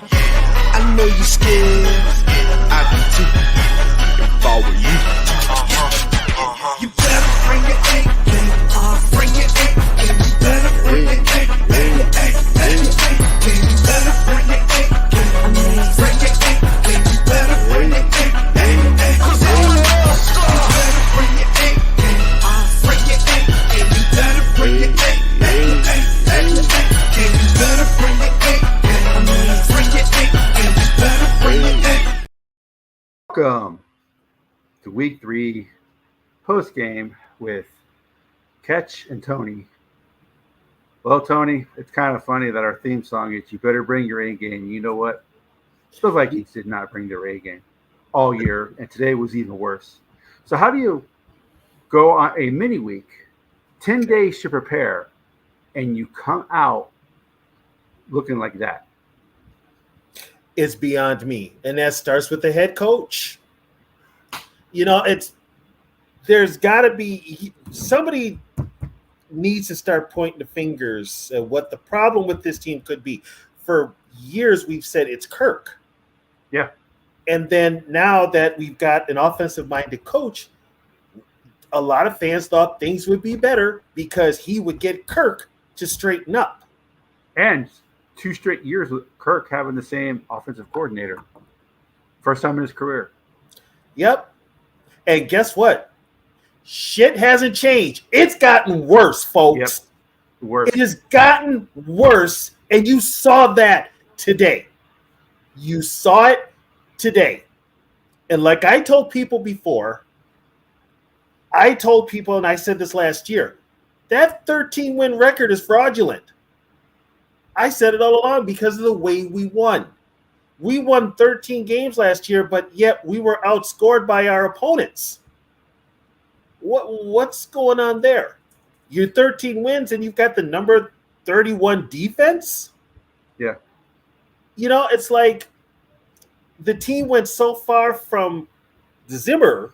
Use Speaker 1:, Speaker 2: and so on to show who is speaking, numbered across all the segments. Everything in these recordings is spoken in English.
Speaker 1: I know you're scared. I do too. If I were you. You better bring your A game. Bring your A game. You better bring your A game. Bring your A game. You better bring your A game. Bring your A game. You better bring your A game. 'Cause all else you better bring your A game. Bring your A game. You better bring your A game. You better bring your A game. Bring your A game. You better bring your A.
Speaker 2: Welcome to week 3 post game with Ketch and Tony. Well, Tony, it's kind of funny that our theme song is "You Better Bring Your A Game." You know what? The Vikings did not bring their A game all year, and today was even worse. So, how do you go on a mini week, 10 days to prepare, and you come out looking like that?
Speaker 3: It's beyond me. And that starts with the head coach. You know, there's got to be somebody needs to start pointing the fingers at what the problem with this team could be. For years, we've said it's Kirk.
Speaker 2: Yeah.
Speaker 3: And then now that we've got an offensive-minded coach, a lot of fans thought things would be better because he would get Kirk to straighten up.
Speaker 2: And 2 straight years with Kirk having the same offensive coordinator. First time in his career.
Speaker 3: Yep. And guess what? Shit hasn't changed. It's gotten worse, folks.
Speaker 2: Yep. Worse.
Speaker 3: It has gotten worse, and you saw that today. You saw it today. And like I told people before, and I said this last year, that 13-win record is fraudulent. I said it all along because of the way we won. We won 13 games last year, but yet we were outscored by our opponents. What's going on there? You're 13 wins and you've got the number 31 defense?
Speaker 2: Yeah.
Speaker 3: You know, it's like the team went so far from Zimmer,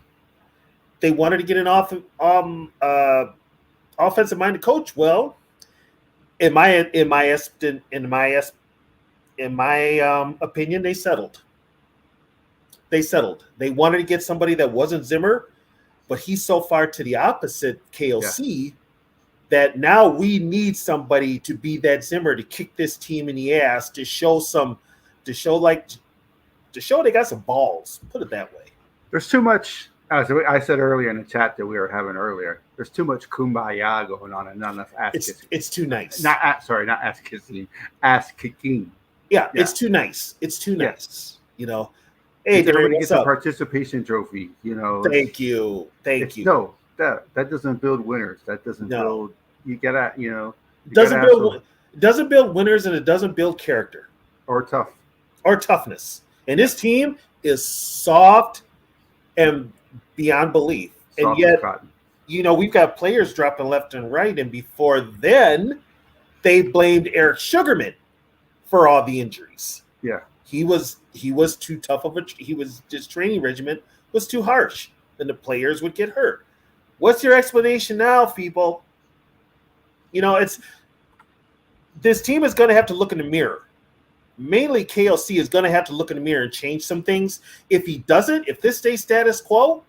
Speaker 3: they wanted to get an offensive-minded coach. Well, in my opinion, they settled. They wanted to get somebody that wasn't Zimmer, but he's so far to the opposite, KLC, that now we need somebody to be that Zimmer to kick this team in the ass, to show they got some balls. Put it that way.
Speaker 2: There's too much. As I said earlier in the chat that we were having earlier, there's too much kumbaya going on and not enough ass kissing.
Speaker 3: It's too nice.
Speaker 2: Not ass kissing, ass kicking.
Speaker 3: Yeah, it's too nice. It's too nice. You know, hey,
Speaker 2: everybody gets a participation trophy. You know,
Speaker 3: thank you.
Speaker 2: No, that doesn't build winners. That doesn't build. You gotta, you know,
Speaker 3: doesn't build winners, and it doesn't build character
Speaker 2: or
Speaker 3: toughness. And this team is soft and beyond belief. And yet, you know, we've got players dropping left and right. And before then, they blamed Eric Sugarman for all the injuries.
Speaker 2: Yeah.
Speaker 3: He was too tough his training regimen was too harsh, and the players would get hurt. What's your explanation now, people? You know, this team is going to have to look in the mirror. Mainly KLC is going to have to look in the mirror and change some things. If he doesn't, if this stays status quo,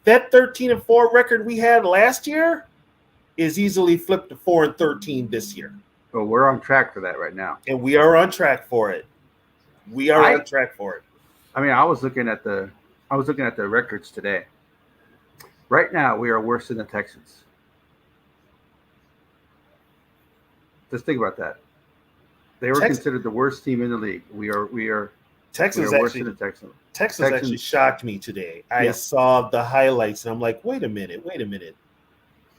Speaker 3: that 13-4 record we had last year is easily flipped to 4-13 this year.
Speaker 2: Well, we're on track for that right now.
Speaker 3: And we are on track for it.
Speaker 2: I mean, I was looking at the records today. Right now, we are worse than the Texans. Just think about that. They were considered the worst team in the league. We are
Speaker 3: Texans
Speaker 2: worse than the Texans.
Speaker 3: Texans actually shocked me today. I saw the highlights and I'm like, wait a minute.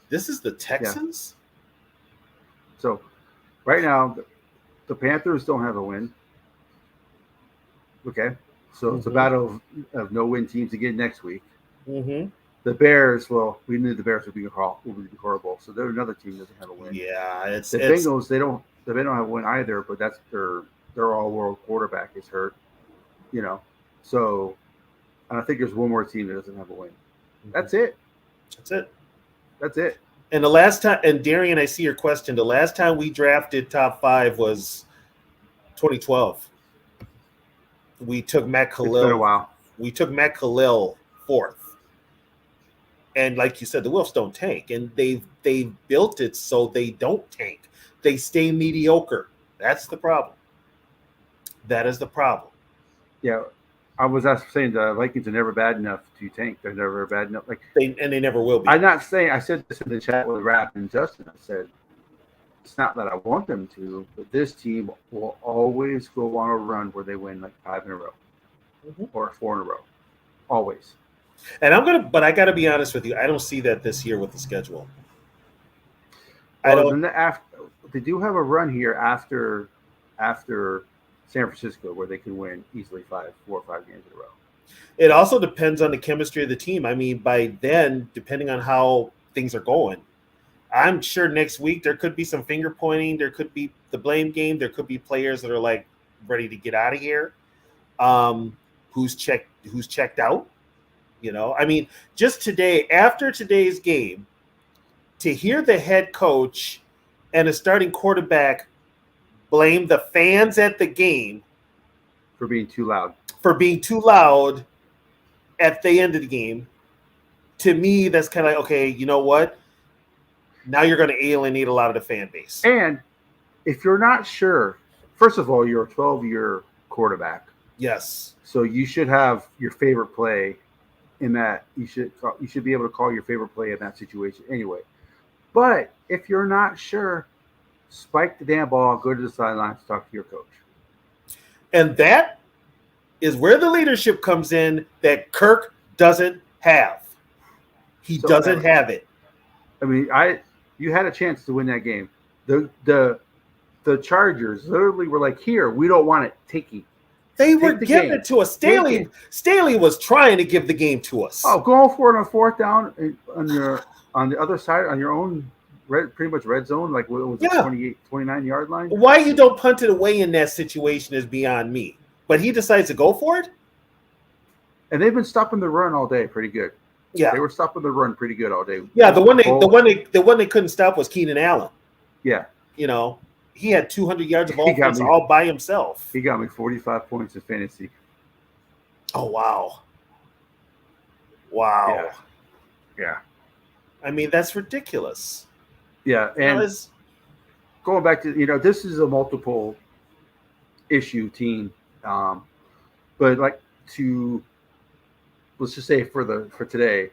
Speaker 3: This is the Texans?
Speaker 2: Yeah. So right now, the Panthers don't have a win. Okay. So it's a battle of no-win teams again next week.
Speaker 3: Mm-hmm.
Speaker 2: The Bears, well, we knew the Bears would be horrible. So they're another team that doesn't have a win.
Speaker 3: Yeah,
Speaker 2: the Bengals. They don't have a win either. But that's their all-world quarterback is hurt. You know, so and I think there's one more team that doesn't have a win. That's it.
Speaker 3: And the last time, and Darian, I see your question. The last time we drafted top 5 was 2012. We took Matt
Speaker 2: It's been a
Speaker 3: Khalil.
Speaker 2: while.
Speaker 3: We took Matt Khalil fourth. And like you said, the Wolves don't tank, and they built it so they don't tank. They stay mediocre. That's the problem. That is the problem.
Speaker 2: Yeah, I was also saying the Vikings are never bad enough to tank. They're never bad enough. Like
Speaker 3: They never will be.
Speaker 2: I'm not saying. I said this in the chat with Rap and Justin. I said it's not that I want them to, but this team will always go on a run where they win like 5 in a row or 4 in a row, always.
Speaker 3: And but I got to be honest with you. I don't see that this year with the schedule.
Speaker 2: Well, then they do have a run here after San Francisco where they can win easily 4 or 5 games in a row.
Speaker 3: It also depends on the chemistry of the team. I mean, by then, depending on how things are going, I'm sure next week there could be some finger pointing. There could be the blame game. There could be players that are like ready to get out of here. Who's checked out? You know, I mean, just today, after today's game, to hear the head coach and the starting quarterback blame the fans at the game
Speaker 2: For being too loud.
Speaker 3: At the end of the game, to me, that's kind of like, okay, you know what? Now you're going to alienate a lot of the fan base.
Speaker 2: And if you're not sure, first of all, you're a 12-year quarterback.
Speaker 3: Yes.
Speaker 2: So you should have your favorite play in that. You should be able to call your favorite play in that situation anyway. But if you're not sure, spike the damn ball, go to the sidelines, talk to your coach.
Speaker 3: And that is where the leadership comes in that Kirk doesn't have. He doesn't have it.
Speaker 2: I mean, you had a chance to win that game. The Chargers literally were like, "Here, we don't want it. Take it."
Speaker 3: They were giving it to us. Staley was trying to give the game to us.
Speaker 2: Oh, going for it on 4th down on the other side on your own pretty much red zone, like what was it, 28, 29 yard line?
Speaker 3: Why you don't punt it away in that situation is beyond me. But he decides to go for it.
Speaker 2: And they've been stopping the run all day, pretty good.
Speaker 3: Yeah,
Speaker 2: they were stopping the run pretty good all day.
Speaker 3: Yeah, the one they couldn't stop was Keenan Allen.
Speaker 2: Yeah,
Speaker 3: you know, he had 200 yards of offense all by himself.
Speaker 2: He got me 45 points in fantasy.
Speaker 3: Oh wow.
Speaker 2: Yeah.
Speaker 3: I mean, that's ridiculous.
Speaker 2: Yeah, and going back to, this is a multiple issue team, but like let's just say for today,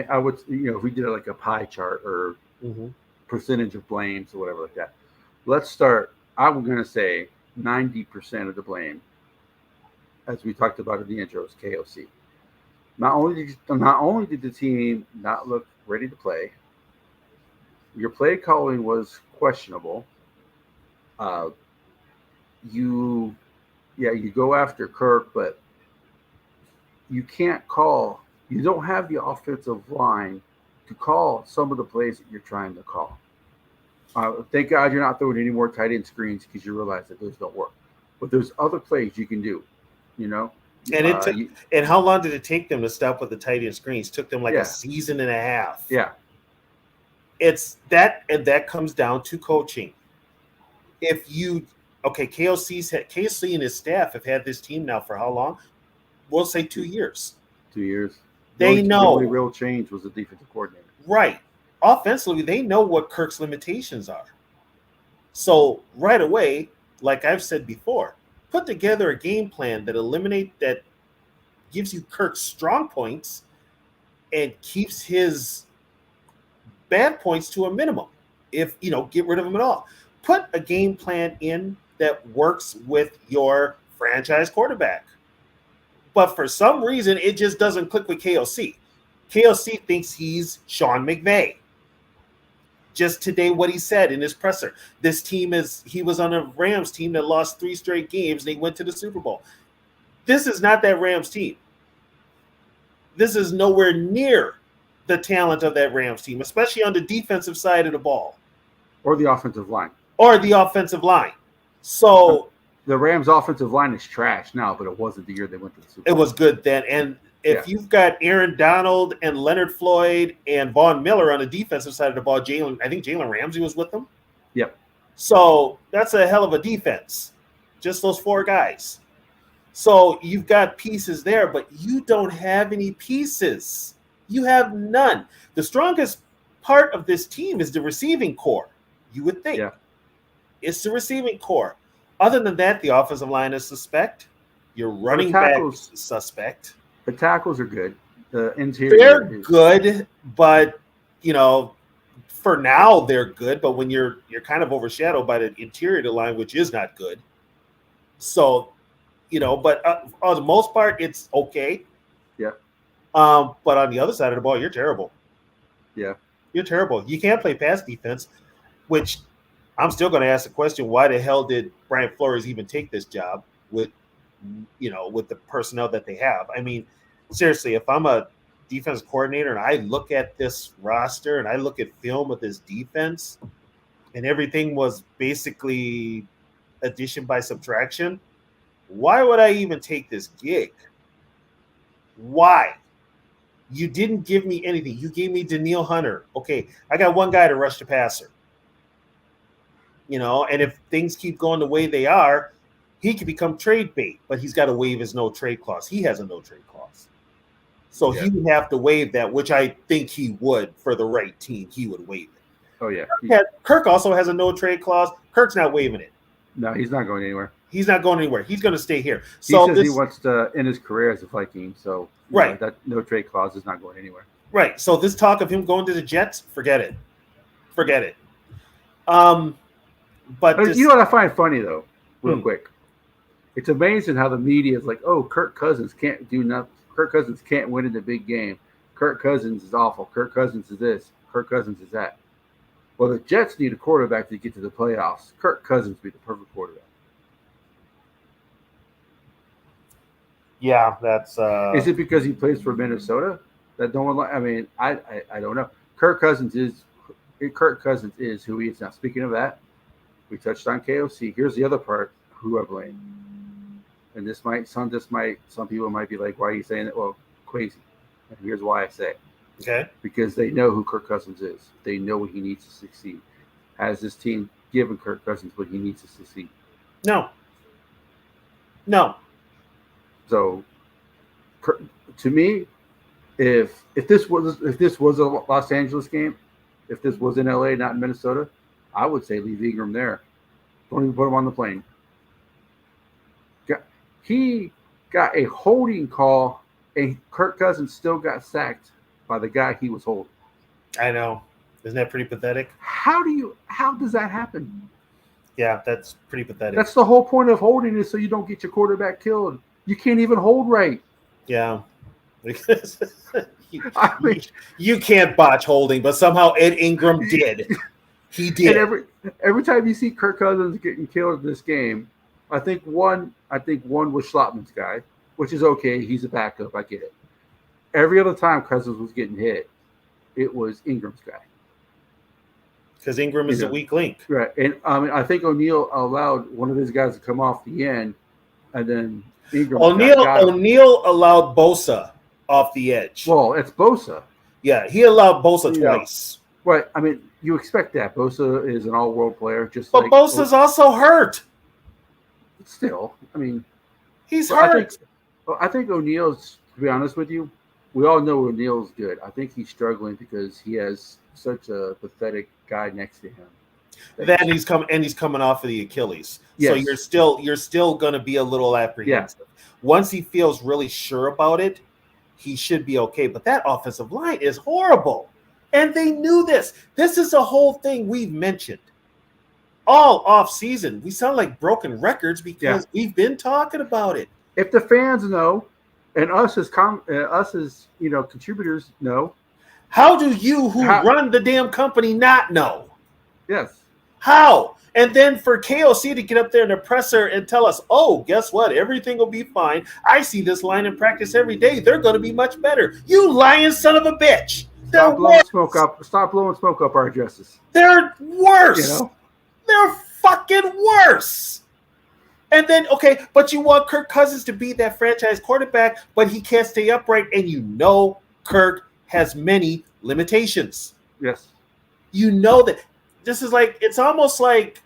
Speaker 2: I would, if we did like a pie chart or percentage of blames or whatever like that. Let's start. I'm going to say 90% of the blame, as we talked about in the intro, is KOC. Not only did the team not look ready to play, your play calling was questionable. You go after Kirk, but you can't call. You don't have the offensive line to call some of the plays that you're trying to call. Thank God you're not throwing any more tight end screens because you realize that those don't work. But there's other plays you can do,
Speaker 3: And and how long did it take them to stop with the tight end screens? It took them like a season and a half.
Speaker 2: Yeah.
Speaker 3: It's that, and that comes down to coaching. KOC and his staff have had this team now for how long? We'll say 2 years.
Speaker 2: 2 years.
Speaker 3: They know.
Speaker 2: The only real change was the defensive coordinator.
Speaker 3: Right. Offensively, they know what Kirk's limitations are. So right away, like I've said before, put together a game plan that gives you Kirk's strong points and keeps his bad points to a minimum. If get rid of them at all. Put a game plan in that works with your franchise quarterback. But for some reason, it just doesn't click with KOC. KOC thinks he's Sean McVay. Just today, what he said in his presser. This team he was on a Rams team that lost 3 straight games and they went to the Super Bowl. This is not that Rams team. This is nowhere near the talent of that Rams team, especially on the defensive side of the ball.
Speaker 2: Or the offensive line.
Speaker 3: So
Speaker 2: the Rams' offensive line is trash now, but it wasn't the year they went to the Super Bowl.
Speaker 3: It was good then. And if you've got Aaron Donald and Leonard Floyd and Von Miller on the defensive side of the ball, I think Jalen Ramsey was with them.
Speaker 2: Yep.
Speaker 3: So that's a hell of a defense. Just those 4 guys. So you've got pieces there, but you don't have any pieces. You have none. The strongest part of this team is the receiving core, you would think.
Speaker 2: Yeah.
Speaker 3: It's the receiving core. Other than that, the offensive line is suspect. Your running back is suspect.
Speaker 2: The tackles are good. The interior
Speaker 3: They're good, but for now they're good. But when you're kind of overshadowed by the interior of the line, which is not good. So, but on the most part, it's okay.
Speaker 2: Yeah.
Speaker 3: But on the other side of the ball, you're terrible.
Speaker 2: Yeah.
Speaker 3: You're terrible. You can't play pass defense, which I'm still going to ask the question: why the hell did Brian Flores even take this job with the personnel that they have? I mean, seriously, if I'm a defense coordinator and I look at this roster and I look at film of this defense, and everything was basically addition by subtraction, why would I even take this gig? Why? You didn't give me anything. You gave me Danielle Hunter. Okay, I got one guy to rush the passer. And if things keep going the way they are, he could become trade bait, but he's got to waive his no trade clause. He has a no trade clause. So he would have to waive that, which I think he would for the right team. He would waive it.
Speaker 2: Oh, yeah.
Speaker 3: Kirk also has a no trade clause. Kirk's not waiving it.
Speaker 2: No, he's not going anywhere.
Speaker 3: He's not going anywhere. He's going to stay here.
Speaker 2: So he says he wants to end his career as a Viking. So
Speaker 3: right,
Speaker 2: that no trade clause is not going anywhere.
Speaker 3: Right. So this talk of him going to the Jets, forget it. Forget it. But
Speaker 2: you know what I find funny though, real quick. It's amazing how the media is like, "Oh, Kirk Cousins can't do nothing. Kirk Cousins can't win in the big game. Kirk Cousins is awful. Kirk Cousins is this. Kirk Cousins is that." Well, the Jets need a quarterback to get to the playoffs. Kirk Cousins would be the perfect quarterback.
Speaker 3: Yeah, that's.
Speaker 2: Is it because he plays for Minnesota that no one? I mean, I don't know. Kirk Cousins is who he is now. Speaking of that, we touched on KOC. Here's the other part. Who I blame, and some people might be like, "Why are you saying that?" Well, crazy. And here's why I say.
Speaker 3: Okay.
Speaker 2: Because they know who Kirk Cousins is. They know what he needs to succeed. Has this team given Kirk Cousins what he needs to succeed?
Speaker 3: No.
Speaker 2: So, to me, if this was a Los Angeles game, if this was in LA, not in Minnesota, I would say leave Ingram there. Don't even put him on the plane. He got a holding call, and Kirk Cousins still got sacked by the guy he was holding.
Speaker 3: I know. Isn't that pretty pathetic?
Speaker 2: How does that happen?
Speaker 3: Yeah, that's pretty pathetic.
Speaker 2: That's the whole point of holding is so you don't get your quarterback killed. You can't even hold right.
Speaker 3: Yeah. You can't botch holding, but somehow Ed Ingram did. He did.
Speaker 2: And every time you see Kirk Cousins getting killed in this game, I think one was Schlottman's guy, which is okay. He's a backup. I get it. Every other time Cousins was getting hit, it was Ingram's guy.
Speaker 3: Because Ingram is a weak link.
Speaker 2: Right. And I think O'Neal allowed one of his guys to come off the end, and then Ingram.
Speaker 3: O'Neal allowed Bosa off the edge.
Speaker 2: Well, it's Bosa.
Speaker 3: Yeah, he allowed Bosa twice.
Speaker 2: Right. I mean, you expect that. Bosa is an all-world player.
Speaker 3: But Bosa's also hurt.
Speaker 2: Still, I mean,
Speaker 3: he's hurt.
Speaker 2: I think O'Neal's, to be honest with you, we all know O'Neal's good. I think he's struggling because he has such a pathetic guy next to him.
Speaker 3: Then he's coming off of the Achilles. Yes. So you're still going to be a little apprehensive. Yeah. Once he feels really sure about it, he should be okay. But that offensive line is horrible. And they knew this. This is a whole thing we've mentioned all off season. We sound like broken records because we've been talking about it.
Speaker 2: If the fans know, and us as contributors know,
Speaker 3: how do you run the damn company not know?
Speaker 2: Yes.
Speaker 3: How? And then for KOC to get up there in the presser and tell us, "Oh, guess what? Everything will be fine. I see this line in practice every day. They're going to be much better." You lying son of a bitch!
Speaker 2: Stop blowing smoke up our dresses.
Speaker 3: They're worse. They're fucking worse. And then, okay, but you want Kirk Cousins to be that franchise quarterback, but he can't stay upright, and Kirk has many limitations.
Speaker 2: Yes.
Speaker 3: You know that. This is like, it's almost like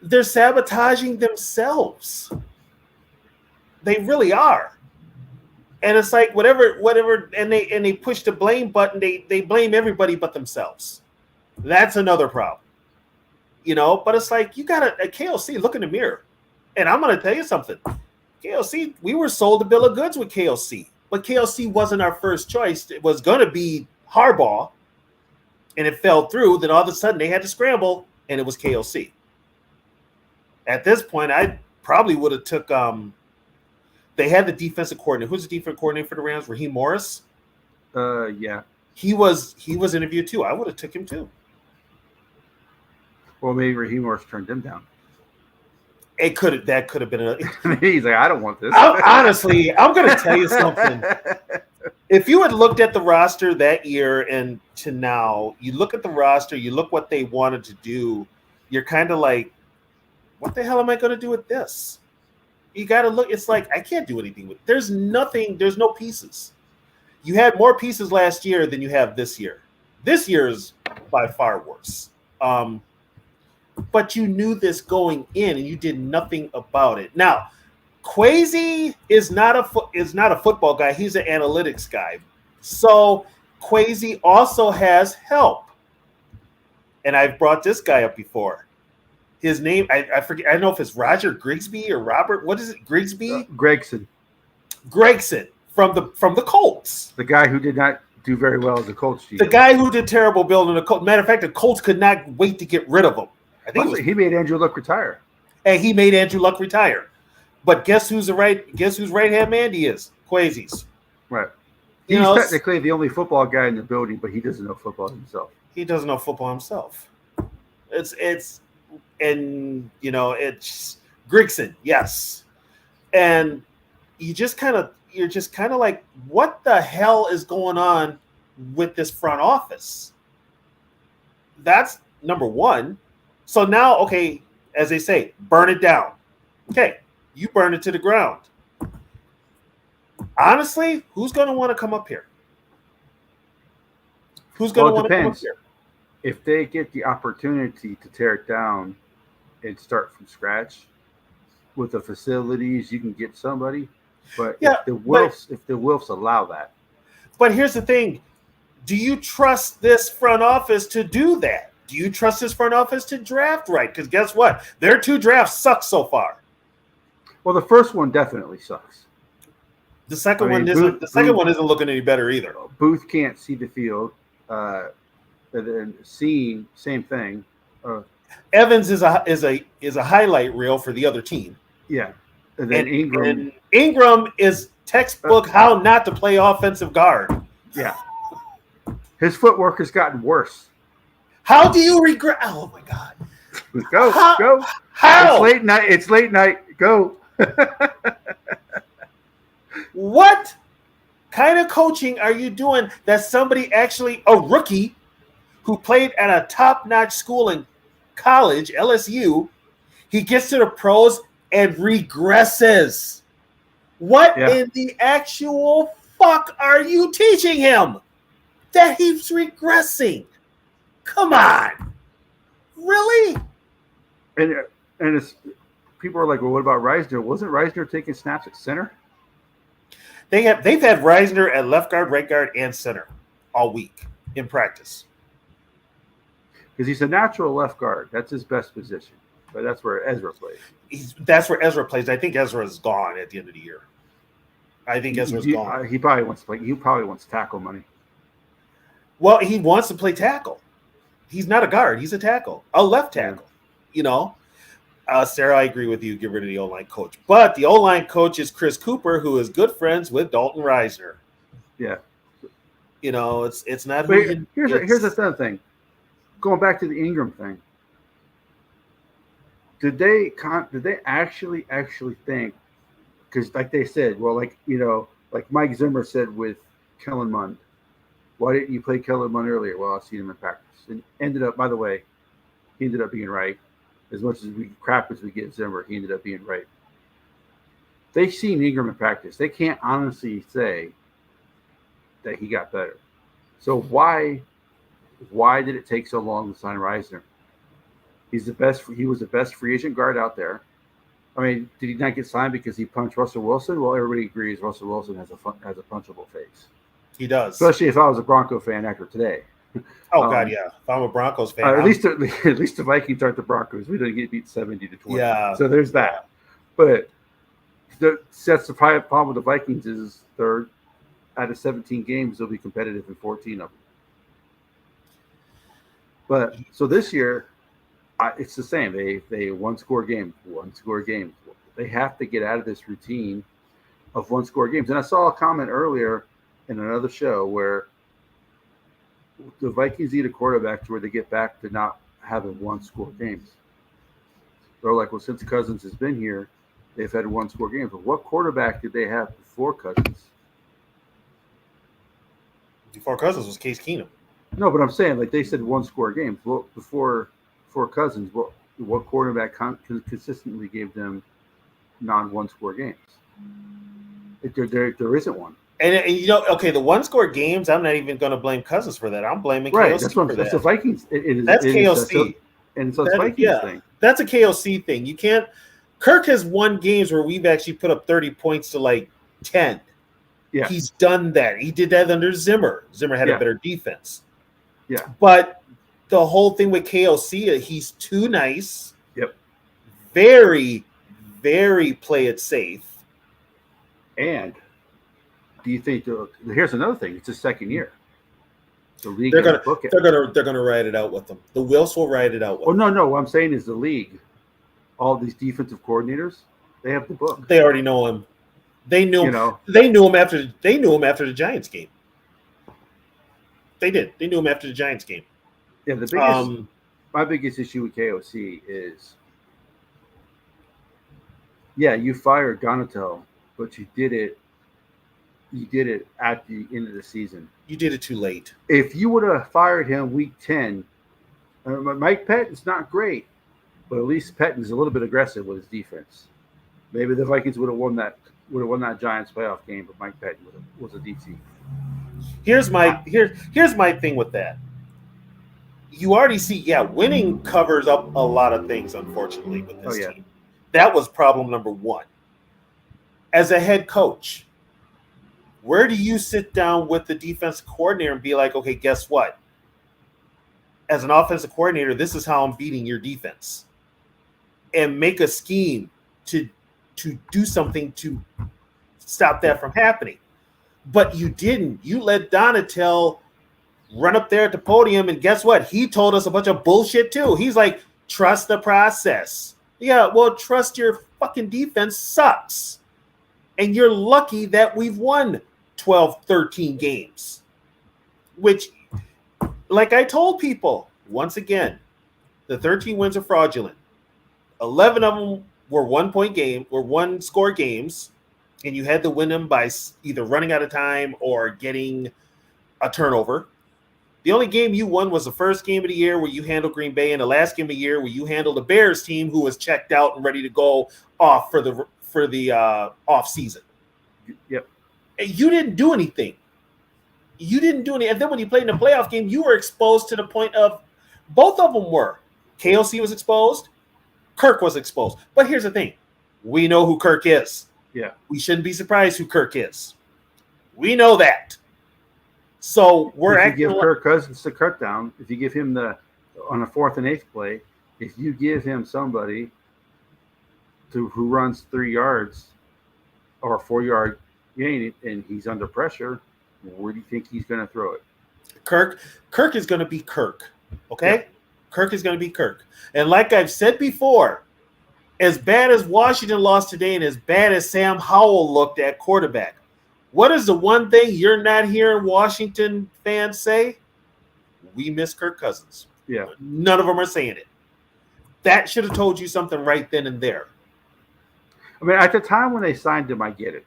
Speaker 3: they're sabotaging themselves. They really are. And it's like whatever, and they push the blame button. They blame everybody but themselves. That's another problem. But it's like you got a KLC, look in the mirror. And I'm gonna tell you something. KLC, we were sold a bill of goods with KLC, but KLC wasn't our first choice. It was gonna be Harbaugh, and it fell through. Then all of a sudden they had to scramble, and it was KLC. At this point, I probably would have took. They had the defensive coordinator. Who's the defensive coordinator for the Rams? Raheem Morris.
Speaker 2: Yeah.
Speaker 3: He was interviewed too. I would have took him too.
Speaker 2: Well, maybe Raheem Morris turned him down.
Speaker 3: That could have been a.
Speaker 2: He's like, I don't want this.
Speaker 3: Honestly, I'm going to tell you something. If you had looked at the roster that year and to now, you look at the roster, you look what they wanted to do, you're kind of like, what the hell am I going to do with this? You got to look. It's like, I can't do anything with. There's nothing. There's no pieces. You had more pieces last year than you have this year. This year is by far worse. But you knew this going in, and you did nothing about it. Now, Kwesi is not a football guy. He's an analytics guy. So Kwesi also has help. And I've brought this guy up before. His name, I forget. I don't know if it's Roger Grigsby or Robert. What is it? Grigsby?
Speaker 2: Gregson
Speaker 3: from the Colts.
Speaker 2: The guy who did not do very well as a Colts GM.
Speaker 3: The guy who did terrible building the Colts. Matter of fact, the Colts could not wait to get rid of him. I think
Speaker 2: he made Andrew Luck retire.
Speaker 3: And he made Andrew Luck retire. But guess who's right hand man he is? Kwesi's.
Speaker 2: Right. He's technically the only football guy in the building, but he doesn't know football himself.
Speaker 3: He doesn't know football himself. It's Grigson, yes. And you're just kind of like, what the hell is going on with this front office? That's number one. So now, okay, as they say, burn it down. Okay, you burn it to the ground. Honestly, who's going to want to come up here? Who's going to want to come up here?
Speaker 2: If they get the opportunity to tear it down and start from scratch with the facilities, you can get somebody. But if the Wolves allow that.
Speaker 3: But here's the thing. Do you trust this front office to do that? Do you trust this front office to draft right? Because guess what? Their 2 drafts suck so far.
Speaker 2: Well, the first one definitely sucks.
Speaker 3: The second one isn't. The second one isn't looking any better either.
Speaker 2: Booth can't see the field. And then seeing same thing.
Speaker 3: Evans is a highlight reel for the other team.
Speaker 2: Yeah, and then
Speaker 3: Ingram is textbook how not to play offensive guard.
Speaker 2: Yeah, his footwork has gotten worse.
Speaker 3: How do you regret? Oh my God!
Speaker 2: Go.
Speaker 3: How?
Speaker 2: It's late night. Go.
Speaker 3: What kind of coaching are you doing that somebody actually, a rookie who played at a top-notch school in college, LSU, he gets to the pros and regresses? What in the actual fuck are you teaching him? That he's regressing. Come on. Really?
Speaker 2: And it's people are like, well, what about Reisner? Wasn't Reisner taking snaps at center?
Speaker 3: They've had Reisner at left guard, right guard, and center all week in practice.
Speaker 2: Because he's a natural left guard. That's his best position. But that's where Ezra plays.
Speaker 3: That's where Ezra plays. I think Ezra is gone at the end of the year. I think Ezra's gone.
Speaker 2: He probably wants to play. He probably wants tackle money.
Speaker 3: Well, he wants to play tackle. He's not a guard. He's a tackle, a left tackle. Sarah, I agree with you. Get rid of the O-line coach. But the O-line coach is Chris Cooper, who is good friends with Dalton Reisner.
Speaker 2: Yeah.
Speaker 3: It's not.
Speaker 2: Here's the other thing. Going back to the Ingram thing. Did they actually think? Because like they said, well, like Mike Zimmer said with Kellen Mond, why didn't you play Kellen Mond earlier? Well, I've seen him in practice, and by the way, he ended up being right. As much as we give Zimmer, he ended up being right. They've seen Ingram in practice. They can't honestly say that he got better. So why did it take so long to sign Reisner? He was the best free agent guard out there. I mean, did he not get signed because he punched Russell Wilson? Well, everybody agrees Russell Wilson has a punchable face.
Speaker 3: He does.
Speaker 2: Especially if I was a Bronco fan after today.
Speaker 3: Oh God, yeah. If I'm a Broncos fan,
Speaker 2: at least the Vikings aren't the Broncos. We didn't get beat 70-20.
Speaker 3: Yeah.
Speaker 2: So there's that. But that's the problem with the Vikings is they're out of 17 games, they'll be competitive in 14 of them. But so this year, it's the same. They one score games. They have to get out of this routine of one score games. And I saw a comment earlier in another show where the Vikings need a quarterback to where they get back to not having one score games. They're like, well, since Cousins has been here, they've had one score games. But what quarterback did they have before Cousins?
Speaker 3: Before Cousins was Case Keenum.
Speaker 2: No, but I'm saying, like they said, one score games. Well, before Cousins, what quarterback consistently gave them non-one score games? There isn't one.
Speaker 3: And you know, okay, the one score games, I'm not even going to blame Cousins for that. I'm blaming KOC
Speaker 2: That's
Speaker 3: for that.
Speaker 2: That's the Vikings.
Speaker 3: That's KOC.
Speaker 2: And so it's Vikings thing.
Speaker 3: That's a KOC thing. You can't. Kirk has won games where we've actually put up 30 points to like 10.
Speaker 2: Yeah.
Speaker 3: He's done that. He did that under Zimmer. Zimmer had a better defense.
Speaker 2: Yeah.
Speaker 3: But the whole thing with KOC, he's too nice.
Speaker 2: Yep.
Speaker 3: Very, very play it safe.
Speaker 2: And do you think here's another thing? It's his second year. The league
Speaker 3: they're gonna ride it out with them. The Wills will ride it out with them.
Speaker 2: No. What I'm saying is the league, all these defensive coordinators, they have the book.
Speaker 3: They already know him. They knew him. They knew him after the Giants game. They did. They knew him after the Giants game.
Speaker 2: Yeah, my biggest issue with KOC is, you fired Donatel, but you did it at the end of the season.
Speaker 3: You did it too late.
Speaker 2: If you would have fired him week 10, Mike Pettine's not great, but at least Pettine's a little bit aggressive with his defense. Maybe the Vikings would have won that Giants playoff game, but Mike Pettin was a DC.
Speaker 3: Here's my thing with that. You already see, winning covers up a lot of things, unfortunately, with this team. That was problem number one. As a head coach, where do you sit down with the defensive coordinator and be like, okay, guess what? As an offensive coordinator, this is how I'm beating your defense. And make a scheme to do something to stop that from happening. But you didn't. You let Donatel run up there at the podium, and guess what? He told us a bunch of bullshit too. He's like, trust the process. Yeah, well, trust your fucking defense sucks. And you're lucky that we've won 12, 13 games. Which, like I told people, once again, the 13 wins are fraudulent. 11 of them were one score games, and you had to win them by either running out of time or getting a turnover. The only game you won was the first game of the year where you handled Green Bay, and the last game of the year where you handled the Bears team, who was checked out and ready to go off for the off season.
Speaker 2: Yep.
Speaker 3: And you didn't do anything. And then when you played in the playoff game, you were exposed to the point of both of them were. KOC was exposed. Kirk was exposed. But here's the thing. We know who Kirk is.
Speaker 2: Yeah.
Speaker 3: We shouldn't be surprised who Kirk is. We know that. So
Speaker 2: if you give Kirk Cousins the cut down, if you give him on a 4th and 8th play, if you give him somebody who runs 3 yards or a 4-yard gain and he's under pressure, where do you think he's going to throw it?
Speaker 3: Kirk is going to be Kirk. Okay? Yeah. Kirk is going to be Kirk. And like I've said before, as bad as Washington lost today and as bad as Sam Howell looked at quarterback, what is the one thing you're not hearing Washington fans say? We miss Kirk Cousins.
Speaker 2: Yeah.
Speaker 3: None of them are saying it. That should have told you something right then and there.
Speaker 2: I mean, at the time when they signed him, I get it.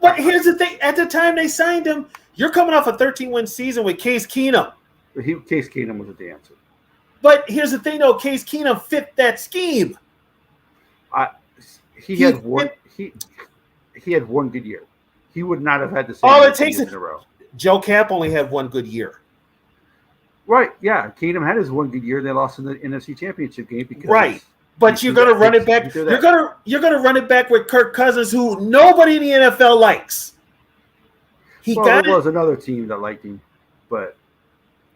Speaker 3: But here's the thing. At the time they signed him, you're coming off a 13-win season with Case Keenum.
Speaker 2: Case Keenum was the answer.
Speaker 3: But here's the thing, though. Case Keenum fit that scheme.
Speaker 2: He had one good year. He would not have had the same in a row.
Speaker 3: Joe Cap only had one good year.
Speaker 2: Right, yeah. Keenum had his one good year. They lost in the NFC Championship game because
Speaker 3: Right. But you're gonna run it back. You're gonna run it back with Kirk Cousins, who nobody in the NFL likes.
Speaker 2: There was another team that liked him, but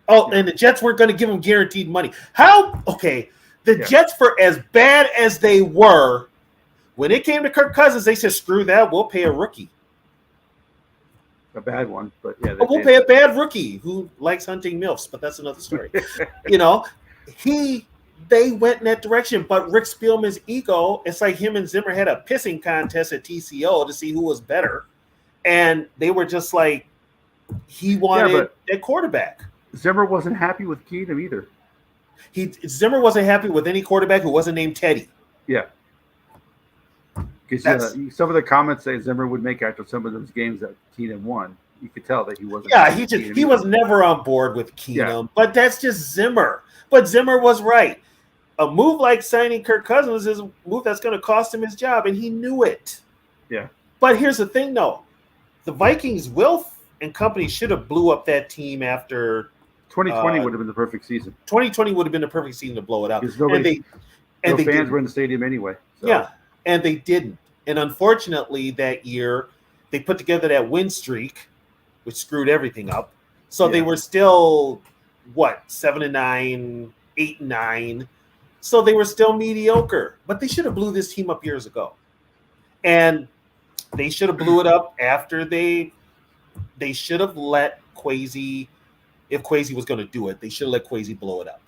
Speaker 3: and the Jets weren't going to give him guaranteed money. How? Okay, the Jets, for as bad as they were, when it came to Kirk Cousins, they said, "Screw that. We'll pay a rookie."
Speaker 2: A bad one, but yeah,
Speaker 3: we'll pay a bad rookie who likes hunting milfs, but that's another story. They went in that direction, but Rick Spielman's ego, it's like him and Zimmer had a pissing contest at TCO to see who was better. And they were just like, he wanted a quarterback.
Speaker 2: Zimmer wasn't happy with Keenum either.
Speaker 3: Zimmer wasn't happy with any quarterback who wasn't named Teddy.
Speaker 2: Yeah. Because some of the comments that Zimmer would make after some of those games that Keenum won, you could tell that he wasn't.
Speaker 3: Yeah, he was never on board with Keenum, but that's just Zimmer. But Zimmer was right. A move like signing Kirk Cousins is a move that's going to cost him his job, and he knew it.
Speaker 2: Yeah.
Speaker 3: But here's the thing, though. The Vikings, Wilf and company should have blew up that team after
Speaker 2: 2020 would have been the perfect season.
Speaker 3: 2020 would have been the perfect season to blow it up.
Speaker 2: Because no fans were in the stadium anyway. So.
Speaker 3: Yeah, and they didn't. And unfortunately, that year, they put together that win streak, which screwed everything up. So they were still, 7-9, 8-9. So they were still mediocre. But they should have blew this team up years ago. And they should have blew it up after they should have let Kwesi, if Kwesi was going to do it, they should have let Kwesi blow it up.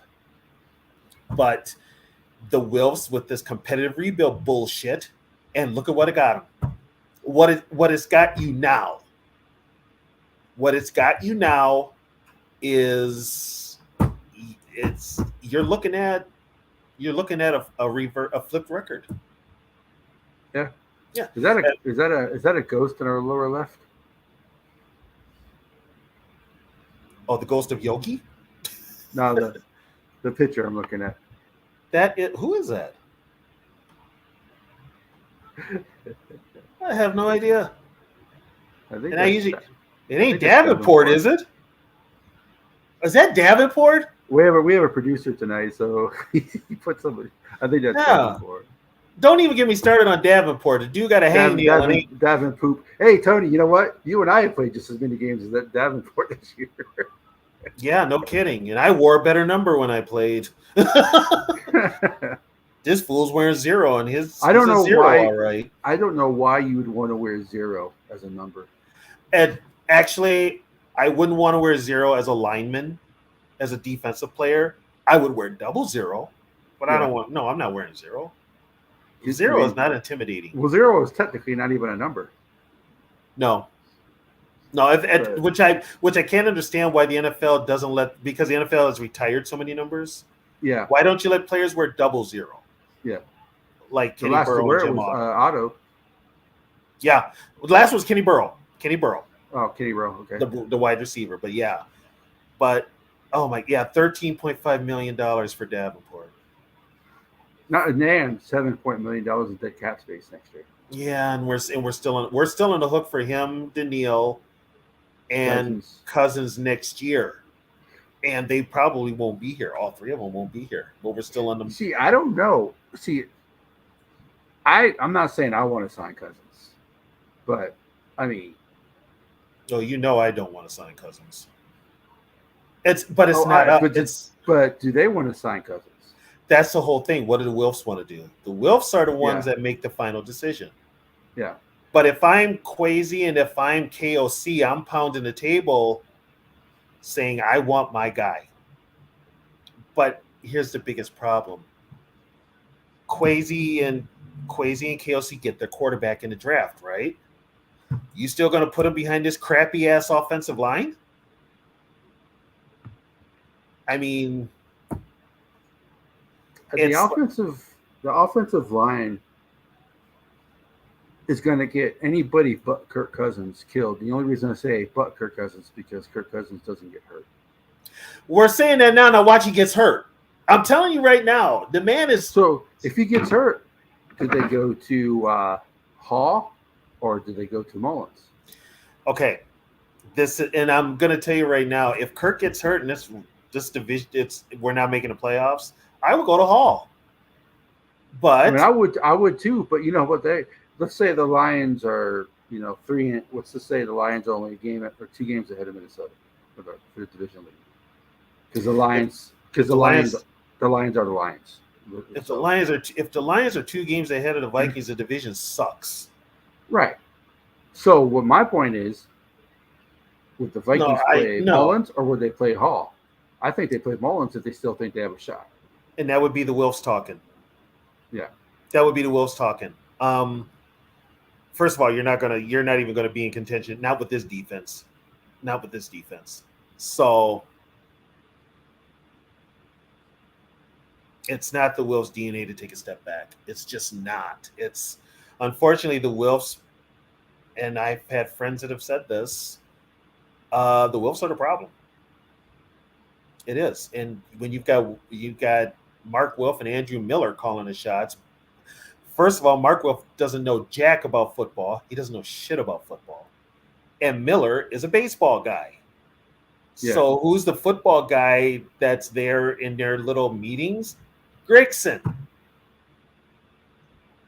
Speaker 3: But the Wilfs with this competitive rebuild bullshit, and look at what it got them. What it's got you now. What it's got you now is you're looking at a flipped record.
Speaker 2: Yeah.
Speaker 3: Yeah.
Speaker 2: Is that a ghost in our lower left?
Speaker 3: Oh, the ghost of Yogi?
Speaker 2: No, the picture I'm looking at.
Speaker 3: Who is that? I have no idea. It ain't Davenport, is it? Is that Davenport?
Speaker 2: We have a producer tonight, so he put somebody. I think that's Davenport.
Speaker 3: Don't even get me started on Davenport. The dude got a hangnail.
Speaker 2: Davenport. Hey, Tony, you know what? You and I have played just as many games as that Davenport this year.
Speaker 3: Yeah, no kidding. And I wore a better number when I played. This fool's wearing 0, and his.
Speaker 2: I don't know why.
Speaker 3: All right.
Speaker 2: I don't know why you would want to wear 0 as a number.
Speaker 3: And actually, I wouldn't want to wear 0 as a lineman, as a defensive player. I would wear 00, but I don't want. No, I'm not wearing 0. 0 is not intimidating.
Speaker 2: Well, 0 is technically not even a number.
Speaker 3: No. Which I can't understand why the NFL doesn't let, because the NFL has retired so many numbers.
Speaker 2: Yeah.
Speaker 3: Why don't you let players wear 00?
Speaker 2: Yeah.
Speaker 3: Like Kenny Burrow and Jim
Speaker 2: Otto.
Speaker 3: Yeah. The last was Kenny Burrow.
Speaker 2: Oh, Kenny Burrow. Okay.
Speaker 3: The wide receiver, but yeah. But $13.5 million for Davenport.
Speaker 2: $7 million in dead cap space next year.
Speaker 3: Yeah, and we're still on the hook for him, Daniil, and Cousins next year. And they probably won't be here. All three of them won't be here. But we're still on them.
Speaker 2: See, I don't know. I'm not saying I want to sign Cousins, but I mean,
Speaker 3: I don't want to sign Cousins. But
Speaker 2: do they want to sign Cousins?
Speaker 3: That's the whole thing. What do the Wilfs want to do? The Wilfs are the ones that make the final decision.
Speaker 2: Yeah.
Speaker 3: But if I'm Kwesi and if I'm KOC, I'm pounding the table saying, I want my guy. But here's the biggest problem. Kwesi and KOC get their quarterback in the draft, right? You still going to put him behind this crappy-ass offensive line? I mean...
Speaker 2: The offensive line is going to get anybody but Kirk Cousins killed. The only reason I say but Kirk Cousins is because Kirk Cousins doesn't get hurt.
Speaker 3: We're saying that now. Now watch, he gets hurt. I'm telling you right now, the man is.
Speaker 2: So if he gets hurt, did they go to Hall or did they go to Mullins?
Speaker 3: Okay, and I'm going to tell you right now, if Kirk gets hurt, and this division, we're not making the playoffs, I would go to Hall.
Speaker 2: I mean,
Speaker 3: But
Speaker 2: I would too. But you know what? Let's say the Lions are, three. Let's just say the Lions are only a game or 2 games ahead of Minnesota for the division lead. Because the Lions are the Lions.
Speaker 3: if the Lions are 2 games ahead of the Vikings, the division sucks.
Speaker 2: Right. So what my point is, would the Vikings play
Speaker 3: No,
Speaker 2: Mullins or would they play Hall? I think they play Mullins if they still think they have a shot.
Speaker 3: and that would be the Wolves talking.
Speaker 2: Yeah.
Speaker 3: That would be the Wolves talking. First of all, you're not even gonna be in contention. Not with this defense. So it's not the Wolves' DNA to take a step back. It's just not. It's unfortunately the Wolves, and I've had friends that have said this. The Wolves are the problem. It is, and when you've got Mark Wilf and Andrew Miller calling the shots. First of all, Mark Wilf doesn't know jack about football. He doesn't know shit about football. And Miller is a baseball guy. Yeah. So who's the football guy that's there in their little meetings? Gregson.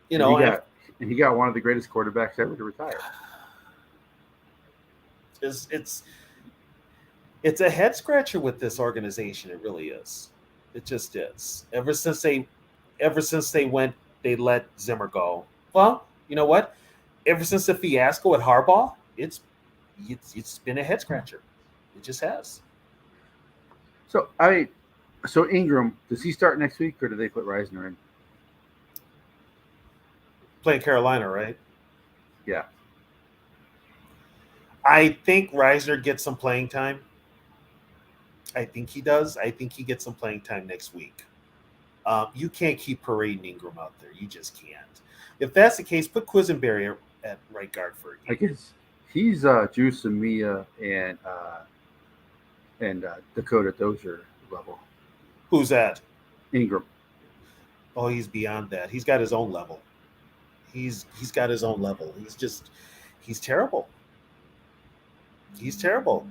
Speaker 2: He got one of the greatest quarterbacks ever to retire.
Speaker 3: It's a head scratcher with this organization. It really is. It just is. Ever since they let Zimmer go. Well, you know what? Ever since the fiasco at Harbaugh, it's been a head scratcher. It just has.
Speaker 2: So Ingram, does he start next week or do they put Reisner in?
Speaker 3: Playing Carolina, right?
Speaker 2: Yeah.
Speaker 3: I think Reisner gets some playing time. I think he does. I think he gets some playing time next week. You can't keep parading Ingram out there. You just can't. If that's the case, put Quisenberry at right guard for a game.
Speaker 2: I guess he's Drew Samia and Dakota Dozier level.
Speaker 3: Who's that?
Speaker 2: Ingram.
Speaker 3: Oh, he's beyond that. He's got his own level. He's got his own level. He's terrible. He's terrible.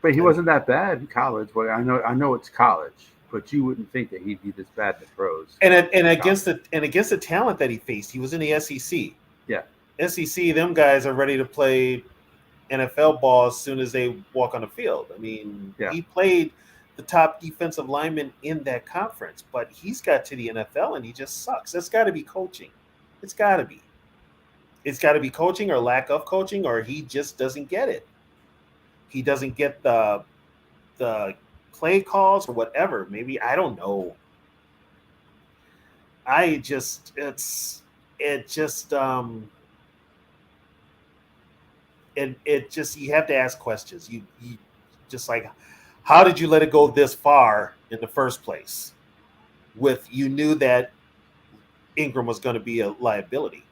Speaker 2: But he wasn't that bad in college. Well, I know it's college. But you wouldn't think that he'd be this bad in the pros.
Speaker 3: And against the talent that he faced, he was in the SEC.
Speaker 2: Yeah.
Speaker 3: SEC, them guys are ready to play NFL ball as soon as they walk on the field. I mean, He played the top defensive lineman in that conference, but he's got to the NFL and he just sucks. That's got to be coaching. It's got to be. It's got to be coaching or lack of coaching, or he just doesn't get it. He doesn't get the play calls or whatever. Maybe, I don't know. You have to ask questions. You just like, how did you let it go this far in the first place? You knew that Ingram was going to be a liability.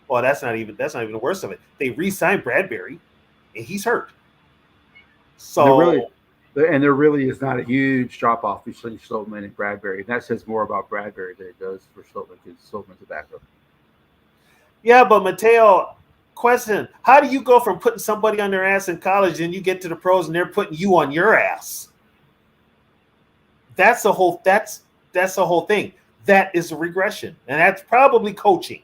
Speaker 3: Well, that's not even the worst of it. They re-signed Bradbury and he's hurt. So
Speaker 2: there really is not a huge drop off between Schultman and Bradbury. And that says more about Bradbury than it does for Schultman because Schultman's a backup.
Speaker 3: Yeah, but Mateo, question: how do you go from putting somebody on their ass in college and you get to the pros and they're putting you on your ass? That's the whole thing. That is a regression, and that's probably coaching.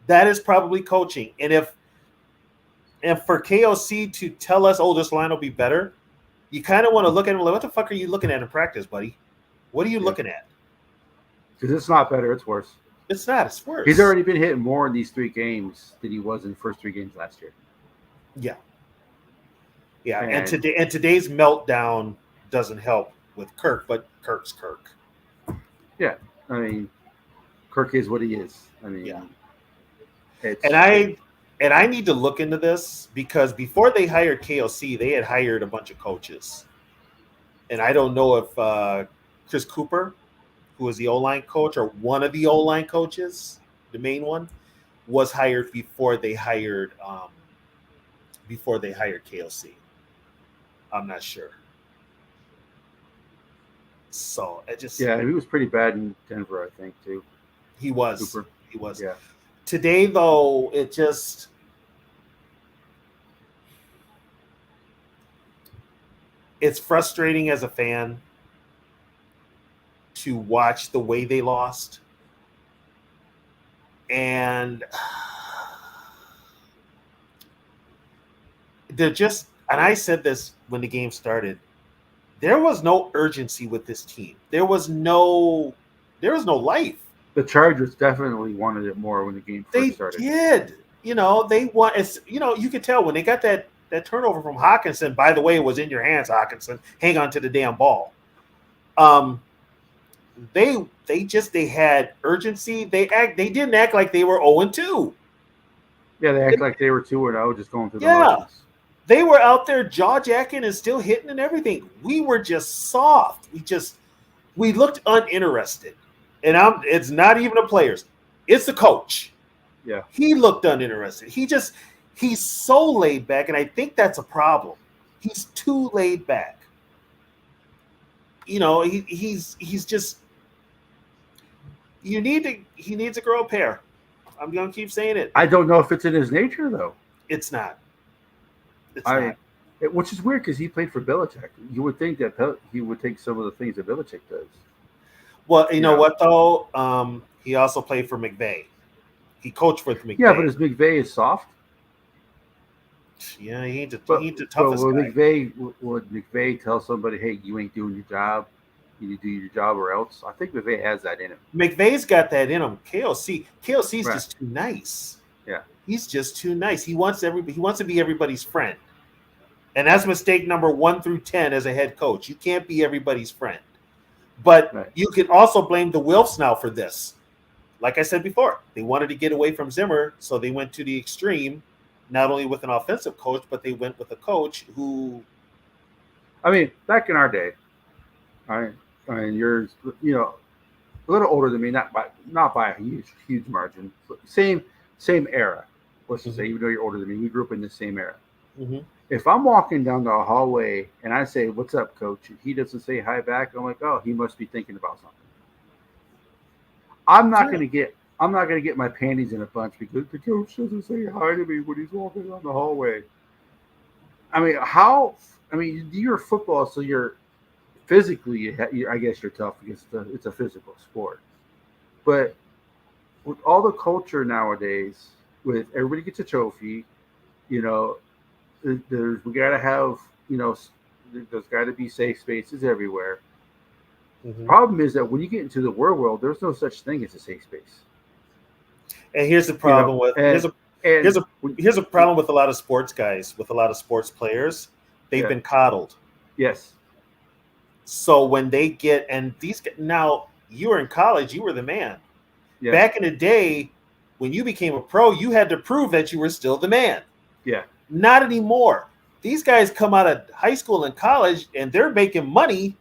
Speaker 3: That is probably coaching. And for KOC to tell us, oh, this line will be better, you kind of want to look at him like, what the fuck are you looking at in practice, buddy? What are you looking at?
Speaker 2: Because it's not better, it's worse.
Speaker 3: It's not, it's worse.
Speaker 2: He's already been hitting more in these 3 games than he was in the first 3 games last year.
Speaker 3: Yeah. Yeah, and today's meltdown doesn't help with Kirk, but Kirk's Kirk.
Speaker 2: Yeah, I mean, Kirk is what he is. I mean,
Speaker 3: yeah. And I need to look into this because before they hired KOC, they had hired a bunch of coaches. And I don't know if Chris Cooper, who was the O-line coach or one of the O-line coaches, the main one, was hired before they hired KOC. I'm not sure. So he
Speaker 2: was pretty bad in Denver, I think, too.
Speaker 3: He was.
Speaker 2: Cooper.
Speaker 3: He was.
Speaker 2: Yeah.
Speaker 3: Today, though, it just it's frustrating as a fan to watch the way they lost. And they're just, and I said this when the game started, there was no urgency with this team. There was no life.
Speaker 2: The Chargers definitely wanted it more when the game first
Speaker 3: They
Speaker 2: started.
Speaker 3: did. They want. It's you could tell when they got that turnover from Hawkinson. By the way, it was in your hands, Hawkinson. Hang on to the damn ball. They had urgency. They didn't act like they were 0-2.
Speaker 2: Yeah, they act like they were 2-0, just going through the
Speaker 3: Yeah.
Speaker 2: motions.
Speaker 3: They were out there jaw jacking and still hitting and everything. We were just soft. We looked uninterested. And it's not even the players. It's the coach.
Speaker 2: Yeah.
Speaker 3: He looked uninterested. He's so laid back, and I think that's a problem. He's too laid back. He's just he needs to grow a pair. I'm gonna keep saying it.
Speaker 2: I don't know if it's in his nature though.
Speaker 3: It's not. Not.
Speaker 2: Which is weird because he played for Belichick. You would think that he would take some of the things that Belichick does.
Speaker 3: Well, you know what though? He also played for McVay. He coached with McVay.
Speaker 2: Yeah, but his McVay is soft.
Speaker 3: Yeah, he ain't the toughest
Speaker 2: guy. Would McVay tell somebody, "Hey, you ain't doing your job. You need to do your job or else"? I think McVay has that in him.
Speaker 3: McVay's got that in him. KLC's
Speaker 2: right.
Speaker 3: just too nice.
Speaker 2: Yeah,
Speaker 3: he's just too nice. He wants to be everybody's friend, and that's mistake number 1 through 10 as a head coach. You can't be everybody's friend, but you can also blame the Wilfs now for this. Like I said before, they wanted to get away from Zimmer, so they went to the extreme. Not only with an offensive coach, but they went with a coach who.
Speaker 2: I mean, back in our day, I mean, you're a little older than me, not by a huge margin, but same era. Let's just say, even though you're older than me, we grew up in the same era.
Speaker 3: Mm-hmm.
Speaker 2: If I'm walking down the hallway and I say, "What's up, coach?" and he doesn't say hi back, I'm like, "Oh, he must be thinking about something." I'm not gonna get my panties in a bunch because the coach doesn't say hi to me when he's walking down the hallway. I mean, you're football, so you're physically, I guess you're tough because it's a physical sport. But with all the culture nowadays, with everybody gets a trophy, we gotta have, there's got to be safe spaces everywhere. Mm-hmm. Problem is that when you get into the world, there's no such thing as a safe space.
Speaker 3: And here's the problem here's a problem with a lot of sports guys, with a lot of sports players. They've been coddled.
Speaker 2: Yes.
Speaker 3: So when they get, and these now, you were in college, you were the man. Yeah. Back in the day, when you became a pro, you had to prove that you were still the man.
Speaker 2: Yeah.
Speaker 3: Not anymore. These guys come out of high school and college, and they're making money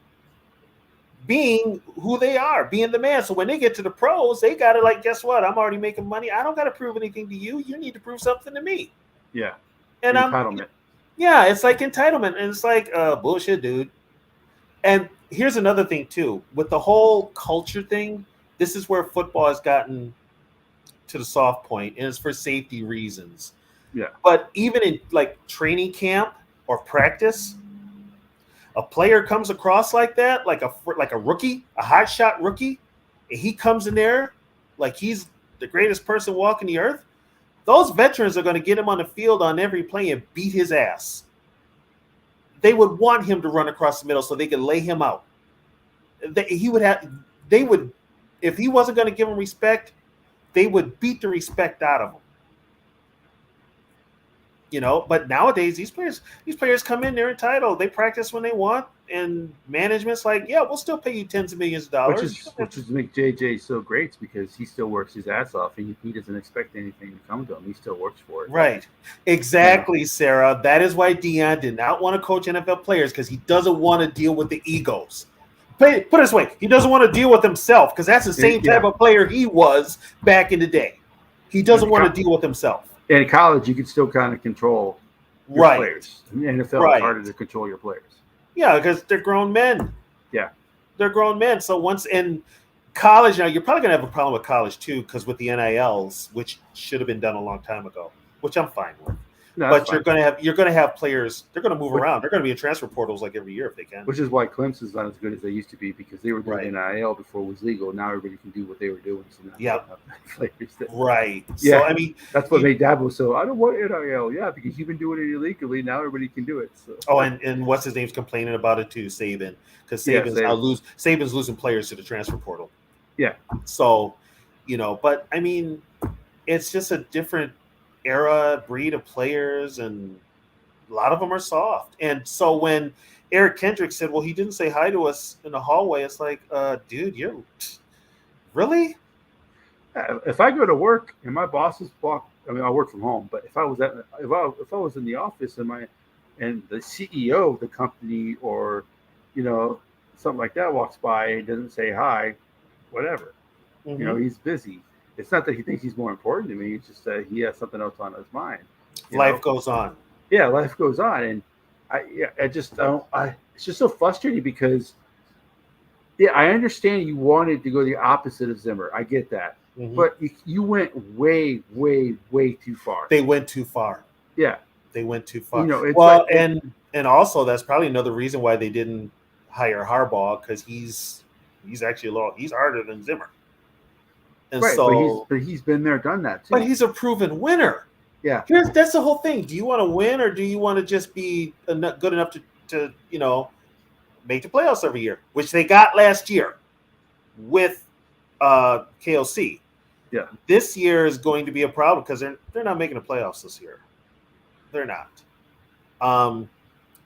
Speaker 3: being who they are, being the man. So when they get to the pros, they got to guess what? I'm already making money. I don't got to prove anything to you. You need to prove something to me.
Speaker 2: Yeah.
Speaker 3: And
Speaker 2: entitlement.
Speaker 3: Yeah, it's like entitlement. And it's like bullshit, dude. And here's another thing, too. With the whole culture thing, this is where football has gotten to the soft point, and it's for safety reasons.
Speaker 2: Yeah.
Speaker 3: But even in training camp or practice, a player comes across like that, like a rookie, a hotshot rookie, and he comes in there like he's the greatest person walking the earth. Those veterans are going to get him on the field on every play and beat his ass. They would want him to run across the middle so they could lay him out. If he wasn't going to give him respect, they would beat the respect out of him. But nowadays these players come in, they're entitled. They practice when they want, and management's like, yeah, we'll still pay you tens of millions of dollars.
Speaker 2: Which is make JJ so great because he still works his ass off, and he doesn't expect anything to come to him. He still works for it.
Speaker 3: Right. Exactly, Sarah. That is why Deion did not want to coach NFL players, because he doesn't want to deal with the egos. Put it this way, he doesn't want to deal with himself, because that's the same type of player he was back in the day. He doesn't want to deal with himself.
Speaker 2: In college, you can still kind of control your players. In the NFL, it's harder to control your players.
Speaker 3: Yeah, because they're grown men.
Speaker 2: Yeah.
Speaker 3: They're grown men. So once in college, now you're probably going to have a problem with college too, because with the NILs, which should have been done a long time ago, which I'm fine with.
Speaker 2: No,
Speaker 3: but
Speaker 2: that's
Speaker 3: you're
Speaker 2: fine.
Speaker 3: gonna have players. They're gonna move
Speaker 2: Which-
Speaker 3: around. They're gonna be in transfer portals like every year if they can.
Speaker 2: Which is why Clemson's not as good as they used to be because they were doing
Speaker 3: Right.
Speaker 2: NIL before it was legal. Now everybody can do what they were doing. So now they
Speaker 3: Yeah.
Speaker 2: don't have players that,
Speaker 3: Right.
Speaker 2: Yeah.
Speaker 3: So I mean,
Speaker 2: that's what made Dabo so I don't want NIL. Yeah, because you've been doing it illegally. Now everybody can do it. So.
Speaker 3: oh, and what's his name's complaining about it too, Saban, because
Speaker 2: Yeah,
Speaker 3: Saban's losing players to the transfer portal.
Speaker 2: Yeah.
Speaker 3: So, but I mean, it's just a different era, breed of players, and a lot of them are soft. And so when Eric Kendrick said, "Well, he didn't say hi to us in the hallway," it's like, dude, you're really.
Speaker 2: If I go to work and my boss is blocked, I mean, I work from home. But if I was in the office and the CEO of the company or something like that walks by and doesn't say hi, whatever.
Speaker 3: Mhm.
Speaker 2: He's busy. It's not that he thinks he's more important to me. It's just that he has something else on his mind.
Speaker 3: Life goes on.
Speaker 2: Yeah, life goes on, and I just don't. It's just so frustrating because, yeah, I understand you wanted to go the opposite of Zimmer. I get that,
Speaker 3: Mhm.
Speaker 2: but you went way, way, way too far.
Speaker 3: They went too far.
Speaker 2: Yeah,
Speaker 3: They went too far.
Speaker 2: it's
Speaker 3: Well,
Speaker 2: like,
Speaker 3: and also that's probably another reason why they didn't hire Harbaugh, because he's actually he's harder than Zimmer. And
Speaker 2: right,
Speaker 3: so,
Speaker 2: but he's been there, done that too.
Speaker 3: but he's a proven winner.
Speaker 2: Yeah,
Speaker 3: That's the whole thing. Do you want to win, or do you want to just be good enough to make the playoffs every year, which they got last year with KOC.
Speaker 2: Yeah.
Speaker 3: This year is going to be a problem because they're not making the playoffs this year. They're not.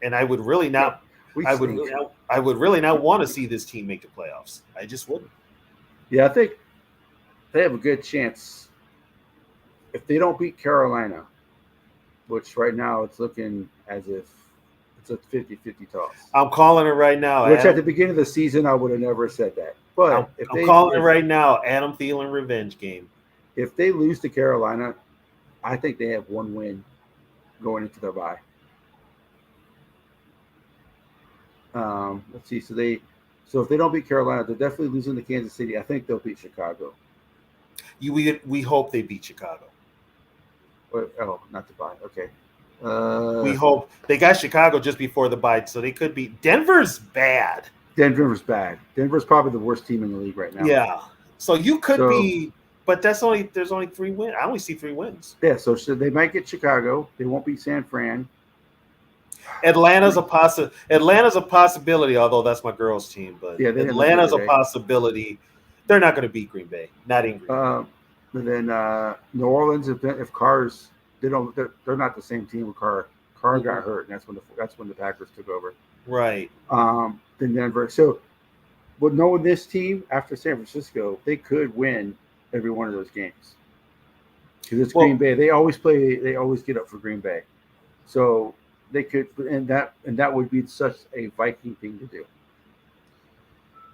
Speaker 3: And I would really not.
Speaker 2: Yeah,
Speaker 3: I would really not want to see this team make the playoffs. I just wouldn't.
Speaker 2: Yeah, I think they have a good chance if they don't beat Carolina, which right now it's looking as if it's a 50-50 toss.
Speaker 3: I'm calling it right now.
Speaker 2: Which at the beginning of the season I would have never said that. But
Speaker 3: I'm calling it right now. Adam Thielen revenge game.
Speaker 2: If they lose to Carolina, I think they have one win going into their bye. Let's see. So if they don't beat Carolina, they're definitely losing to Kansas City. I think they'll beat Chicago.
Speaker 3: We hope they beat Chicago.
Speaker 2: Not the bye. Okay.
Speaker 3: We hope they got Chicago just before the bye, so they could beat. Denver's bad.
Speaker 2: Denver's bad. Denver's probably the worst team in the league right now.
Speaker 3: Yeah. So you could be, but there's only 3 wins. I only see 3 wins.
Speaker 2: Yeah. So they might get Chicago. They won't beat San Fran.
Speaker 3: Atlanta's a possibility, although that's my girls' team. But
Speaker 2: yeah,
Speaker 3: Atlanta's a possibility. They're not going to beat Green Bay. Not in Green Bay.
Speaker 2: And then New Orleans, if Carr's, they're not the same team with Carr. Carr got hurt, and that's when the Packers took over.
Speaker 3: Right.
Speaker 2: Then Denver. So, but knowing this team after San Francisco, they could win every one of those games because it's Green Bay. They always get up for Green Bay, so they could, and that would be such a Viking thing to do.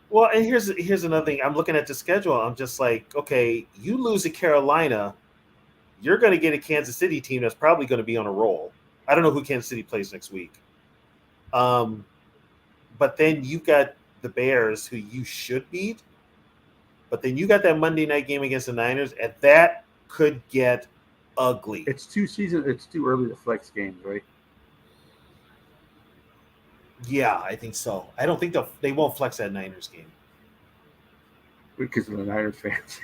Speaker 3: Well, and here's another thing. I'm looking at the schedule. I'm just like, okay, you lose to Carolina, you're going to get a Kansas City team that's probably going to be on a roll. I don't know who Kansas City plays next week. But then you got the Bears, who you should beat. But then you got that Monday night game against the Niners, and that could get ugly.
Speaker 2: It's too early to flex games, right?
Speaker 3: Yeah, I think so. I don't think they won't flex that Niners game
Speaker 2: because of the Niners fans.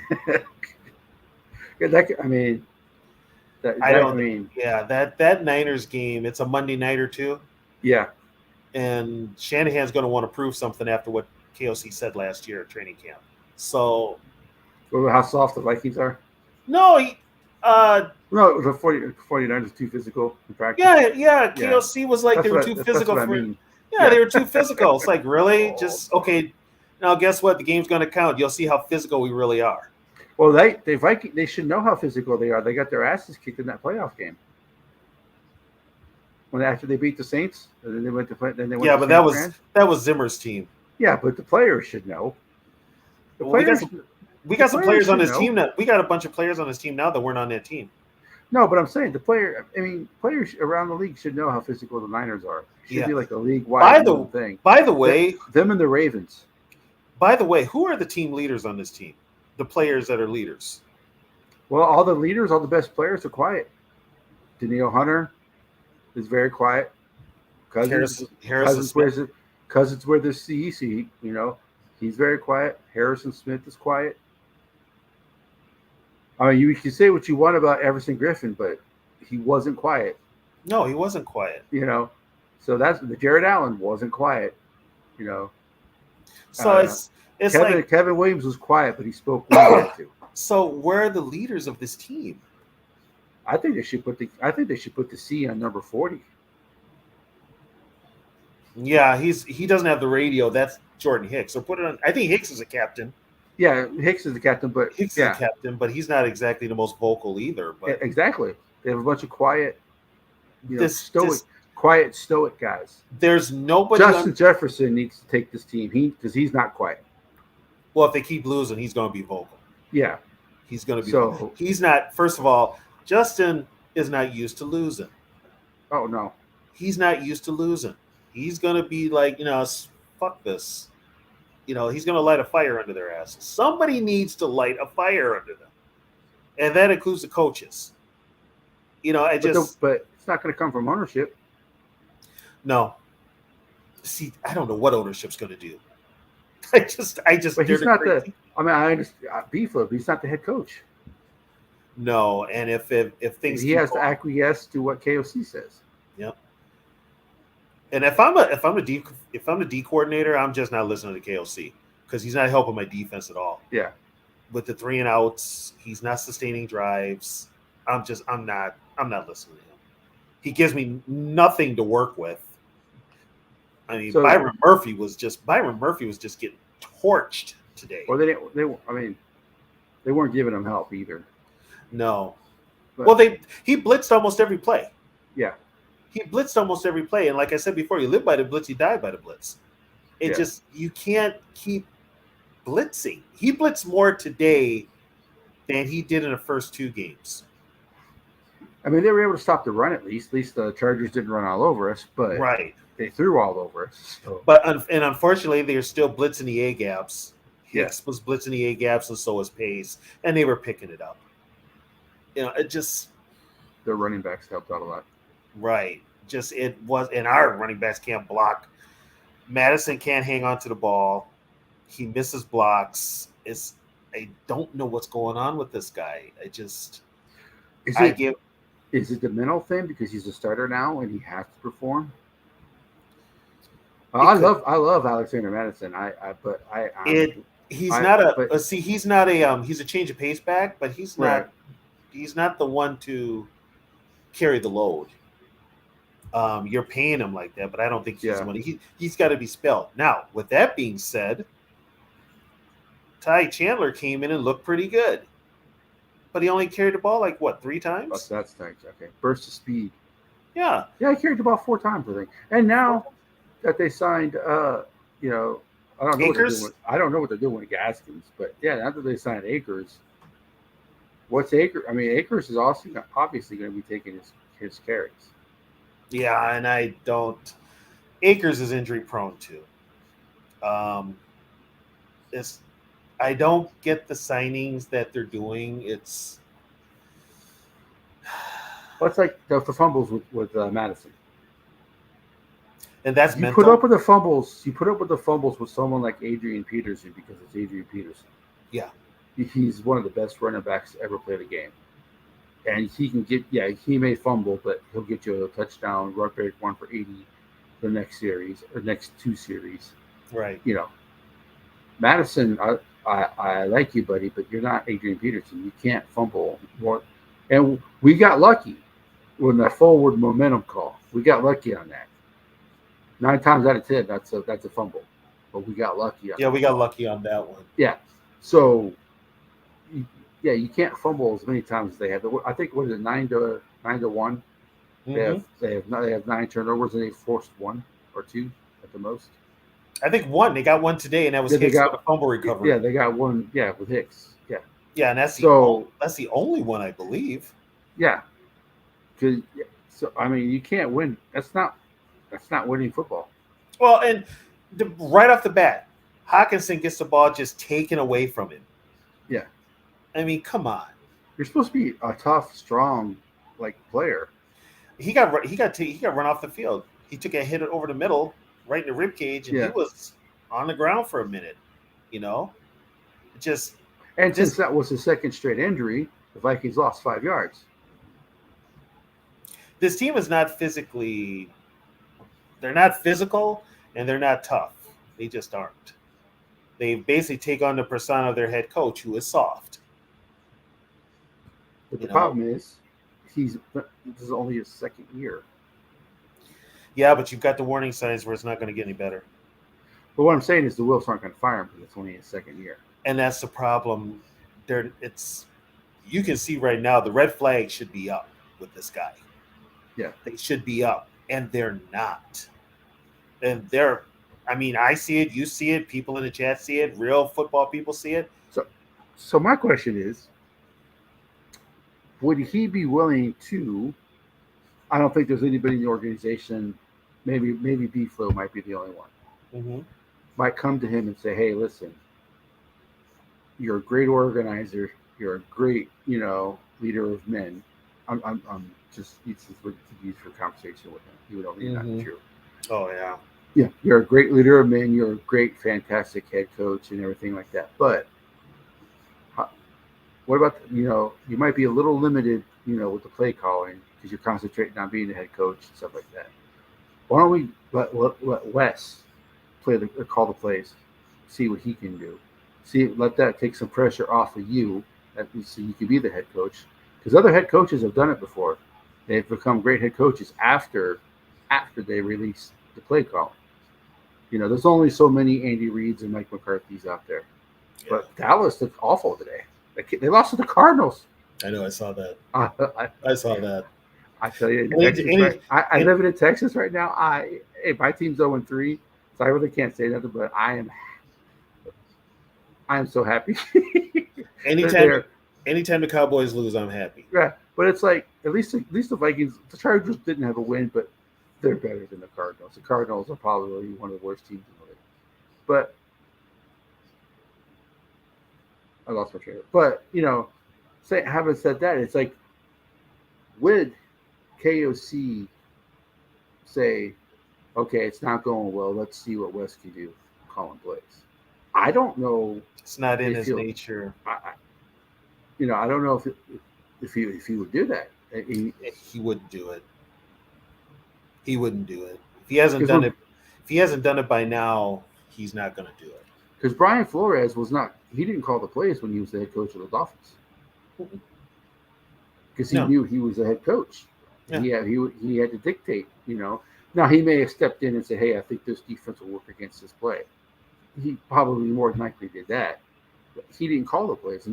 Speaker 3: that Niners game. It's a Monday nighter too.
Speaker 2: Yeah,
Speaker 3: and Shanahan's going to want to prove something after what KOC said last year at training camp. So,
Speaker 2: how soft the Vikings are?
Speaker 3: No,
Speaker 2: the 49ers are too physical in practice.
Speaker 3: Yeah. KOC was like they were too physical for. Yeah, they were too physical. It's like, really? Just okay. Now, guess what? The game's going to count. You'll see how physical we really are.
Speaker 2: Well, they should know how physical they are. They got their asses kicked in that playoff game. After they beat the Saints, and then they went to play. Then they went.
Speaker 3: Yeah, but that was Zimmer's team.
Speaker 2: Yeah, but the players should know.
Speaker 3: We got some players on his team now. We got a bunch of players on his team now that weren't on that team.
Speaker 2: No, but I'm saying players around the league should know how physical the Niners are. It should be like a league-wide thing.
Speaker 3: By the way,
Speaker 2: them and the Ravens.
Speaker 3: By the way, who are the team leaders on this team? The players that are leaders.
Speaker 2: Well, all the best players are quiet. Danielle Hunter, is very quiet. Cousins
Speaker 3: Harrison
Speaker 2: wears
Speaker 3: Smith.
Speaker 2: it. Cousins wear the CE seat. He's very quiet. Harrison Smith is quiet. I mean, you can say what you want about Everson Griffin, but he wasn't quiet.
Speaker 3: No, he wasn't quiet.
Speaker 2: So that's the Jared Allen wasn't quiet.
Speaker 3: So it's
Speaker 2: Kevin Williams was quiet, but he spoke when he had to.
Speaker 3: So where are the leaders of this team?
Speaker 2: I think they should put the C on number 40.
Speaker 3: Yeah, he doesn't have the radio. That's Jordan Hicks. So put it on. I think Hicks is a captain.
Speaker 2: Yeah, Hicks is the captain, but
Speaker 3: Hicks is a captain, but he's not exactly the most vocal either. But
Speaker 2: exactly, they have a bunch of quiet, stoic guys.
Speaker 3: There's nobody.
Speaker 2: Justin Jefferson needs to take this team. Because he's not quiet.
Speaker 3: Well, if they keep losing, he's going to be vocal.
Speaker 2: Yeah,
Speaker 3: he's going to be. So he's not. First of all, Justin is not used to losing.
Speaker 2: Oh no,
Speaker 3: he's not used to losing. He's going to be like, fuck this. He's going to light a fire under their asses. Somebody needs to light a fire under them, and that includes the coaches. But
Speaker 2: it's not going to come from ownership.
Speaker 3: No. See, I don't know what ownership's going to do. I just.
Speaker 2: But he's not the. I mean, I understand B-Flip, but he's not the head coach.
Speaker 3: No, and if things
Speaker 2: he has to acquiesce to what KOC says.
Speaker 3: Yep. And if I'm a D coordinator, I'm just not listening to KOC because he's not helping my defense at all.
Speaker 2: Yeah.
Speaker 3: With the 3 and outs, he's not sustaining drives. I'm not listening to him. He gives me nothing to work with. I mean, Byron Murphy was just getting torched today.
Speaker 2: Well, they weren't giving him help either.
Speaker 3: No. But, he blitzed almost every play.
Speaker 2: Yeah.
Speaker 3: He blitzed almost every play. And like I said before, you live by the blitz, you die by the blitz. You can't keep blitzing. He blitzed more today than he did in the first 2 games.
Speaker 2: I mean, they were able to stop the run at least. At least the Chargers didn't run all over us, but they threw all over us. So.
Speaker 3: But unfortunately, they're still blitzing the A gaps. Hicks was blitzing the A gaps, and so was Pace, and they were picking it up. It just
Speaker 2: their running backs helped out a lot.
Speaker 3: Right. And our running backs can't block. Madison can't hang on to the ball. He misses blocks. I don't know what's going on with this guy.
Speaker 2: Is it the mental thing because he's a starter now and he has to perform? I love Alexander Madison.
Speaker 3: He's a change of pace back, but he's not the one to carry the load. You're paying him like that, but I don't think he's the one. He's got to be spelled. Now, with that being said, Ty Chandler came in and looked pretty good, but he only carried the ball 3 times?
Speaker 2: That's nice. Okay, burst of speed.
Speaker 3: Yeah,
Speaker 2: he carried the ball 4 times, I think. And now that they signed, I don't know
Speaker 3: Akers?
Speaker 2: I don't know what they're doing with Gaskins, but now that they signed Akers, what's Akers? I mean, Akers is also obviously going to be taking his carries.
Speaker 3: Yeah, and I don't. Akers is injury prone too. I don't get the signings that they're doing. It's
Speaker 2: like the fumbles with Madison.
Speaker 3: And that's
Speaker 2: you
Speaker 3: mental.
Speaker 2: put up with the fumbles. You put up with the fumbles with someone like Adrian Peterson because it's Adrian Peterson.
Speaker 3: Yeah,
Speaker 2: he's one of the best running backs to ever play the game. And he can he may fumble, but he'll get you a touchdown, run back 1 for 80 the next series or next 2 series.
Speaker 3: Right.
Speaker 2: Madison, I like you, buddy, but you're not Adrian Peterson. You can't fumble more. And we got lucky with that forward momentum call. We got lucky on that. 9 times out of 10, that's a fumble. But we got lucky on that.
Speaker 3: We got lucky on that one.
Speaker 2: Yeah. So you can't fumble as many times as they have. I think what is it, 9-1? Mm-hmm. They have 9 turnovers and they forced 1 or 2 at the most.
Speaker 3: I think 1. They got 1 today, and that was Hicks with a fumble recovery.
Speaker 2: Yeah, they got 1. Yeah, with Hicks. Yeah.
Speaker 3: Yeah, and that's the only one, I believe.
Speaker 2: Yeah. So I mean, you can't win. That's not winning football.
Speaker 3: Well, and right off the bat, Hawkinson gets the ball just taken away from him.
Speaker 2: Yeah.
Speaker 3: I mean, come on.
Speaker 2: You're supposed to be a tough, strong, player.
Speaker 3: he got run off the field. He took a hit over the middle, right in the rib cage, and he
Speaker 2: Yeah.
Speaker 3: was on the ground for a minute. Just
Speaker 2: And
Speaker 3: this
Speaker 2: since that was his second straight injury, the Vikings lost 5 yards.
Speaker 3: this team is not physically. They're not physical and they're not tough. They just aren't. They basically take on the persona of their head coach, who is soft.
Speaker 2: But
Speaker 3: You
Speaker 2: the
Speaker 3: know?
Speaker 2: problem is, this is only his second year.
Speaker 3: Yeah, but you've got the warning signs where it's not going to get any better.
Speaker 2: But what I'm saying is the Wolves aren't going to fire him because it's only his second year.
Speaker 3: And that's the problem. You can see right now the red flag should be up with this guy.
Speaker 2: Yeah.
Speaker 3: They should be up, and they're not. And I see it, you see it, people in the chat see it, real football people see it.
Speaker 2: So my question is, would he be willing to? I don't think there's anybody in the organization. Maybe B-Flow might be the only one.
Speaker 3: Mm-hmm.
Speaker 2: Might come to him and say, "Hey, listen, you're a great organizer. You're a great, leader of men. I'm just used for conversation with him. He would only not be true.
Speaker 3: Oh yeah,
Speaker 2: Yeah, you're a great leader of men. You're a great, fantastic head coach and everything like that. But what about you might be a little limited, with the play calling because you're concentrating on being the head coach and stuff like that. Why don't we let Wes call the plays, see what he can do, let that take some pressure off of you, so you can be the head coach. Because other head coaches have done it before. They've become great head coaches after they release the play call. There's only so many Andy Reeds and Mike McCarthy's out there. Yeah. But Dallas looked awful today. They lost to the Cardinals.
Speaker 3: I know. I saw that. I saw that.
Speaker 2: I tell you, I live in Texas right now. My team's 0-3, so I really can't say nothing. But I am so happy.
Speaker 3: Anytime the Cowboys lose, I'm happy.
Speaker 2: Yeah, but it's like at least the Vikings, the Chargers didn't have a win, but they're better than the Cardinals. The Cardinals are probably one of the worst teams in the league. But I lost my train. But having said that, it's like, would KOC say, okay, it's not going well, let's see what Wes can do calling plays? I don't know.
Speaker 3: It's not in his nature.
Speaker 2: I don't know if he would do that.
Speaker 3: He wouldn't do it. He wouldn't do it. If he hasn't done it by now, he's not going to do it.
Speaker 2: Because Brian Flores he didn't call the plays when he was the head coach of the Dolphins. Because he knew he was the head coach. Yeah. He had to dictate, Now, he may have stepped in and said, hey, I think this defense will work against this play. He probably more than likely did that. But he didn't call the plays.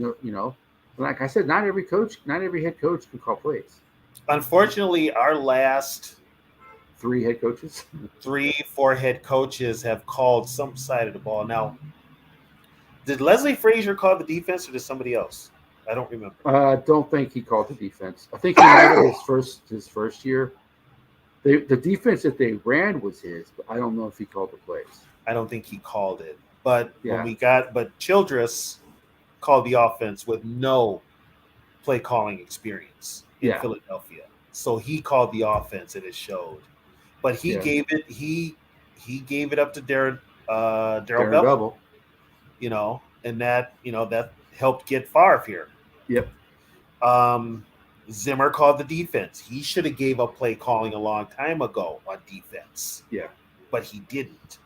Speaker 2: Like I said, not every head coach can call plays.
Speaker 3: Unfortunately, our last
Speaker 2: 3 head coaches,
Speaker 3: 4 head coaches have called some side of the ball. Now, did Leslie Frazier call the defense or did somebody else? I don't remember.
Speaker 2: I don't think he called the defense. I think he had his first year. The defense that they ran was his, but I don't know if he called the plays.
Speaker 3: I don't think he called it. But Childress called the offense with no play calling experience in Philadelphia. So he called the offense and it showed. But he gave it up to Darren Bevell. And that helped get Favre here.
Speaker 2: Yep.
Speaker 3: Zimmer called the defense. He should have gave up play calling a long time ago on defense.
Speaker 2: Yeah. But
Speaker 3: he didn't.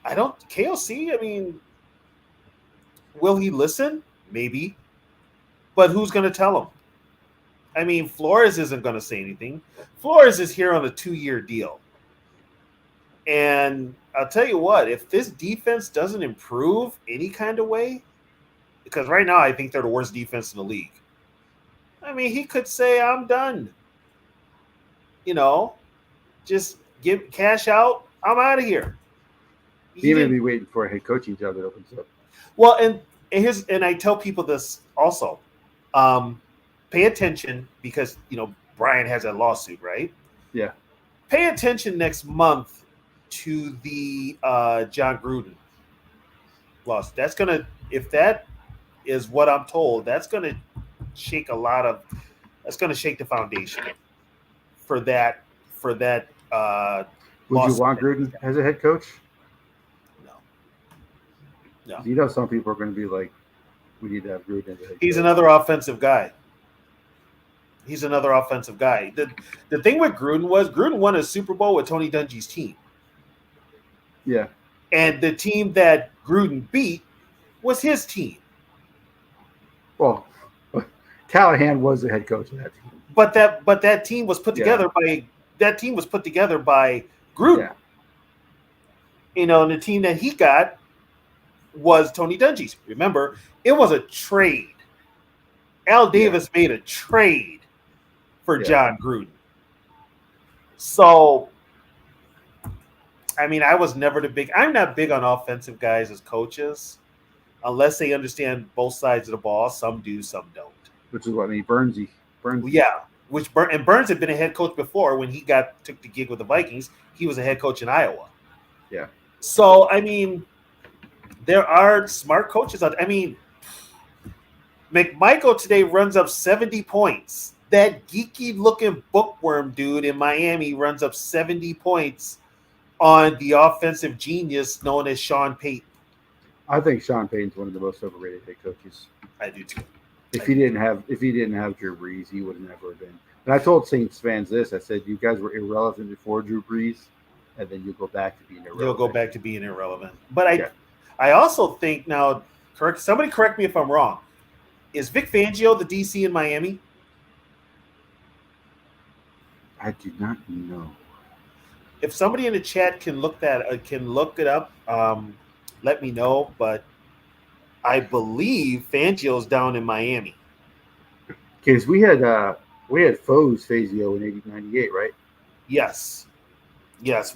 Speaker 3: KOC, will he listen? Maybe. But who's going to tell him? Flores isn't going to say anything. Flores is here on a 2-year deal. And I'll tell you what, if this defense doesn't improve any kind of way, because right now I think they're the worst defense in the league. He could say, I'm done. Just give cash out. I'm out of here.
Speaker 2: He may be waiting for a head coaching job that opens up.
Speaker 3: Well, and I tell people this also. Pay attention because, Brian has that lawsuit, right?
Speaker 2: Yeah.
Speaker 3: Pay attention next month to the John Gruden lawsuit. That's going to, if that is what I'm told, that's going to shake the foundation for that
Speaker 2: Would you
Speaker 3: loss.
Speaker 2: want Gruden as a head coach?
Speaker 3: No, no.
Speaker 2: You know, some people are going to be like, we need to have Gruden as a head
Speaker 3: He's
Speaker 2: coach.
Speaker 3: another offensive guy. The thing with Gruden won a Super Bowl with Tony Dungy's team.
Speaker 2: Yeah.
Speaker 3: And the team that Gruden beat was his team.
Speaker 2: Well, Callahan was the head coach of that team.
Speaker 3: But that team was put together by Gruden.
Speaker 2: Yeah.
Speaker 3: You know, and the team that he got was Tony Dungy's. Remember, it was a trade. Al Davis made a trade for John Gruden. So, I mean, I'm not big on offensive guys as coaches unless they understand both sides of the ball. Some do, some don't.
Speaker 2: Which is what I mean, Burnsy.
Speaker 3: Yeah. Burns had been a head coach before when he took the gig with the Vikings. He was a head coach in Iowa.
Speaker 2: Yeah.
Speaker 3: So, I mean, there are smart coaches out there. I mean, McMichael today runs up 70 points. That geeky-looking bookworm dude in Miami runs up 70 points on the offensive genius known as Sean Payton.
Speaker 2: I think Sean Payton's one of the most overrated head coaches.
Speaker 3: I do too.
Speaker 2: If he didn't have Drew Brees, he would have never been. And I told Saints fans this. I said, you guys were irrelevant before Drew Brees, and then you'll go back to being irrelevant.
Speaker 3: You'll go back to being irrelevant. But I also think now, somebody correct me if I'm wrong. Is Vic Fangio the DC in Miami?
Speaker 2: I do not know.
Speaker 3: If somebody in the chat can look it up, let me know. But I believe Fangio's down in Miami.
Speaker 2: Because we had Foes Fazio in 98, right?
Speaker 3: Yes,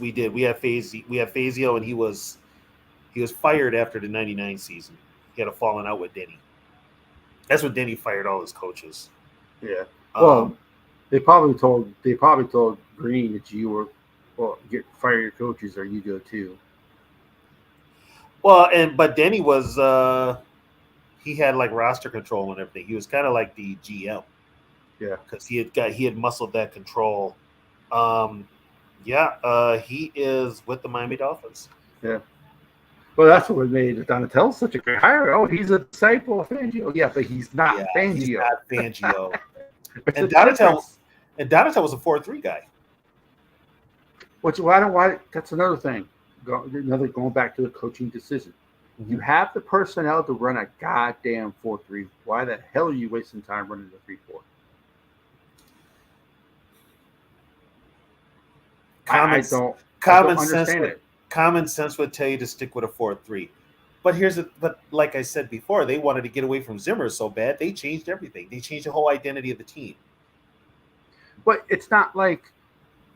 Speaker 3: we did. We had Fazio, and he was fired after the 99 season. He had a falling out with Denny. That's when Denny fired all his coaches.
Speaker 2: Yeah. Well, they probably told Green that you were fire your coaches or you go too.
Speaker 3: Well, but Denny was he had like roster control and everything. He was kind of like the GM.
Speaker 2: Yeah.
Speaker 3: Because he had muscled that control. He is with the Miami Dolphins.
Speaker 2: Yeah. Well, that's what made Donatello such a great hire. Oh, he's a disciple of Fangio. Yeah, but he's not Fangio.
Speaker 3: He's not Fangio. and Donatello was a 4-3 guy.
Speaker 2: Why? That's another thing. Going back to the coaching decision. Mm-hmm. You have the personnel to run a goddamn 4-3. Why the hell are you wasting time running a 3-4? I don't understand it.
Speaker 3: Common sense would tell you to stick with a 4-3. But like I said before, they wanted to get away from Zimmer so bad, they changed everything. They changed the whole identity of the team.
Speaker 2: But it's not like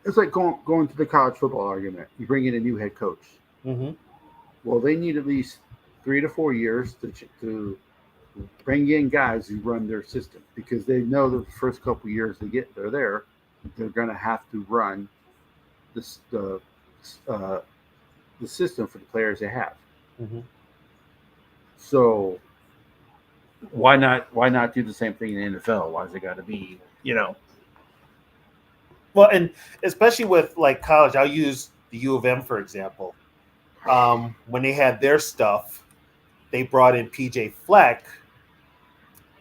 Speaker 2: it's like going to the college football argument. You bring in a new head coach.
Speaker 3: Mm-hmm.
Speaker 2: Well, they need at least 3 to 4 years to bring in guys who run their system because they know the first couple of years they're there, they're going to have to run the system for the players they have.
Speaker 3: Mm-hmm.
Speaker 2: So why not do the same thing in the NFL? Why has it got to be,
Speaker 3: Well, and especially with like college, I'll use the U of M for example. When they had their stuff, they brought in PJ Fleck,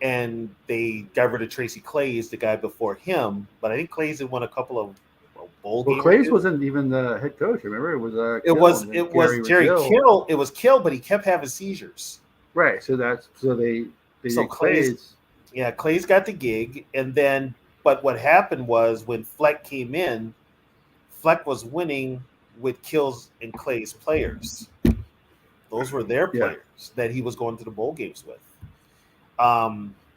Speaker 3: and they got rid of Tracy Claeys, the guy before him. But I think Claeys had won a couple of bowl games.
Speaker 2: Well, Claeys wasn't even the head coach. Remember, it was
Speaker 3: it was Jerry Kill. It was Kill, but he kept having seizures.
Speaker 2: Right. So they
Speaker 3: so Claeys. Yeah, Claeys got the gig, and then. But what happened was when Fleck came in, Fleck was winning with Kill's and Clay's players. Those were their players that he was going to the bowl games with.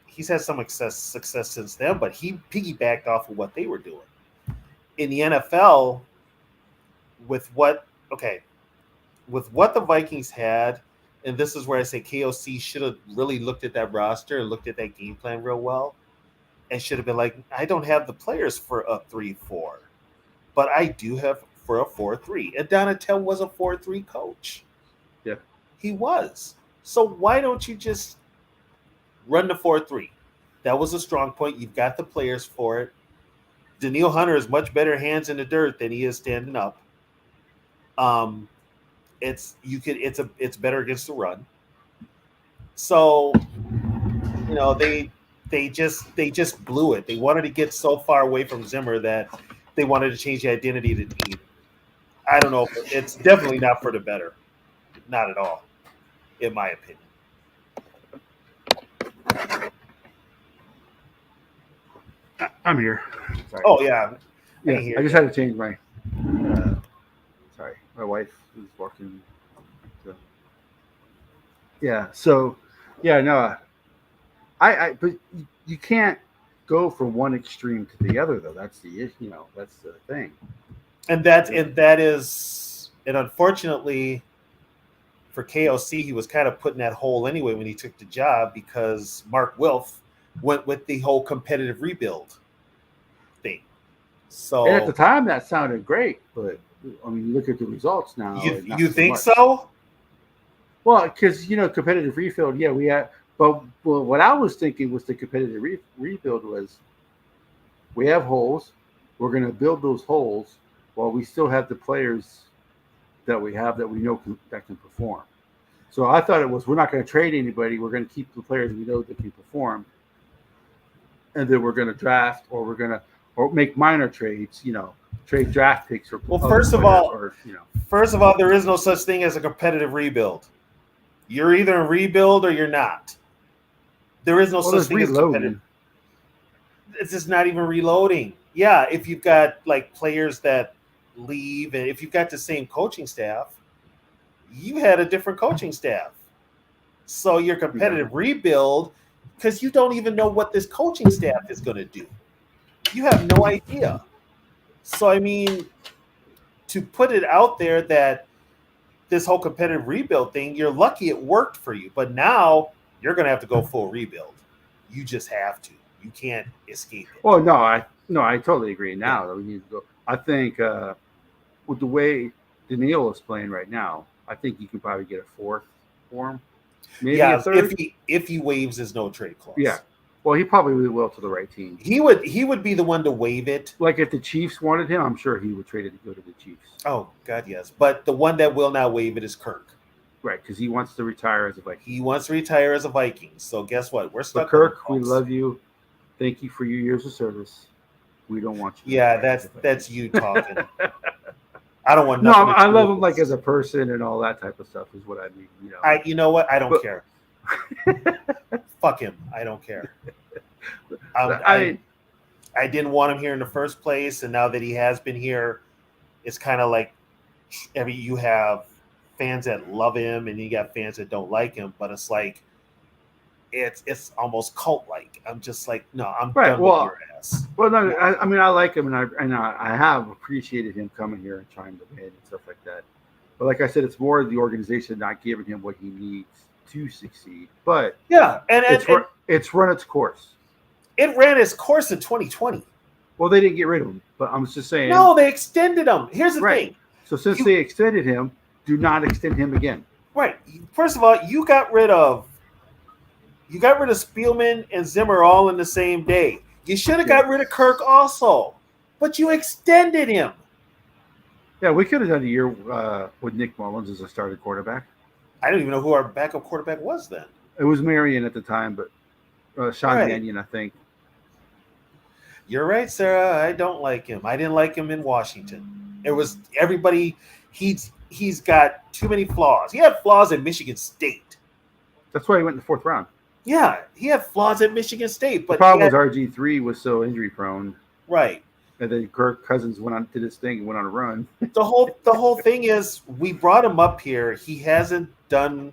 Speaker 3: He's had some success since then, but he piggybacked off of what they were doing. In the NFL, with what the Vikings had, and this is where I say KOC should have really looked at that roster and looked at that game plan real well. And should have been like, I don't have the players for a 3-4, but I do have for a 4-3. And Donatello was a 4-3 coach.
Speaker 2: Yeah,
Speaker 3: he was. So why don't you just run the 4-3? That was a strong point. You've got the players for it. Daniil Hunter is much better hands in the dirt than he is standing up. It's better against the run. So they just blew it. They wanted to get so far away from Zimmer that they wanted to change the identity of the team. I don't know. It's definitely not for the better. Not at all, in my opinion.
Speaker 2: I'm here. Sorry.
Speaker 3: Oh yeah,
Speaker 2: I just had to change my. Sorry, my wife is walking. So. Yeah. So, yeah. No. But you can't go from one extreme to the other, though. That's the issue. That's the thing.
Speaker 3: And unfortunately for KOC, he was kind of put in that hole anyway when he took the job because Mark Wilf went with the whole competitive rebuild thing. So
Speaker 2: and at the time, that sounded great, but I mean, you look at the results now.
Speaker 3: You think so?
Speaker 2: Well, because competitive rebuild, yeah, we had. But what I was thinking was the competitive rebuild was we have holes. We're going to build those holes while we still have the players that we have that we know that can perform. So I thought it was we're not going to trade anybody. We're going to keep the players we know that can perform, and then we're going to draft or or make minor trades. Trade draft picks or
Speaker 3: first of all, there is no such thing as a competitive rebuild. You're either in rebuild or you're not. There is no such thing as competitive. It's just not even reloading. Yeah, if you've got like players that leave and if you've got the same coaching staff, you had a different coaching staff. So your competitive rebuild, because you don't even know what this coaching staff is going to do. You have no idea. So, I mean, to put it out there that this whole competitive rebuild thing, you're lucky it worked for you. But now you're going to have to go full rebuild. You just have to. You can't escape it.
Speaker 2: Well, no, I totally agree. Now that we need to go. I think with the way Daniil is playing right now, I think you can probably get a fourth for him. Maybe a third.
Speaker 3: If he waives his no trade clause.
Speaker 2: Yeah. Well, he probably will to the right team.
Speaker 3: He would be the one to waive it.
Speaker 2: Like if the Chiefs wanted him, I'm sure he would trade it to go to the Chiefs.
Speaker 3: Oh God, yes. But the one that will not waive it is Kirk.
Speaker 2: Right, because he wants to retire as a Viking.
Speaker 3: He wants to retire as a Viking. So guess what? We're stuck.
Speaker 2: But Kirk, we love you. Thank you for your years of service. We don't want you.
Speaker 3: Yeah, that's you talking. I don't want.
Speaker 2: No, I love him like as a person and all that type of stuff is what I mean.
Speaker 3: You know what? I don't care. Fuck him. I don't care. I didn't want him here in the first place, and now that he has been here, it's kind of like you have fans that love him, and you got fans that don't like him. But it's like it's almost cult like. I'm just like, no, I'm done with your ass.
Speaker 2: Well, no, I mean I like him, and I have appreciated him coming here and trying to win and stuff like that. But like I said, it's more the organization not giving him what he needs to succeed. But
Speaker 3: yeah, and
Speaker 2: it's run its course.
Speaker 3: It ran its course in 2020.
Speaker 2: Well, they didn't get rid of him, but I'm just saying.
Speaker 3: No, they extended him. Here's the thing.
Speaker 2: So since they extended him, do not extend him again.
Speaker 3: Right. First of all, you got rid of Spielman and Zimmer all in the same day. You should have got rid of Kirk also, but you extended him.
Speaker 2: Yeah, we could have done a year with Nick Mullins as a starting quarterback.
Speaker 3: I don't even know who our backup quarterback was then.
Speaker 2: It was Marion at the time, but Sean Mannion, I think.
Speaker 3: You're right, Sarah. I don't like him. I didn't like him in Washington. It was everybody. He's got too many flaws. He had flaws at Michigan State.
Speaker 2: That's why he went in the fourth round.
Speaker 3: Yeah, he had flaws at Michigan State. But
Speaker 2: the problem was RG3 was so injury prone.
Speaker 3: Right.
Speaker 2: And then Kirk Cousins did his thing and went on a run.
Speaker 3: The whole thing is we brought him up here. He hasn't done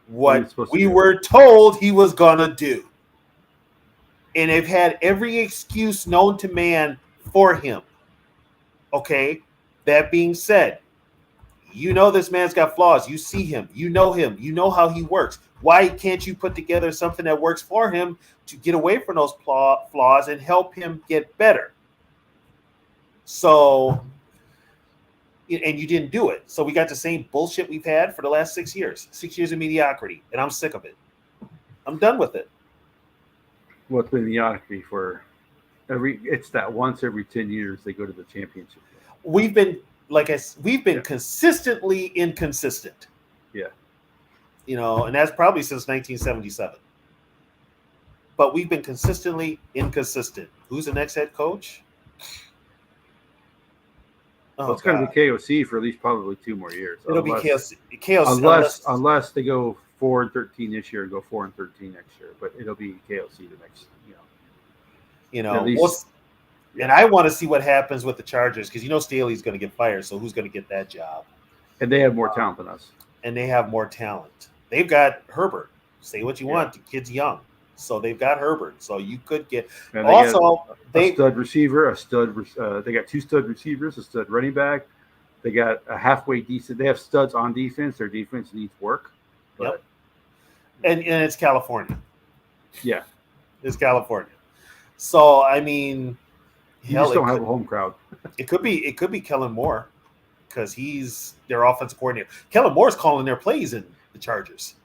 Speaker 3: what we were told he was gonna do. And they've had every excuse known to man for him. Okay? That being said, you know this man's got flaws. You see him. You know him. You know how he works. Why can't you put together something that works for him to get away from those flaws and help him get better? So, and you didn't do it. So we got the same bullshit we've had for the last 6 years. 6 years of mediocrity. And I'm sick of it. I'm done with it.
Speaker 2: What's been mediocrity for It's that once every 10 years they go to the championship.
Speaker 3: We've been consistently inconsistent.
Speaker 2: Yeah.
Speaker 3: And that's probably since 1977. But we've been consistently inconsistent. Who's the next head coach?
Speaker 2: Well, it's going to be KOC for at least probably 2 more years.
Speaker 3: It'll be KOC.
Speaker 2: Unless they go 4-13 this year and go 4-13 next year, but it'll be KOC the next. At least,
Speaker 3: and I want to see what happens with the Chargers because Staley's going to get fired. So who's going to get that job?
Speaker 2: And they have more talent than us.
Speaker 3: And they have more talent. They've got Herbert. Say what you want. The kid's young. So they've got Herbert. So you could get
Speaker 2: a stud receiver, they got 2 stud receivers, a stud running back. They got a halfway decent. They have studs on defense. Their defense needs work. But,
Speaker 3: and it's California.
Speaker 2: Yeah.
Speaker 3: It's California. So I mean,
Speaker 2: you just don't have a home crowd.
Speaker 3: It could be Kellen Moore because he's their offensive coordinator. Kellen Moore's calling their plays in the Chargers.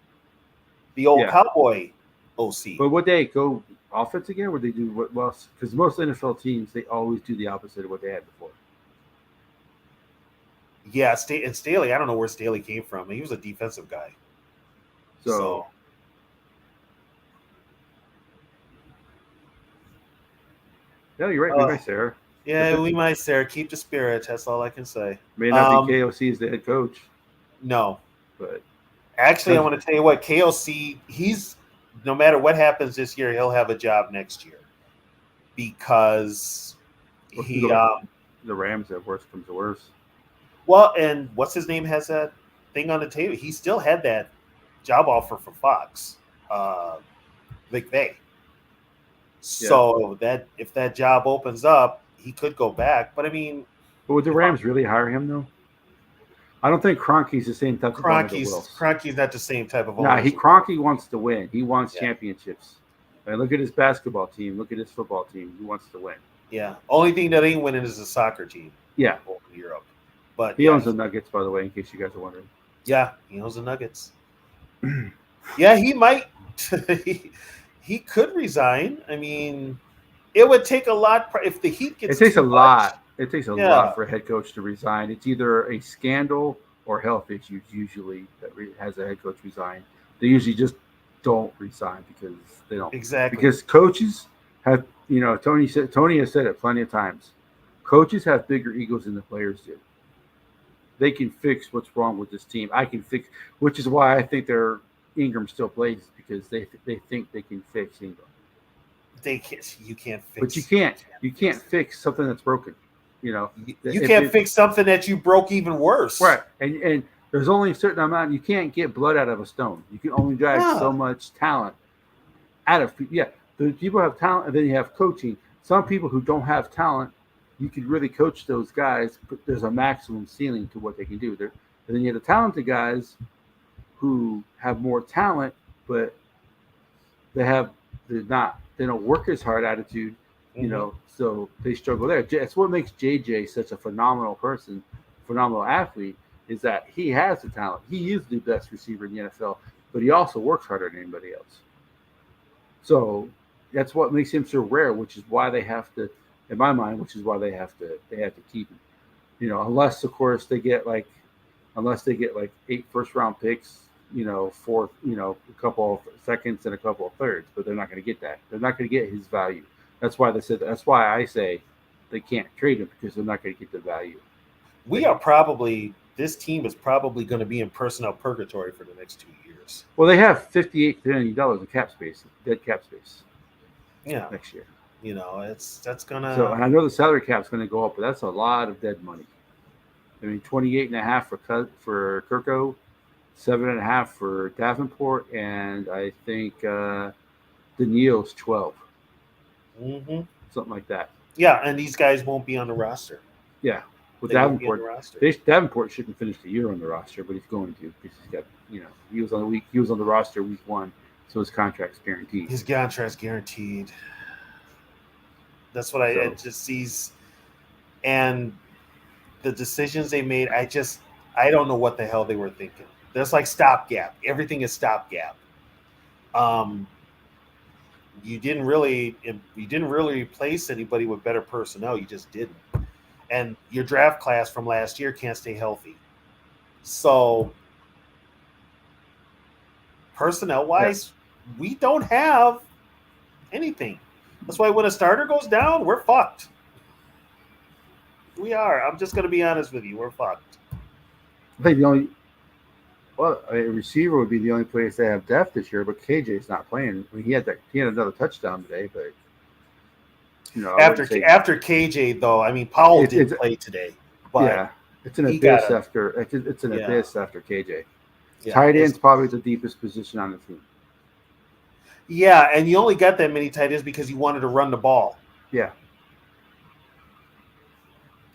Speaker 3: The old Cowboy OC.
Speaker 2: But would they go offense again? Would they do what? Well, because most NFL teams they always do the opposite of what they had before.
Speaker 3: Yeah, and Staley. I don't know where Staley came from. He was a defensive guy. So.
Speaker 2: Yeah, you're right. We might, Sarah.
Speaker 3: Yeah, we might, Sarah. Keep the spirit. That's all I can say.
Speaker 2: May not be KOC as the head coach.
Speaker 3: No.
Speaker 2: But
Speaker 3: actually, I want to tell you what, KOC, he's no matter what happens this year, he'll have a job next year. Because
Speaker 2: the Rams have worse comes to worse.
Speaker 3: Well, and what's his name has that thing on the table? He still had that job offer from Fox. McVay. So that if that job opens up, he could go back. But I mean,
Speaker 2: would the Rams really hire him though? I don't think Kroenke's the same type of owner.
Speaker 3: Kroenke's not the same type of owner.
Speaker 2: Nah, Kroenke wants to win. He wants championships. And look at his basketball team. Look at his football team. He wants to win.
Speaker 3: Yeah. Only thing that ain't winning is the soccer team.
Speaker 2: Yeah.
Speaker 3: In Europe. But
Speaker 2: he owns the Nuggets, by the way, in case you guys are wondering.
Speaker 3: Yeah, he owns the Nuggets. Yeah, he might. He could resign. I mean, it would take a lot if the Heat gets.
Speaker 2: It takes a lot. It takes a lot for a head coach to resign. It's either a scandal or health issues. Usually, that has a head coach resign. They usually just don't resign because they don't.
Speaker 3: Exactly.
Speaker 2: Because coaches have, Tony has said it plenty of times. Coaches have bigger egos than the players do. They can fix what's wrong with this team. I can fix, which is why I think Ingram still plays because they think they can fix Ingram.
Speaker 3: You can't fix.
Speaker 2: But you can't. You can't fix something that's broken. You
Speaker 3: can't fix something that you broke even worse.
Speaker 2: Right. And there's only a certain amount. You can't get blood out of a stone. You can only drag so much talent out of. Yeah. The people have talent, and then you have coaching. Some people who don't have talent, you could really coach those guys, but there's a maximum ceiling to what they can do. And then you have the talented guys who have more talent, but they don't work as hard attitude, so they struggle there. That's what makes JJ such a phenomenal person, phenomenal athlete, is that he has the talent. He is the best receiver in the NFL, but he also works harder than anybody else. So that's what makes him so rare, which is why they have to, in my mind, they have to keep him. Unless of course they get like 8 first-round picks, 4, a couple of seconds and a couple of thirds, but they're not going to get that. They're not going to get his value. That's why they said that. That's why I say they can't trade him because they're not going to get the value.
Speaker 3: This team is probably going to be in personnel purgatory for the next 2 years.
Speaker 2: Well, they have $58 million in cap space, dead cap space.
Speaker 3: Yeah.
Speaker 2: Next year.
Speaker 3: That's gonna.
Speaker 2: So, and I know the salary cap's going to go up, but that's a lot of dead money. I mean, 28.5 for Kirko, 7.5 for Davenport, and I think Daniil's 12.
Speaker 3: Mm-hmm.
Speaker 2: Something like that.
Speaker 3: Yeah, and these guys won't be on the roster.
Speaker 2: Yeah, with Davenport, Davenport shouldn't finish the year on the roster, but he's going to because he's got, he was on the roster week 1, so his contract's guaranteed.
Speaker 3: His contract's guaranteed. That's what I just sees, and the decisions they made. I don't know what the hell they were thinking. That's like stopgap. Everything is stopgap. you didn't really replace anybody with better personnel. You just didn't. And your draft class from last year can't stay healthy. So personnel wise, we don't have anything. That's why when a starter goes down, we're fucked. We are. I'm just going to be honest with you. We're fucked.
Speaker 2: I think a receiver would be the only place they have depth this year, but KJ's not playing. I mean, he had another touchdown today, but
Speaker 3: After KJ though, I mean Powell didn't play today, but
Speaker 2: yeah, it's an abyss after abyss after KJ. Yeah, tight end's probably the deepest position on the team.
Speaker 3: Yeah, and you only got that many tight ends because you wanted to run the ball.
Speaker 2: Yeah.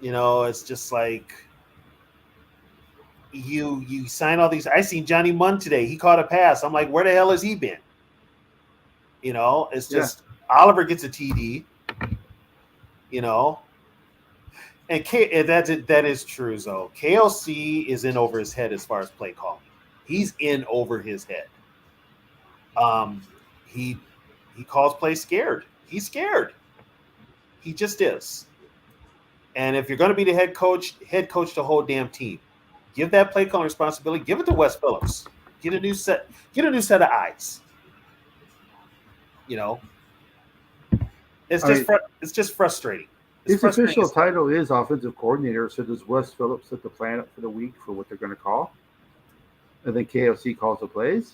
Speaker 3: It's just like you sign all these. I seen Johnny Munn today. He caught a pass. I'm like, where the hell has he been? It's just Oliver gets a TD. And that is true. So KLC is in over his head as far as play calling. He's in over his head. He calls plays scared. He's scared. He just is. And if you're going to be the head coach the whole damn team. Give that play calling responsibility. Give it to Wes Phillips. Get a new set of eyes. It's just frustrating.
Speaker 2: His official title is offensive coordinator. So does Wes Phillips set the plan up for the week for what they're going to call? And then KOC calls the plays?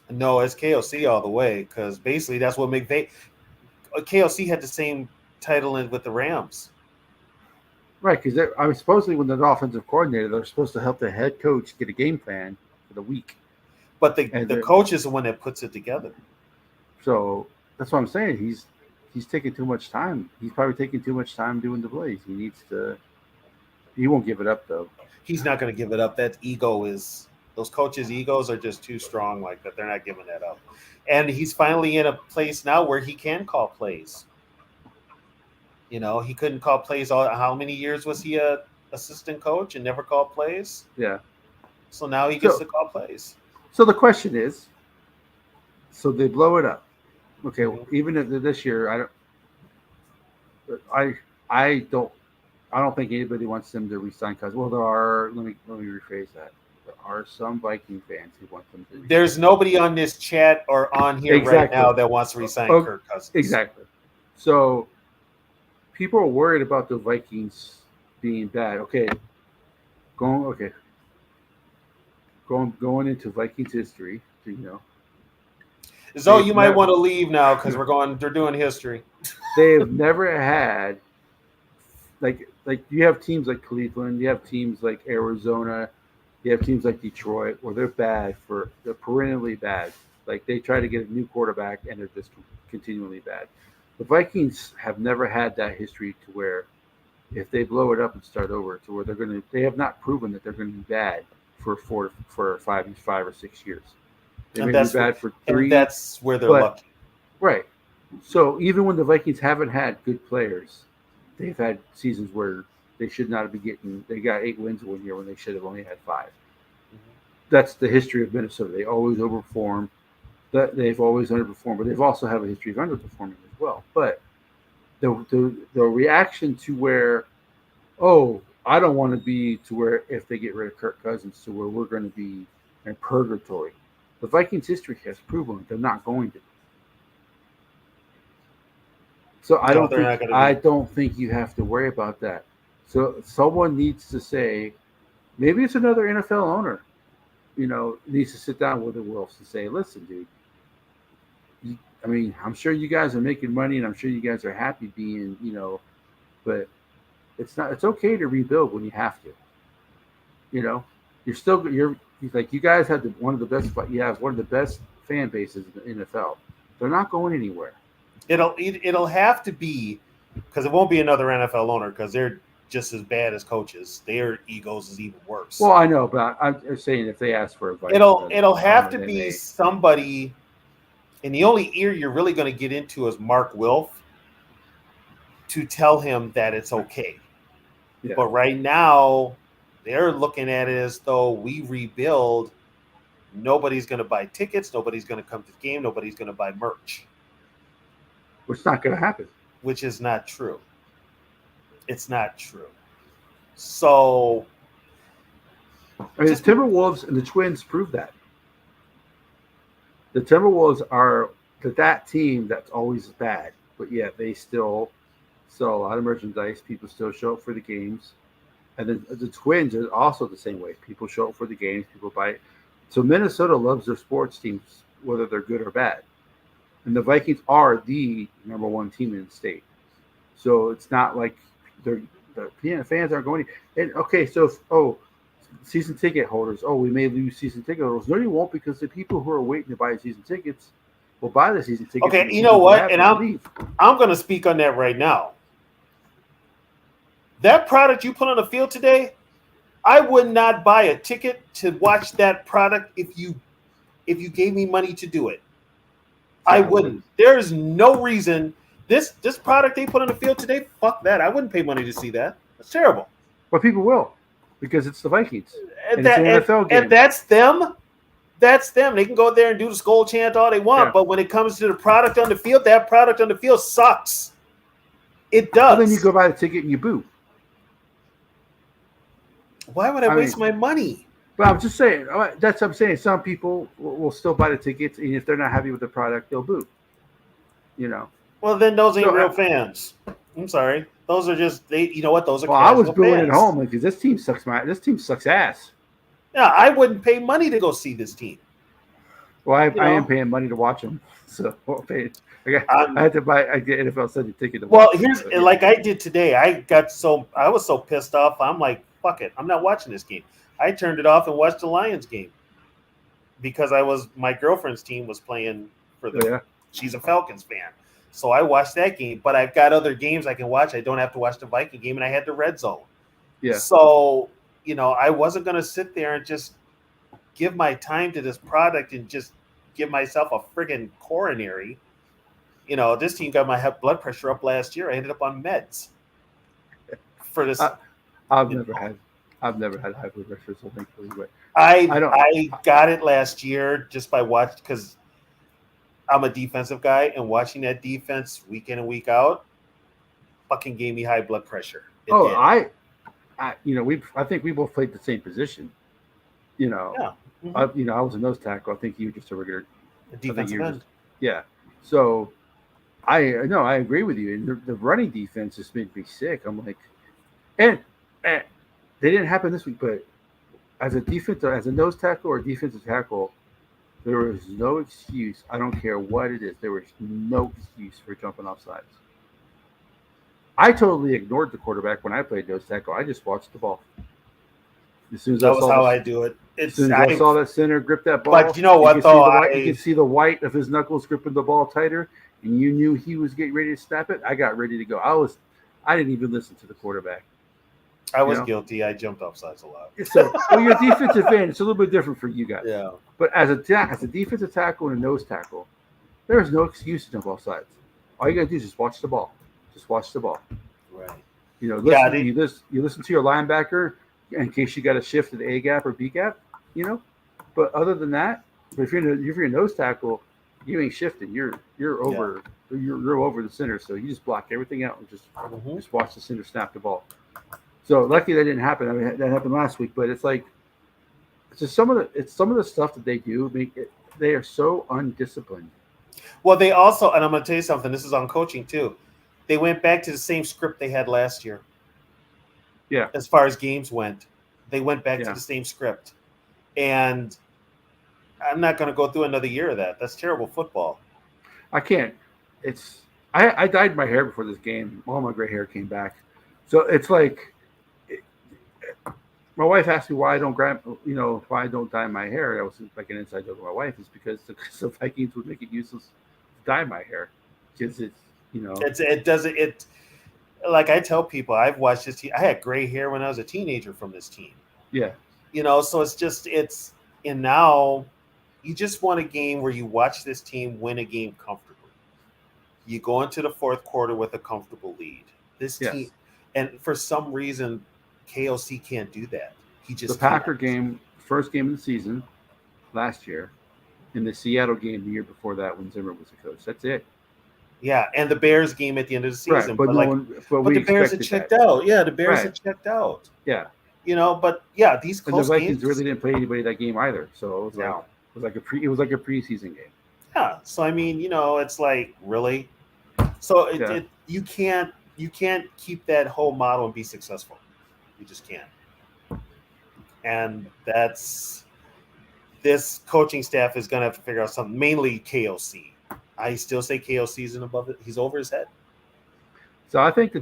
Speaker 3: No, it's KOC all the way because basically that's what KOC had the same title with the Rams.
Speaker 2: Right, because supposedly when they're the offensive coordinator, they're supposed to help the head coach get a game plan for the week.
Speaker 3: But the coach is the one that puts it together.
Speaker 2: So that's what I'm saying. He's taking too much time. He's probably taking too much time doing the plays. He won't give it up though.
Speaker 3: He's not going to give it up. Those coaches' egos are just too strong like that. They're not giving that up. And he's finally in a place now where he can call plays. He couldn't call plays. How many years was he a assistant coach and never called plays?
Speaker 2: Yeah.
Speaker 3: So now he gets to call plays.
Speaker 2: So the question is, so they blow it up. Okay, even this year, I don't think anybody wants them to resign Cousins. Well, there are. Let me rephrase that. There are some Viking fans who want them to resign.
Speaker 3: There's nobody on this chat or on here right now that wants to resign Kirk Cousins.
Speaker 2: Exactly. So people are worried about the Vikings being bad. Okay. Going into Vikings history,
Speaker 3: So you might want to leave now because they're doing history.
Speaker 2: They've never had like you have teams like Cleveland, you have teams like Arizona, you have teams like Detroit where they're perennially bad. Like they try to get a new quarterback and they're just continually bad. The Vikings have never had that history to where if they blow it up and start over to where they have not proven that they're going to be bad for 5 or 6 years. They've been bad for 3.
Speaker 3: And that's where they're lucky.
Speaker 2: Right. So even when the Vikings haven't had good players, they've had seasons where they should not be getting. They got 8 wins one year when they should have only had 5. Mm-hmm. That's the history of Minnesota. They always overperform. They've always underperformed, but they've also have a history of underperforming as well. But the reaction to where, I don't want to be to where if they get rid of Kirk Cousins to where we're going to be in purgatory. The Vikings' history has proven they're not going to. So I don't think you have to worry about that. So someone needs to say, maybe it's another NFL owner, needs to sit down with the Wolves and say, listen, dude, I'm sure you guys are making money and I'm sure you guys are happy being, but it's okay to rebuild when you have to. You guys have one of the best fan bases in the NFL. They're not going anywhere.
Speaker 3: It'll have to be because it won't be another NFL owner because they're just as bad as coaches. Their egos is even worse.
Speaker 2: Well, I know, but I'm saying if they ask for advice,
Speaker 3: it'll have to be somebody. And the only ear you're really going to get into is Mark Wilf to tell him that it's okay. Yeah. But right now, they're looking at it as though we rebuild. Nobody's going to buy tickets. Nobody's going to come to the game. Nobody's going to buy merch.
Speaker 2: which is not going to happen.
Speaker 3: Which is not true. It's not true. So,
Speaker 2: I mean, the Timberwolves and the Twins prove that. The Timberwolves are that team that's always bad, but yet they still sell a lot of merchandise. People still show up for the games. And then the Twins are also the same way. People show up for the games. People buy it. So Minnesota loves their sports teams, whether they're good or bad. And the Vikings are the number one team in the state. So it's not like the fans aren't going. And okay, so season ticket holders. Oh, we may lose season ticket holders. No, you won't, because the people who are waiting to buy season tickets will buy the season tickets.
Speaker 3: Okay, you know what? And I'm going to speak on that right now. That product you put on the field today, I would not buy a ticket to watch that product if you gave me money to do it. I wouldn't. There is no reason. This product they put on the field today, fuck that. I wouldn't pay money to see that. That's terrible.
Speaker 2: But people will, because it's the Vikings.
Speaker 3: And it's an NFL game. And that's them. That's them. They can go there and do the skull chant all they want. Yeah. But when it comes to the product on the field, that product on the field sucks. It does.
Speaker 2: And then you go buy the ticket and you boo.
Speaker 3: Why would I waste my money?
Speaker 2: But I'm just saying. That's what I'm saying. Some people will still buy the tickets, and if they're not happy with the product, they'll boo. You know.
Speaker 3: Well, then those ain't real fans. I'm sorry. Those are just they. You know what? Those are.
Speaker 2: Well, I was booing at home because this team sucks. This team sucks ass.
Speaker 3: Yeah, I wouldn't pay money to go see this team.
Speaker 2: Well, I am paying money to watch them, so I'll pay. I had to buy. I get NFL Sunday ticket.
Speaker 3: Like I did today. I was so pissed off. I'm like, fuck it. I'm not watching this game. I turned it off and watched the Lions game because my girlfriend's team was playing for the. Yeah. She's a Falcons fan, so I watched that game. But I've got other games I can watch. I don't have to watch the Viking game, and I had the Red Zone.
Speaker 2: Yeah.
Speaker 3: So I wasn't going to sit there and just give my time to this product and just give myself a friggin' coronary. This team got my blood pressure up last year. I ended up on meds for this.
Speaker 2: I've never had high blood pressure, so thankfully, but
Speaker 3: I got it last year just by watching, because I'm a defensive guy, and watching that defense week in and week out fucking gave me high blood pressure.
Speaker 2: I think we both played the same position. Yeah. Mm-hmm. I was a nose tackle. I think you were just a regular
Speaker 3: defensive end.
Speaker 2: Yeah. So I agree with you. And the running defense just made me sick. I'm like, and they didn't happen this week, but as a nose tackle or defensive tackle, there was no excuse. I don't care what it is. There was no excuse for jumping off sides. I totally ignored the quarterback when I played nose tackle. I just watched the ball. As soon as
Speaker 3: I do it.
Speaker 2: As soon as I saw that center grip that ball,
Speaker 3: but you know what?
Speaker 2: You can see the white of his knuckles gripping the ball tighter, and you knew he was getting ready to snap it. I got ready to go. I didn't even listen to the quarterback.
Speaker 3: I was guilty. I jumped off sides a lot.
Speaker 2: So, you're a defensive end. It's a little bit different for you guys.
Speaker 3: Yeah.
Speaker 2: But as a defensive tackle and a nose tackle, there is no excuse to jump off sides. All you got to do is just watch the ball. Just watch the ball.
Speaker 3: Right.
Speaker 2: You listen to your linebacker in case you got to shift to the A gap or B gap. But other than that, if you're a nose tackle, you ain't shifting. You're over. Yeah. You're over the center. So you just block everything out and just watch the center snap the ball. So lucky that didn't happen. I mean, that happened last week, but it's like it's just some of the stuff that they do. They are so undisciplined.
Speaker 3: Well, they also, and I'm going to tell you something. This is on coaching too. They went back to the same script they had last year.
Speaker 2: Yeah.
Speaker 3: As far as games went, they went back to the same script, and I'm not going to go through another year of that. That's terrible football.
Speaker 2: I can't. I dyed my hair before this game. All my gray hair came back, so it's like. My wife asked me why I don't dye my hair. That was like an inside joke with my wife. Is because the Vikings would make it useless to dye my hair because it's like I tell people, I've watched this team. I had gray hair when I was a teenager from this team. Yeah,
Speaker 3: so and now you just want a game where you watch this team win a game comfortably. You go into the fourth quarter with a comfortable lead. Team, and for some reason. KOC can't do that.
Speaker 2: The Packer game, first game of the season last year, and the Seattle game the year before that when Zimmer was the coach. That's it.
Speaker 3: Yeah, and the Bears game at the end of the season.
Speaker 2: Right, but
Speaker 3: But
Speaker 2: we
Speaker 3: the Bears had
Speaker 2: expected
Speaker 3: checked
Speaker 2: that.
Speaker 3: out. Yeah, the Bears
Speaker 2: Right.
Speaker 3: had checked out.
Speaker 2: Yeah,
Speaker 3: But yeah, these
Speaker 2: and the
Speaker 3: close
Speaker 2: Vikings
Speaker 3: games.
Speaker 2: really didn't play anybody that game either. So it
Speaker 3: No.
Speaker 2: was like a preseason game.
Speaker 3: Yeah. So I mean, it's like really. So
Speaker 2: Yeah.
Speaker 3: you can't keep that whole model and be successful. You just can't. And this coaching staff is going to have to figure out something. Mainly KOC. I still say KOC isn't above it. He's over his head.
Speaker 2: So I think the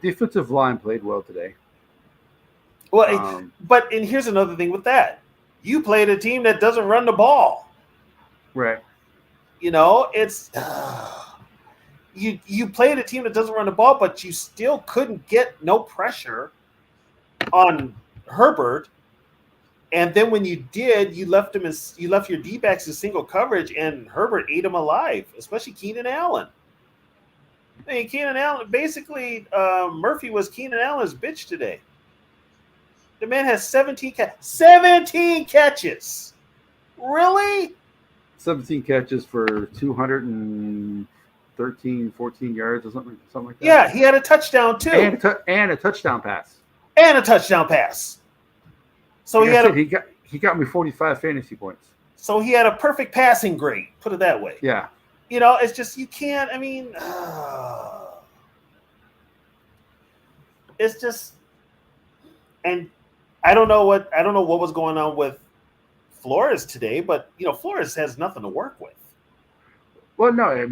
Speaker 2: defensive line played well today.
Speaker 3: Well, and here's another thing with that. You played a team that doesn't run the ball.
Speaker 2: Right.
Speaker 3: It's you played a team that doesn't run the ball, but you still couldn't get no pressure on Herbert. And then when you did, you left your D-backs in single coverage, and Herbert ate them alive, especially Keenan Allen. I mean, Keenan Allen, basically, Murphy was Keenan Allen's bitch today. The man has 17 catches. Really?
Speaker 2: 17 catches for 213, 14 yards or something like that.
Speaker 3: Yeah, he had a touchdown too.
Speaker 2: And a touchdown pass.
Speaker 3: So
Speaker 2: he got me 45 fantasy points.
Speaker 3: So he had a perfect passing grade, put it that way.
Speaker 2: Yeah.
Speaker 3: It's just you can't, I mean, it's just, and I don't know what was going on with Flores today, but Flores has nothing to work with.
Speaker 2: Well, no, I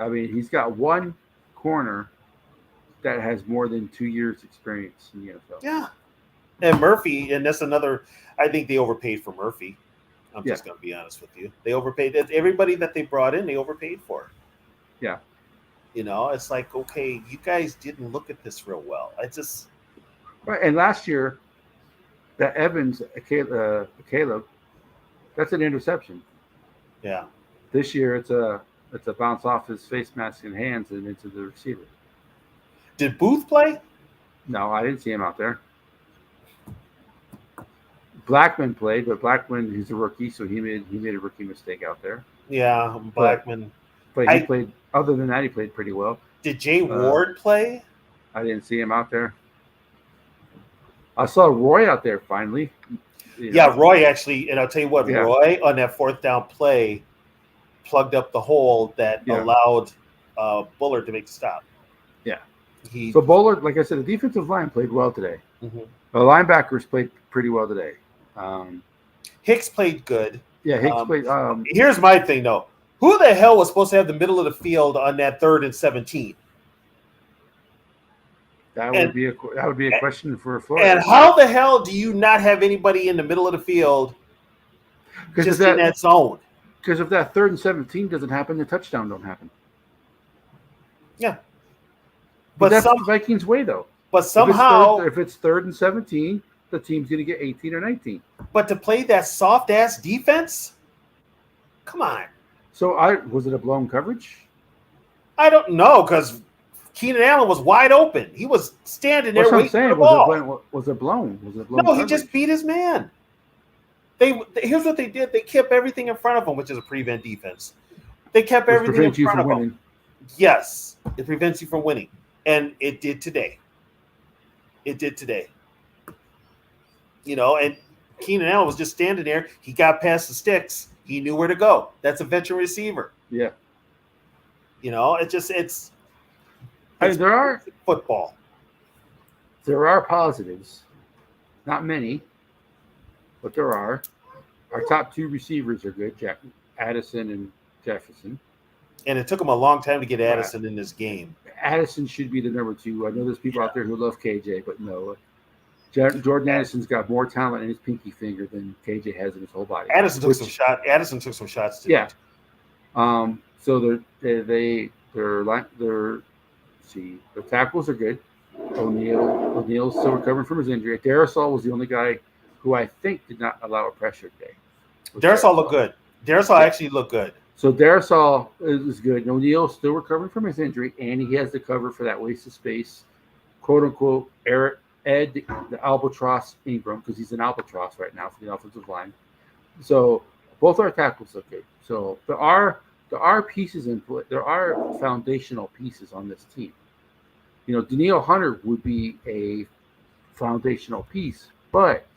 Speaker 2: mean he's got one corner that has more than 2 years experience in the NFL.
Speaker 3: Yeah. And Murphy, and that's another, I think they overpaid for Murphy. I'm just going to be honest with you. They overpaid. Everybody that they brought in, they overpaid for.
Speaker 2: Yeah.
Speaker 3: It's like, okay, you guys didn't look at this real well.
Speaker 2: Right, and last year, that Evans, Caleb, that's an interception.
Speaker 3: Yeah.
Speaker 2: This year, it's a bounce off his face mask and hands and into the receiver.
Speaker 3: Did Booth play?
Speaker 2: No, I didn't see him out there. Blackman played, but Blackman, he's a rookie, so he made a rookie mistake out there.
Speaker 3: Yeah, Blackman.
Speaker 2: But he played. Other than that, he played pretty well.
Speaker 3: Did Jay Ward play?
Speaker 2: I didn't see him out there. I saw Roy out there finally.
Speaker 3: Yeah, Roy actually, and I'll tell you what, Roy on that fourth down play plugged up the hole that allowed Bullard to make the stop.
Speaker 2: Yeah. So Bullard, like I said, the defensive line played well today.
Speaker 3: Mm-hmm.
Speaker 2: The linebackers played pretty well today.
Speaker 3: Hicks played good.
Speaker 2: Yeah, Hicks played.
Speaker 3: Here's my thing, though. Who the hell was supposed to have the middle of the field on that 3rd and 17?
Speaker 2: That would be a question for Florida.
Speaker 3: And how the hell do you not have anybody in the middle of the field just in that zone?
Speaker 2: Because if that 3rd and 17 doesn't happen, the touchdown don't happen.
Speaker 3: Yeah.
Speaker 2: But that's the Vikings' way, though.
Speaker 3: But somehow,
Speaker 2: if it's 3rd and 17, the team's going to get 18 or 19.
Speaker 3: But to play that soft-ass defense? Come on.
Speaker 2: So was it a blown coverage?
Speaker 3: I don't know, because Keenan Allen was wide open. He was standing there waiting for the ball.
Speaker 2: Was it blown?
Speaker 3: No,
Speaker 2: coverage?
Speaker 3: He just beat his man. Here's what they did. They kept everything in front of him, which is a prevent defense. They kept everything in front of him. Yes, it prevents you from winning. And it did today. And Keenan Allen was just standing there. He got past the sticks. He knew where to go. That's a veteran receiver.
Speaker 2: Yeah.
Speaker 3: It's
Speaker 2: there are
Speaker 3: football.
Speaker 2: There are positives. Not many, but there are. Our top 2 receivers are good, Addison and Jefferson.
Speaker 3: And it took him a long time to get Addison in this game.
Speaker 2: Addison should be the number 2. I know there's people out there who love KJ, but no. Jordan Addison's got more talent in his pinky finger than KJ has in his whole body.
Speaker 3: Addison took some shots today.
Speaker 2: Yeah. So their tackles are good. O'Neal's still recovering from his injury. Darrisaw was the only guy who I think did not allow a pressure today.
Speaker 3: Darrisaw looked good. Darrisaw actually looked good.
Speaker 2: So Darrisaw is good. O'Neal's still recovering from his injury, and he has the cover for that waste of space, quote unquote, Ed the Albatross Ingram, because he's an albatross right now for the offensive line. So both our tackles look good. So the there are pieces in play. There are foundational pieces on this team. Daniil Hunter would be a foundational piece, but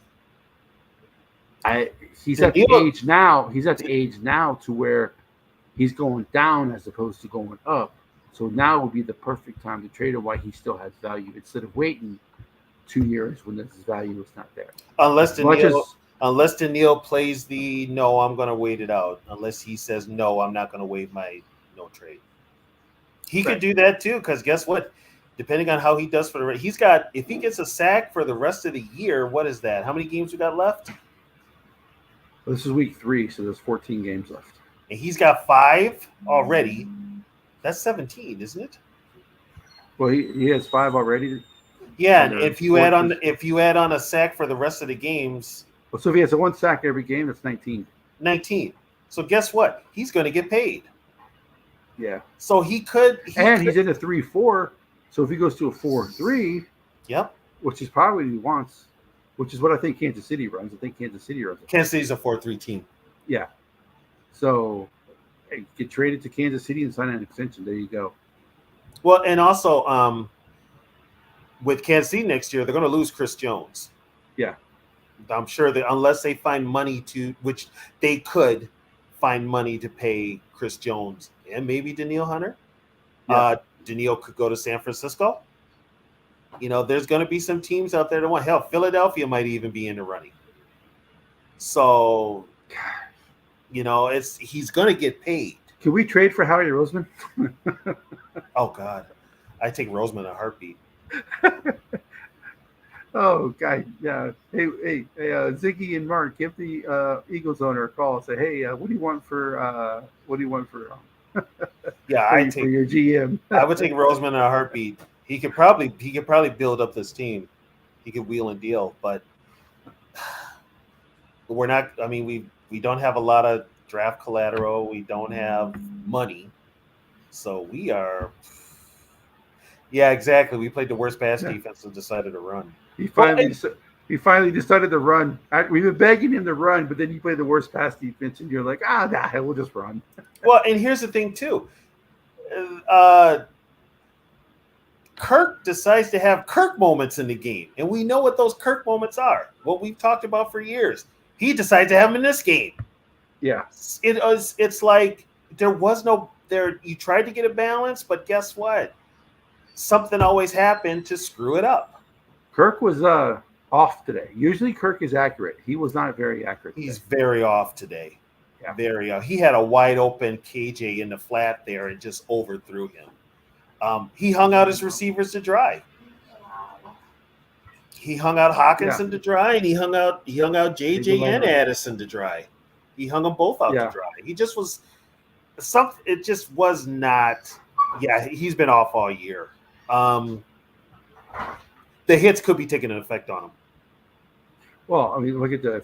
Speaker 2: he's at the age now. He's at the age now to where he's going down as opposed to going up. So now would be the perfect time to trade him while he still has value instead of waiting 2 years when his value is not there.
Speaker 3: Unless Daniil plays the no, I'm going to wait it out. Unless he says no, I'm not going to waive my no trade. He could do that too, because guess what? Depending on how he does for if he gets a sack for the rest of the year, what is that? How many games we got left?
Speaker 2: This is week 3, so there's 14 games left.
Speaker 3: And he's got 5 already. That's 17, isn't it?
Speaker 2: Well, he has 5 already.
Speaker 3: Yeah, and if you add on a sack for the rest of the games,
Speaker 2: well, so if he has a 1 sack every game, that's 19.
Speaker 3: 19. So guess what? He's going to get paid.
Speaker 2: Yeah.
Speaker 3: So he's in
Speaker 2: a 3-4. So if he goes to a 4-3,
Speaker 3: yep,
Speaker 2: which is probably what he wants, which is what I think Kansas City runs. I think Kansas City runs.
Speaker 3: Kansas City's a 4-3 team.
Speaker 2: Yeah. So get traded to Kansas City and sign an extension. There you go.
Speaker 3: Well, and also with Kansas City next year, they're going to lose Chris Jones.
Speaker 2: Yeah.
Speaker 3: I'm sure that unless they find money which they could find money to pay Chris Jones and maybe Daniil Hunter. Yeah. Daniil could go to San Francisco. There's going to be some teams out there that want. Hell, Philadelphia might even be in the running. So, he's going to get paid.
Speaker 2: Can we trade for Howie Roseman?
Speaker 3: Oh God, I take Roseman in a heartbeat.
Speaker 2: Oh God, yeah. Hey, Ziggy and Mark, give the Eagles owner a call. Say, hey, what do you want for?
Speaker 3: Yeah,
Speaker 2: for your GM.
Speaker 3: I would take Roseman in a heartbeat. He could probably build up this team. He could wheel and deal, but we're not. I mean, we don't have a lot of draft collateral. We don't have money, so we are. Yeah, exactly. We played the worst pass defense and decided to run.
Speaker 2: He finally decided to run. We've been begging him to run, but then you play the worst pass defense, and you're like, we'll just run.
Speaker 3: Well, and here's the thing too. Kirk decides to have Kirk moments in the game, and we know what those Kirk moments are. What we've talked about for years. He decided to have them in this game.
Speaker 2: Yeah,
Speaker 3: it's like there was no there. You tried to get a balance, but guess what? Something always happened to screw it up.
Speaker 2: Kirk was off today. Usually Kirk is accurate. He was not very accurate today.
Speaker 3: He's very off today.
Speaker 2: Yeah.
Speaker 3: Very off. He had a wide open KJ in the flat there and just overthrew him. He hung out his receivers to dry. He hung out Hawkinson to dry, and he hung out JJ and Addison to dry. He hung them both out to dry. He just was something. It just was not. Yeah, he's been off all year. The hits could be taking an effect on him.
Speaker 2: Well, I mean, if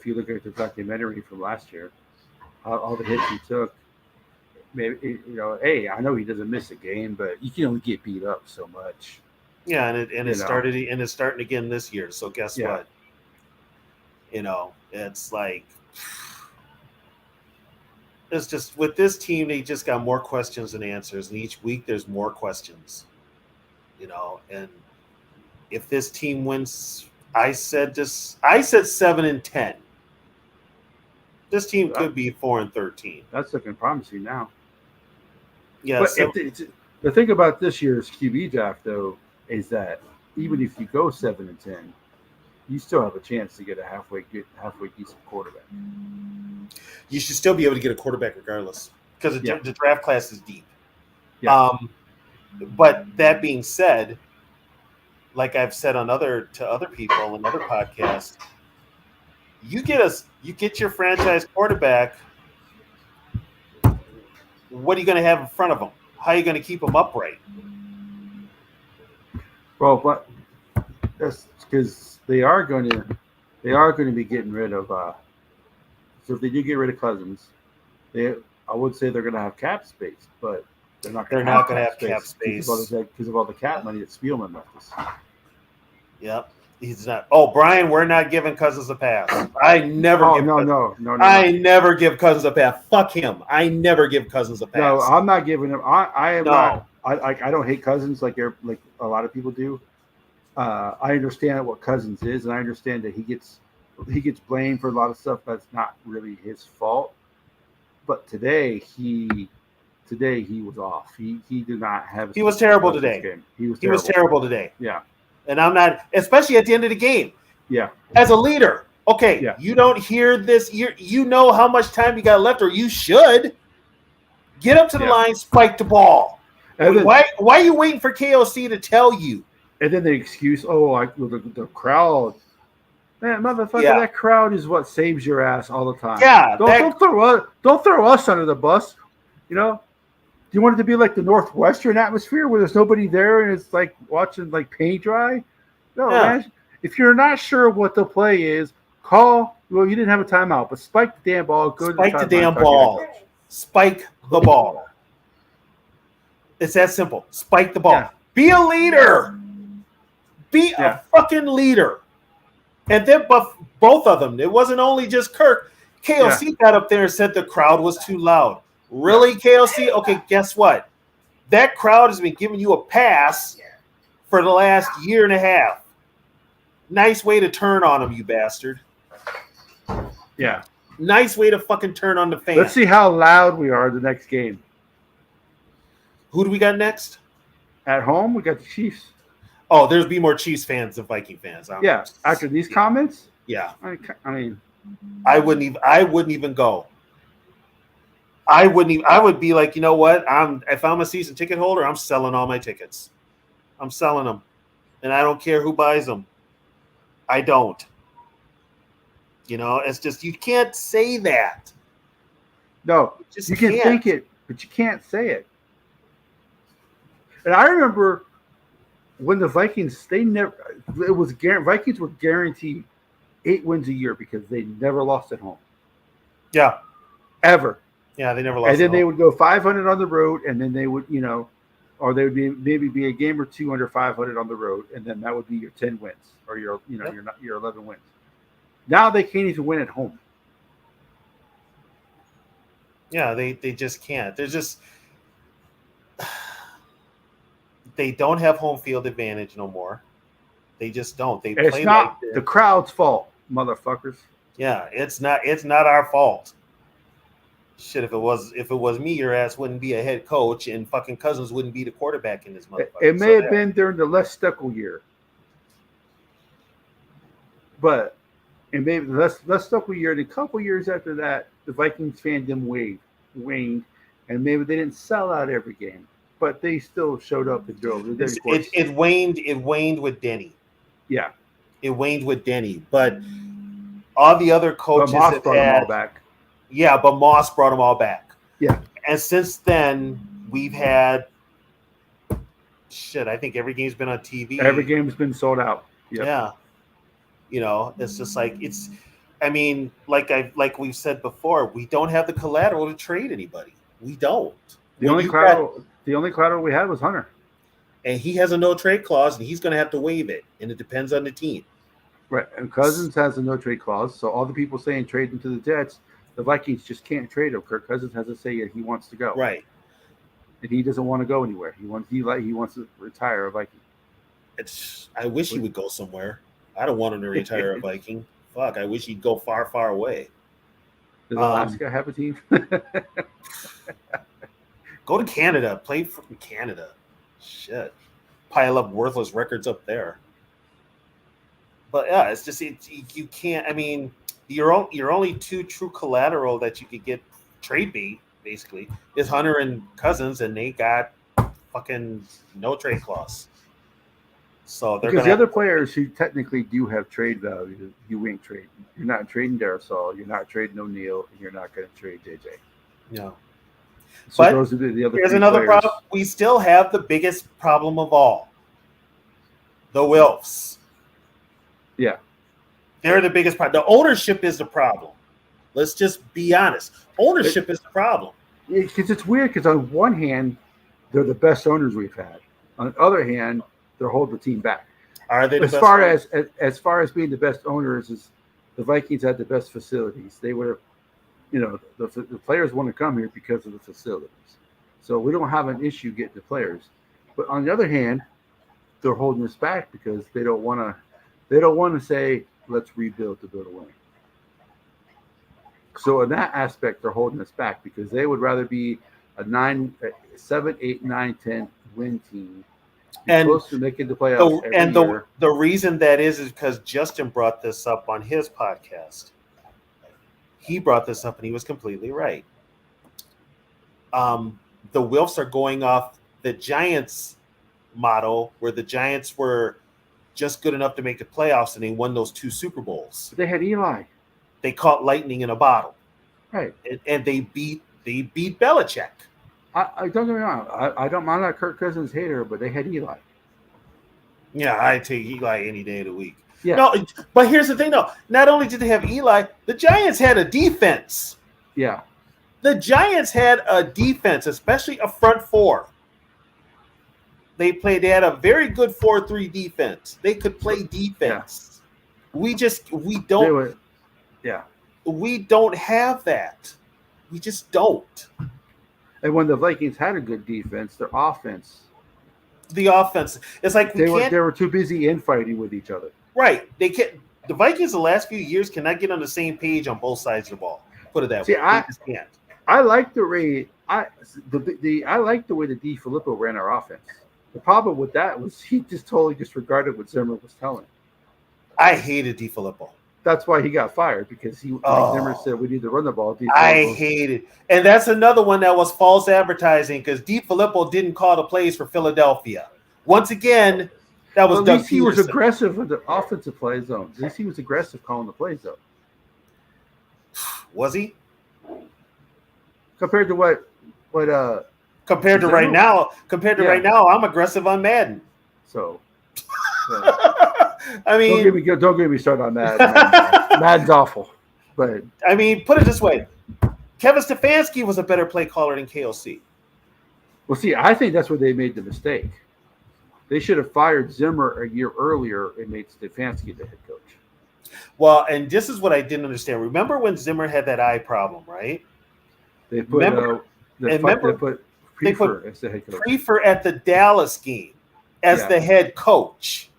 Speaker 2: you look at the documentary from last year, all the hits he took. Maybe hey, I know he doesn't miss a game, but you can only get beat up so much.
Speaker 3: Yeah, and it's starting again this year. So guess what? It's like it's just with this team, they just got more questions than answers, and each week there's more questions. And if this team wins, I said 7-10. This team could be 4-13.
Speaker 2: That's looking promising now.
Speaker 3: Yeah.
Speaker 2: But the thing about this year's QB draft, though, is that even if you go 7-10, you still have a chance to get a halfway decent quarterback.
Speaker 3: You should still be able to get a quarterback regardless because the draft class is deep.
Speaker 2: Yeah.
Speaker 3: But that being said, like I've said to other people in other podcasts, you get your franchise quarterback. What are you going to have in front of him? How are you going to keep him upright?
Speaker 2: Well, but that's because they are going to be getting rid of. So if they do get rid of Cousins, I would say they're going to have cap space, but they're not going to have cap space because of all the cap money that Spielman left us.
Speaker 3: Yep. He's not. Oh, Brian, we're not giving Cousins a pass. I never.
Speaker 2: Oh
Speaker 3: give
Speaker 2: no.
Speaker 3: I never give Cousins a pass. Fuck him. I never give Cousins a pass.
Speaker 2: No, I'm not giving him. I am
Speaker 3: No.
Speaker 2: not. I don't hate Cousins like a lot of people do. I understand what Cousins is, and I understand that he gets blamed for a lot of stuff that's not really his fault. But today he was off. He did not have.
Speaker 3: He was terrible today.
Speaker 2: Game.
Speaker 3: He was terrible today.
Speaker 2: Yeah.
Speaker 3: And I'm not, especially at the end of the game.
Speaker 2: Yeah.
Speaker 3: As a leader, okay,
Speaker 2: Yeah.
Speaker 3: you don't hear this. You know how much time you got left, or you should get up to the line, spike the ball.
Speaker 2: And then,
Speaker 3: why are you waiting for KOC to tell you?
Speaker 2: And then the excuse, the crowd. Man, motherfucker, that crowd is what saves your ass all the time.
Speaker 3: Yeah.
Speaker 2: Don't throw us under the bus. You know? Do you want it to be like the Northwestern atmosphere where there's nobody there and it's like watching like paint dry? No, man. If you're not sure what the play is, call. Well, you didn't have a timeout, but spike the damn ball.
Speaker 3: Spike the damn ball. Spike the ball. It's that simple. Spike the ball.
Speaker 2: Yeah.
Speaker 3: Be a leader. Be a fucking leader. And then, but both of them. It wasn't only just Kirk. KOC got up there and said the crowd was too loud. Really, KOC? Okay, guess what? That crowd has been giving you a pass for the last year and a half. Nice way to turn on them, you bastard.
Speaker 2: Yeah.
Speaker 3: Nice way to fucking turn on the fans.
Speaker 2: Let's see how loud we are the next game.
Speaker 3: Who do we got next?
Speaker 2: At home, we got the Chiefs.
Speaker 3: Oh, there's be more Chiefs fans than Viking fans.
Speaker 2: After these comments?
Speaker 3: Yeah.
Speaker 2: I mean,
Speaker 3: I wouldn't even go. I would be like, you know what? If I'm a season ticket holder, I'm selling all my tickets. I'm selling them. And I don't care who buys them. I don't. You know, it's just, you can't say that.
Speaker 2: No, you can think it, but you can't say it. And I remember when the Vikings, Vikings were guaranteed 8 wins a year because they never lost at home.
Speaker 3: Yeah.
Speaker 2: Ever.
Speaker 3: Yeah, they never lost.
Speaker 2: And then they would go 500 on the road, and then they would, or they would maybe be a game or two under 500 on the road, and then that would be your 10 wins or your 11 wins. Now they can't even win at home.
Speaker 3: Yeah, they just can't. They're just they don't have home field advantage no more. They just don't. They
Speaker 2: it's
Speaker 3: play
Speaker 2: not
Speaker 3: like
Speaker 2: the crowd's fault, motherfuckers.
Speaker 3: Yeah, it's not our fault. Shit, if it was me, your ass wouldn't be a head coach, and fucking Cousins wouldn't be the quarterback in this motherfucker.
Speaker 2: It may have been during the Les Steckel year, but and maybe the Les Steckel year. And a couple years after that, the Vikings fandom waned, and maybe they didn't sell out every game, but they still showed up and drove.
Speaker 3: It waned with Denny.
Speaker 2: Yeah,
Speaker 3: it waned with Denny, but all the other coaches have
Speaker 2: brought them all back.
Speaker 3: Yeah, but Moss brought them all back.
Speaker 2: Yeah. And
Speaker 3: since then, we've had I think every game's been on TV.
Speaker 2: Every game's been sold out. Yep.
Speaker 3: Yeah. It's just like like we've said before, we don't have the collateral to trade anybody. We don't.
Speaker 2: The only collateral we had was Hunter.
Speaker 3: And he has a no trade clause, and he's going to have to waive it, and it depends on the team.
Speaker 2: Right. And Cousins has a no trade clause, so all the people saying trade him to the Jets, the Vikings just can't trade him. Kirk Cousins has to say that he wants to go.
Speaker 3: Right.
Speaker 2: And he doesn't want to go anywhere. He wants to retire a Viking.
Speaker 3: I wish he would go somewhere. I don't want him to retire a Viking. Fuck, I wish he'd go far, far away.
Speaker 2: Does Alaska have a team?
Speaker 3: Go to Canada. Play for Canada. Shit. Pile up worthless records up there. But yeah, it's just you can't. I mean, your only two true collateral that you could get trade bait basically is Hunter and Cousins, and they got fucking no trade clause. So they're
Speaker 2: because the other players who technically do have trade value, you ain't trading. You're not trading Darasol. You're not trading O'Neal. And you're not going to trade JJ.
Speaker 3: No.
Speaker 2: So
Speaker 3: but
Speaker 2: those are the other.
Speaker 3: Here's another
Speaker 2: players.
Speaker 3: problem. We still have the biggest problem of all. The Wilfs.
Speaker 2: Yeah.
Speaker 3: They're the biggest problem. The ownership is the problem. Let's just be honest. Ownership is the problem.
Speaker 2: Because it's weird because on one hand, they're the best owners we've had. On the other hand, they're holding the team back.
Speaker 3: Are they the
Speaker 2: As
Speaker 3: best?
Speaker 2: far as being the best owners, is the Vikings had the best facilities. They would have, the players want to come here because of the facilities. So we don't have an issue getting the players. But on the other hand, they're holding us back because they don't want to. They don't want to say, let's rebuild to build a win. So in that aspect, they're holding us back because they would rather be a 7, 8, 9, 10 win team, be
Speaker 3: And
Speaker 2: close to making the playoffs every year.
Speaker 3: the reason that is because Justin brought this up on his podcast. He brought this up and he was completely right. The Wilfs are going off the Giants model, where the Giants were just good enough to make the playoffs and they won those 2 Super Bowls.
Speaker 2: They had Eli,
Speaker 3: They caught lightning in a bottle,
Speaker 2: right?
Speaker 3: and they beat Belichick.
Speaker 2: I don't get me wrong. I'm not a Kirk Cousins hater, but they had Eli.
Speaker 3: Yeah, I take Eli any day of the week.
Speaker 2: Yeah.
Speaker 3: No, but here's the thing, though. Not only did they have Eli, the Giants had a defense.
Speaker 2: Yeah.
Speaker 3: The Giants had a defense, especially a front four. They had a very good 4-3 defense. They could play defense. Yeah. We don't have that. We just don't.
Speaker 2: And when the Vikings had a good defense, their offense.
Speaker 3: The offense. It's like
Speaker 2: they were too busy infighting with each other.
Speaker 3: Right. They can't. The Vikings the last few years cannot get on the same page on both sides of the ball. Put it that way. They just can't.
Speaker 2: I like the way I like the way the DiFilippo ran our offense. The problem with that was he just totally disregarded what Zimmer was telling him.
Speaker 3: I hated DiFilippo.
Speaker 2: That's why he got fired, because Zimmer said we need to run the ball.
Speaker 3: I hate it. And that's another one that was false advertising, because DiFilippo didn't call the plays for Philadelphia. Once again, that was
Speaker 2: Doug Peterson. He was aggressive with the offensive play zone. At least he was aggressive calling the play zone.
Speaker 3: Was he?
Speaker 2: Compared to what
Speaker 3: Compared to right now, I'm aggressive on Madden.
Speaker 2: So
Speaker 3: I mean,
Speaker 2: don't get me started on that. Madden's awful. But
Speaker 3: I mean, put it this way: Kevin Stefanski was a better play caller than KOC.
Speaker 2: Well, see, I think that's where they made the mistake. They should have fired Zimmer a year earlier and made Stefanski the head coach.
Speaker 3: Well, and this is what I didn't understand. Remember when Zimmer had that eye problem, right?
Speaker 2: They put Prefer as the head coach.
Speaker 3: Prefer at the Dallas game as the head coach.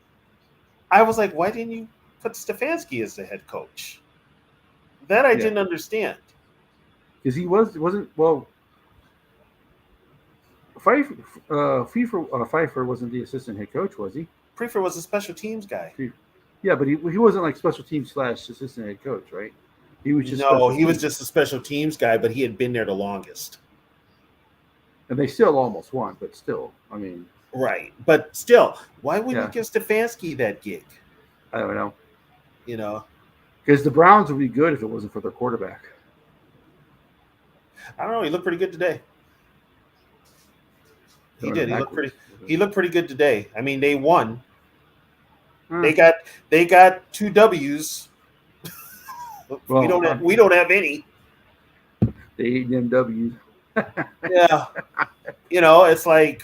Speaker 3: I was like, why didn't you put Stefanski as the head coach? That I didn't understand.
Speaker 2: Because he wasn't well. Pfeiffer wasn't the assistant head coach, was he?
Speaker 3: Prefer was a special teams guy.
Speaker 2: Yeah, but he wasn't like special teams / assistant head coach, right? He was just
Speaker 3: was just a special teams guy, but he had been there the longest.
Speaker 2: And they still almost won, but still, I mean.
Speaker 3: Right. But still, why wouldn't you give Stefanski that gig?
Speaker 2: I don't know.
Speaker 3: Because
Speaker 2: the Browns would be good if it wasn't for their quarterback.
Speaker 3: I don't know. He looked pretty good today. He did. He looked pretty good today. I mean, they won. They got 2 W's. Well, we don't have any.
Speaker 2: They ate them W's.
Speaker 3: Yeah. It's like,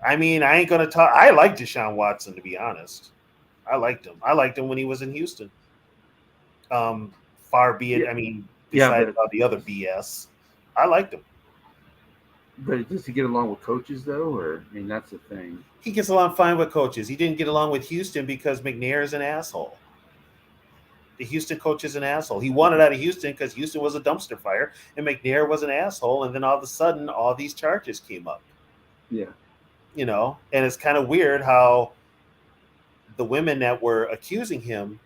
Speaker 3: I mean, I ain't gonna talk. I like Deshaun Watson, to be honest. I liked him. I liked him when he was in Houston. Far be it. I mean, besides all the other BS, I liked him.
Speaker 2: But does he get along with coaches though, or I mean, that's the thing.
Speaker 3: He gets along fine with coaches. He didn't get along with Houston because McNair is an asshole. The Houston coach is an asshole. He wanted out of Houston because Houston was a dumpster fire, and McNair was an asshole. And then all of a sudden, all these charges came up.
Speaker 2: Yeah.
Speaker 3: And it's kind of weird how the women that were accusing him,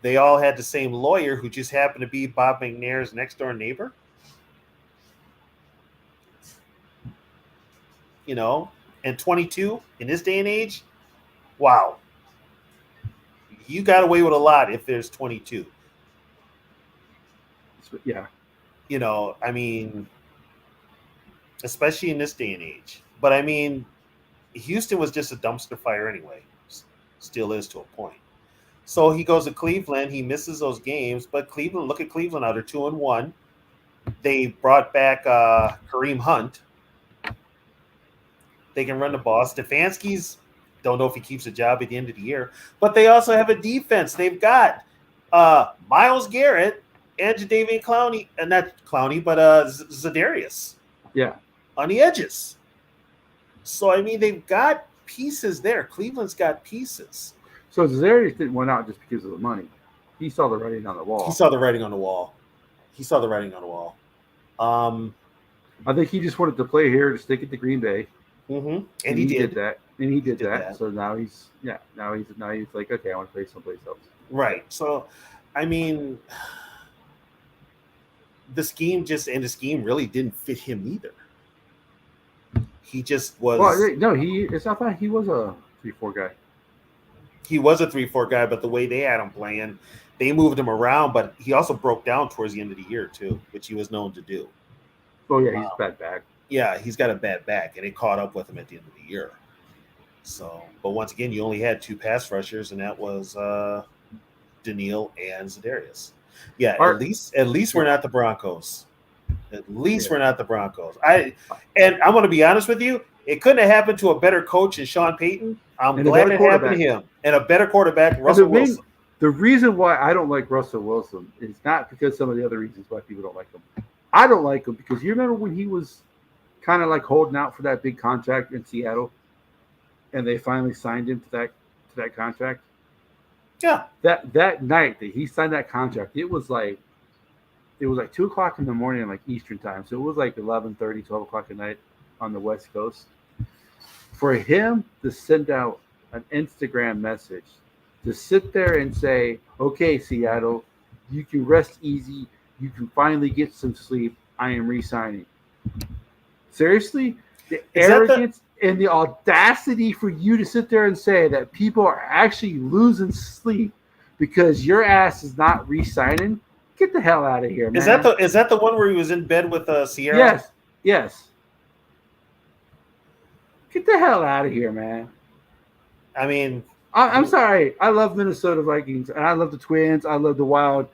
Speaker 3: they all had the same lawyer who just happened to be Bob McNair's next door neighbor. And 22 in this day and age, wow. You got away with a lot if there's 22.
Speaker 2: Yeah.
Speaker 3: I mean, especially in this day and age. But I mean, Houston was just a dumpster fire anyway. Still is to a point. So he goes to Cleveland. He misses those games. But Cleveland, look at Cleveland now. They're 2-1. They brought back Kareem Hunt. They can run the ball. Stefanski's Don't know if he keeps a job at the end of the year. But they also have a defense. They've got Myles Garrett and Jadeveon Clowney, and not Clowney, but Zadarius.
Speaker 2: Yeah.
Speaker 3: On the edges. So, I mean, they've got pieces there. Cleveland's got pieces.
Speaker 2: So Zarius didn't win out just because of the money. He saw the writing on the wall.
Speaker 3: He saw the writing on the wall.
Speaker 2: I think he just wanted to play here to stick it to Green Bay.
Speaker 3: Mm-hmm.
Speaker 2: And he did that. And he did that. So now he's like, okay, I want to play someplace else.
Speaker 3: Right. So, I mean, the scheme really didn't fit him either. He just was.
Speaker 2: Well, no, it's not that he was a 3-4 guy.
Speaker 3: He was a 3-4 guy, but the way they had him playing, they moved him around. But he also broke down towards the end of the year too, which he was known to do.
Speaker 2: Oh yeah, he's a bad back.
Speaker 3: Yeah, he's got a bad back, and it caught up with him at the end of the year. So, but once again, you only had 2 pass rushers, and that was Daniil and Zadarius. Yeah, at least we're not the Broncos. At least we're not the Broncos. I'm going to be honest with you. It couldn't have happened to a better coach than Sean Payton. I'm glad it happened to him. And a better quarterback, Russell Wilson.
Speaker 2: The reason why I don't like Russell Wilson is not because some of the other reasons why people don't like him. I don't like him because you remember when he was kind of like holding out for that big contract in Seattle, and they finally signed him to that contract.
Speaker 3: Yeah.
Speaker 2: That night that he signed that contract, it was like 2:00 in the morning, like Eastern time. So it was like 11:30, 12 o'clock at night on the West Coast. For him to send out an Instagram message, to sit there and say, okay, Seattle, you can rest easy. You can finally get some sleep. I am re-signing. Seriously? The arrogance and the audacity for you to sit there and say that people are actually losing sleep because your ass is not re-signing? Get the hell out of here, man.
Speaker 3: Is that the one where he was in bed with Sierra?
Speaker 2: Yes. Get the hell out of here, man.
Speaker 3: I mean,
Speaker 2: I'm sorry. I love Minnesota Vikings, and I love the Twins. I love the Wild.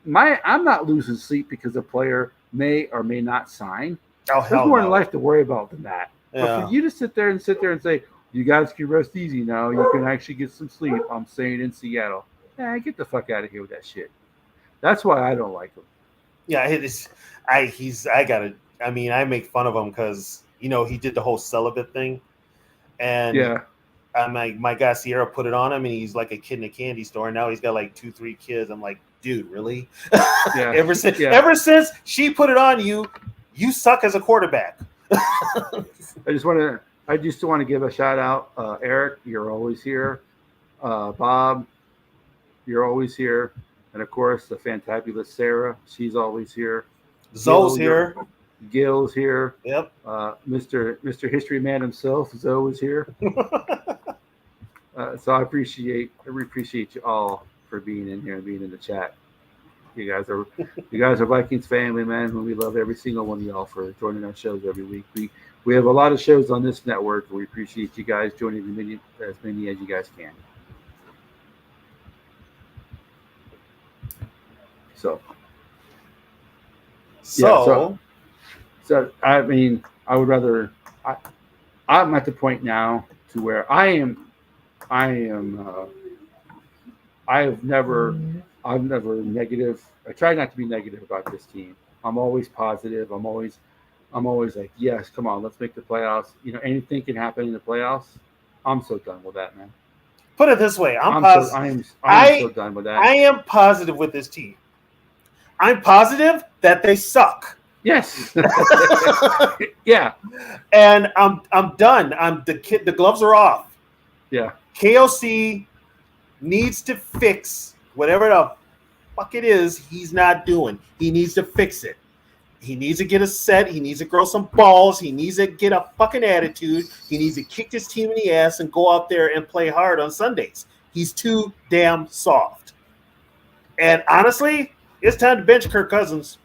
Speaker 2: I'm not losing sleep because a player may or may not sign.
Speaker 3: Oh,
Speaker 2: There's
Speaker 3: hell
Speaker 2: more
Speaker 3: no.
Speaker 2: in life to worry about than that.
Speaker 3: Yeah.
Speaker 2: But for you to sit there and say, you guys can rest easy now. You can actually get some sleep. I'm saying in Seattle. Yeah, get the fuck out of here with that shit. That's why I don't like him.
Speaker 3: Yeah, I make fun of him because, he did the whole celibate thing. And
Speaker 2: yeah.
Speaker 3: My guy Sierra put it on him, and he's like a kid in a candy store. And now he's got like 2-3 kids. I'm like, dude, really?
Speaker 2: Yeah.
Speaker 3: Ever since she put it on you, you suck as a quarterback.
Speaker 2: I just want to give a shout out. Eric, you're always here. Bob, you're always here. And of course, the fantabulous Sarah, she's always here.
Speaker 3: Zoe's here.
Speaker 2: Gil's here.
Speaker 3: Yep.
Speaker 2: Mr. History Man himself, Zoe is here. So I appreciate you all for being in here and being in the chat. You guys are Vikings family, man. And we love every single one of y'all for joining our shows every week. We have a lot of shows on this network. We appreciate you guys joining as many as you guys can. So I mean, I would rather. I'm at the point now to where I'm never negative. I try not to be negative about this team. I'm always positive. I'm always like, yes, come on, let's make the playoffs. Anything can happen in the playoffs. I'm so done with that, man.
Speaker 3: Put it this way, I'm so done with that. I am positive with this team. I'm positive that they suck.
Speaker 2: Yes. Yeah.
Speaker 3: And I'm done. The gloves are off.
Speaker 2: Yeah.
Speaker 3: KOC needs to fix whatever the fuck it is he's not doing. He needs to fix it. He needs to get a set. He needs to grow some balls. He needs to get a fucking attitude. He needs to kick this team in the ass and go out there and play hard on Sundays. He's too damn soft. And honestly, it's time to bench Kirk Cousins.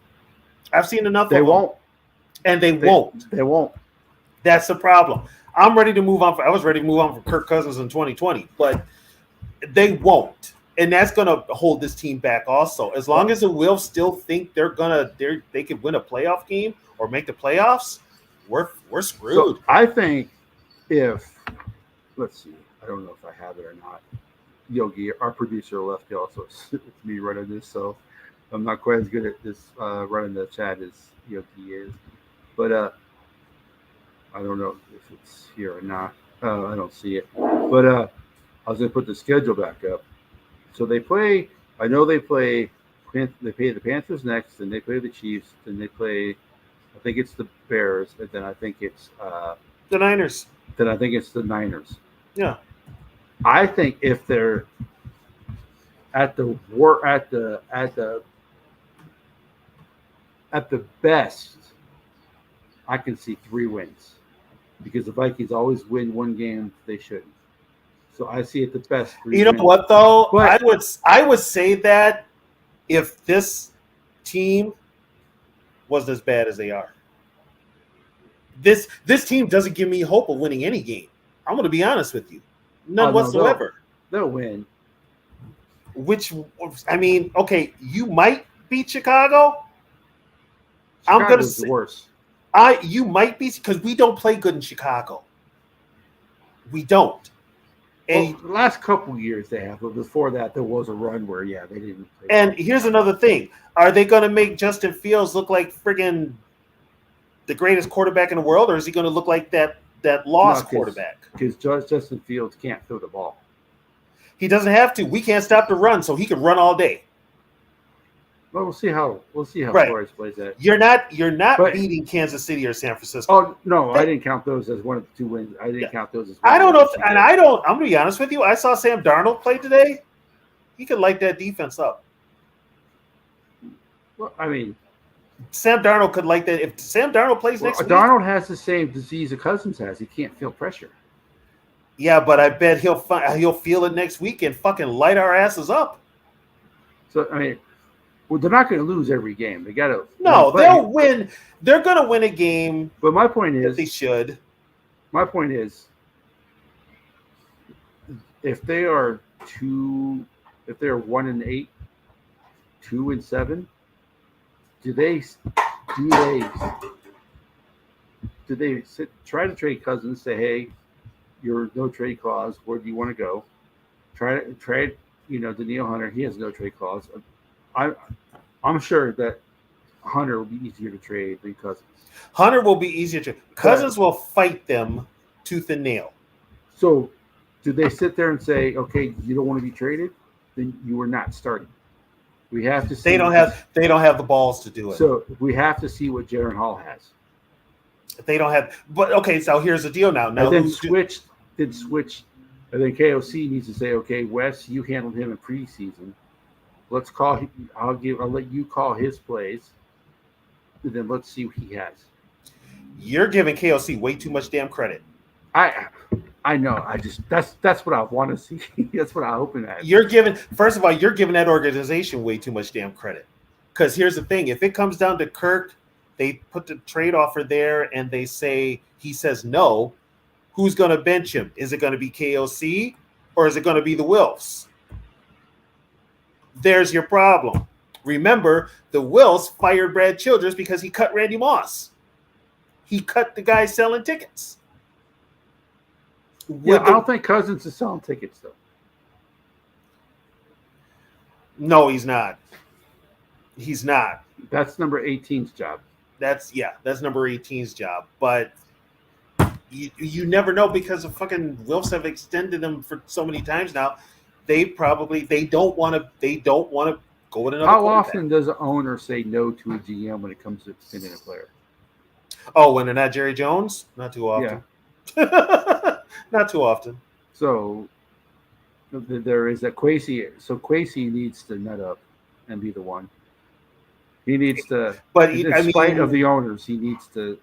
Speaker 3: I've seen enough of them. They won't.
Speaker 2: They won't.
Speaker 3: That's the problem. I was ready to move on from Kirk Cousins in 2020, but they won't. And that's going to hold this team back also. As long as the Wolves still think they could win a playoff game or make the playoffs, we're screwed.
Speaker 2: So I think let's see. I don't know if I have it or not. Yogi, our producer, left also. It's me running this, so I'm not quite as good at this running the chat as Yogi is. But I don't know if it's here or not. I don't see it. But I was gonna put the schedule back up. So they play. I know they play. They play the Panthers next, then they play the Chiefs, then they play. I think it's the Bears, and then I think it's
Speaker 3: the Niners.
Speaker 2: Then I think it's the Niners.
Speaker 3: Yeah.
Speaker 2: I think if they're at the best, I can see 3 wins because the Vikings always win one game they shouldn't. So I see at the best 3
Speaker 3: You know
Speaker 2: wins.
Speaker 3: what though?
Speaker 2: But,
Speaker 3: I would say that if this team wasn't as bad as they are. This team doesn't give me hope of winning any game. I'm going to be honest with you. None whatsoever.
Speaker 2: They'll win.
Speaker 3: Okay, you might beat Chicago. I'm going to say
Speaker 2: worse.
Speaker 3: You might be because we don't play good in Chicago. We don't. And
Speaker 2: the last couple years they have, but before that there was a run where they didn't play.
Speaker 3: And here's another thing: are they going to make Justin Fields look like friggin' the greatest quarterback in the world, or is he going to look like that lost quarterback?
Speaker 2: Because Justin Fields can't throw the ball.
Speaker 3: He doesn't have to. We can't stop the run, so he can run all day.
Speaker 2: Well, we'll see how
Speaker 3: Right.
Speaker 2: Flores plays that.
Speaker 3: You're not beating Kansas City or San Francisco.
Speaker 2: Oh no, I didn't count those as one of the 2 wins. I didn't count those as.
Speaker 3: I don't know, I'm going to be honest with you. I saw Sam Darnold play today. He could light that defense up.
Speaker 2: Well, I mean,
Speaker 3: Sam Darnold could light that. If Sam Darnold plays next week,
Speaker 2: Darnold has the same disease that Cousins has. He can't feel pressure.
Speaker 3: Yeah, but I bet he'll feel it next week and fucking light our asses up.
Speaker 2: So I mean. Well, they're not going to lose every game. They got to.
Speaker 3: No, they'll win. They're going to win a game.
Speaker 2: But my point is,
Speaker 3: they should.
Speaker 2: My point is, if they are 1-8, 2-7, do they try to trade Cousins? Say, hey, you're no trade clause. Where do you want to go? Try Daniil Hunter. He has no trade clause. I'm sure that Hunter will be easier to trade than Cousins.
Speaker 3: Hunter will be easier to. Cousins will fight them tooth and nail.
Speaker 2: So, do they sit there and say, "Okay, you don't want to be traded? Then you are not starting." We have to see.
Speaker 3: They don't have the balls to do it.
Speaker 2: So we have to see what Jaren Hall has.
Speaker 3: They don't have. But okay, so here's the deal now. Now
Speaker 2: and then switch. And then KOC needs to say, "Okay, Wes, you handled him in preseason. Let's call. I'll let you call his plays, and then let's see what he has."
Speaker 3: You're giving KOC way too much damn credit.
Speaker 2: I know. That's what I want to see. That's what I'm hoping at.
Speaker 3: First of all, you're giving that organization way too much damn credit. Because here's the thing: if it comes down to Kirk, they put the trade offer there, and he says no. Who's going to bench him? Is it going to be KOC or is it going to be the Wilfs? There's your problem. Remember, the Wilfs fired Brad Childress because he cut Randy Moss. He cut the guy selling tickets.
Speaker 2: I don't think Cousins is selling tickets, though.
Speaker 3: No, he's not. He's not.
Speaker 2: That's number 18's job.
Speaker 3: That's number 18's job. But you never know because the fucking Wilfs have extended them for so many times now. They don't want to go with another.
Speaker 2: How often does an owner say no to a GM when it comes to extending a player?
Speaker 3: Oh, when they're not Jerry Jones? Not too often. Yeah. Not too often.
Speaker 2: So there is that Kwesi. So Kwesi needs to nut up and be the one. He needs to. But in spite of the owners, he needs to.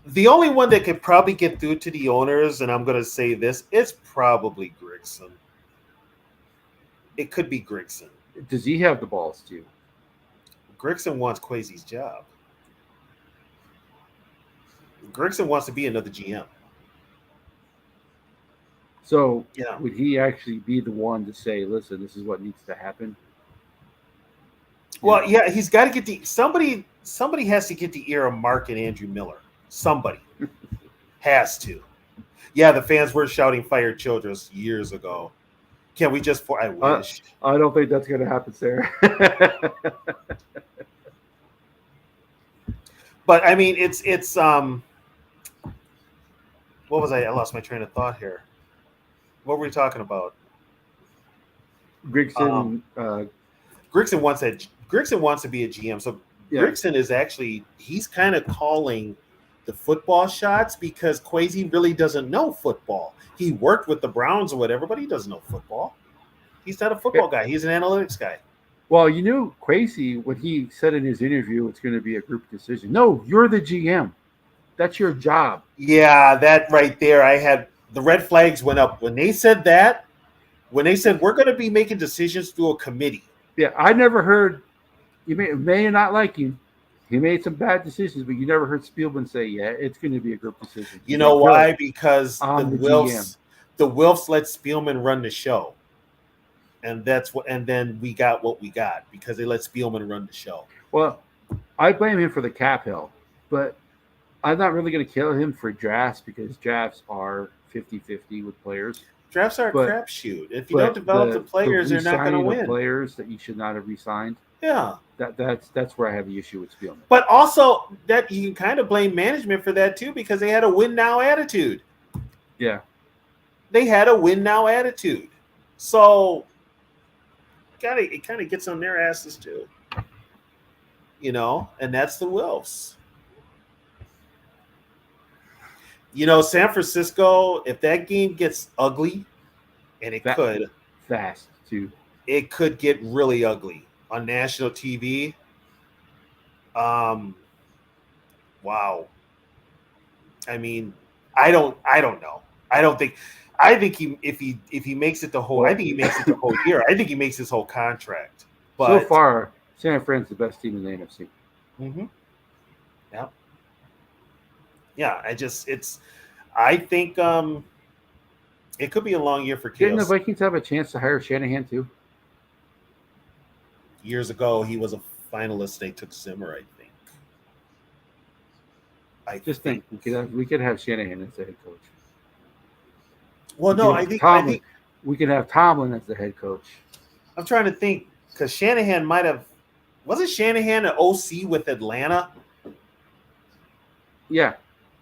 Speaker 3: The only one that could probably get through to the owners, and I'm going to say this, it's probably Grigson. It could be Grigson.
Speaker 2: Does he have the balls too?
Speaker 3: Grigson wants Kwesi's job. Grigson wants to be another GM.
Speaker 2: So would he actually be the one to say, listen, this is what needs to happen?
Speaker 3: Well, he's got to get somebody has to get the ear of Mark and Andrew Miller. Somebody has to. Yeah, the fans were shouting "Fire Childress" years ago. Can we just? I wish.
Speaker 2: I don't think that's going to happen, Sarah.
Speaker 3: But I mean, it's what was I? I lost my train of thought here. What were we talking about?
Speaker 2: Grigson,
Speaker 3: Grigson wants to be a GM. So
Speaker 2: yeah.
Speaker 3: Grigson is actually he's kind of calling the football shots because Kwesi really doesn't know football. He worked with the Browns or whatever, but he doesn't know football. He's not a football guy. He's an analytics guy.
Speaker 2: Well, you knew Kwesi, what he said in his interview, it's going to be a group decision. No, you're the GM. That's your job.
Speaker 3: Yeah, that right there. I had the red flags went up when they said that. When they said we're going to be making decisions through a committee.
Speaker 2: Yeah, I never heard. You may not like him. He made some bad decisions, but you never heard Spielman say, "Yeah, it's going to be a group decision."
Speaker 3: You know why? Because the
Speaker 2: GM.
Speaker 3: Wilfs let Spielman run the show, and that's what. And then we got what we got because they let Spielman run the show.
Speaker 2: Well, I blame him for the cap hill, but I'm not really going to kill him for drafts because drafts are 50-50 with players.
Speaker 3: Drafts are a crapshoot. If you don't develop the players, they're not going to win.
Speaker 2: Players that you should not have re-signed.
Speaker 3: Yeah,
Speaker 2: that's where I have the issue with Spielman.
Speaker 3: But also that you can kind of blame management for that too because they had a win now attitude.
Speaker 2: Yeah,
Speaker 3: they had a win now attitude, so it kind of gets on their asses too. And that's the Wilfs. San Francisco, if that game gets ugly, and it could
Speaker 2: fast too,
Speaker 3: it could get really ugly on national TV. Wow. I mean, I don't know. I think if he makes it the whole, I think he makes it the whole year. I think he makes his whole contract. But
Speaker 2: so far, San Fran's the best team in the NFC.
Speaker 3: Mm-hmm. Yeah. Yeah, I think it could be a long year for KOC.
Speaker 2: Didn't the Vikings have a chance to hire Shanahan too?
Speaker 3: Years ago, he was a finalist. They took Zimmer, I think.
Speaker 2: We could have Shanahan as the head coach.
Speaker 3: Well, no, I think
Speaker 2: we could have Tomlin as the head coach.
Speaker 3: I'm trying to think because Shanahan wasn't Shanahan an OC with Atlanta?
Speaker 2: Yeah.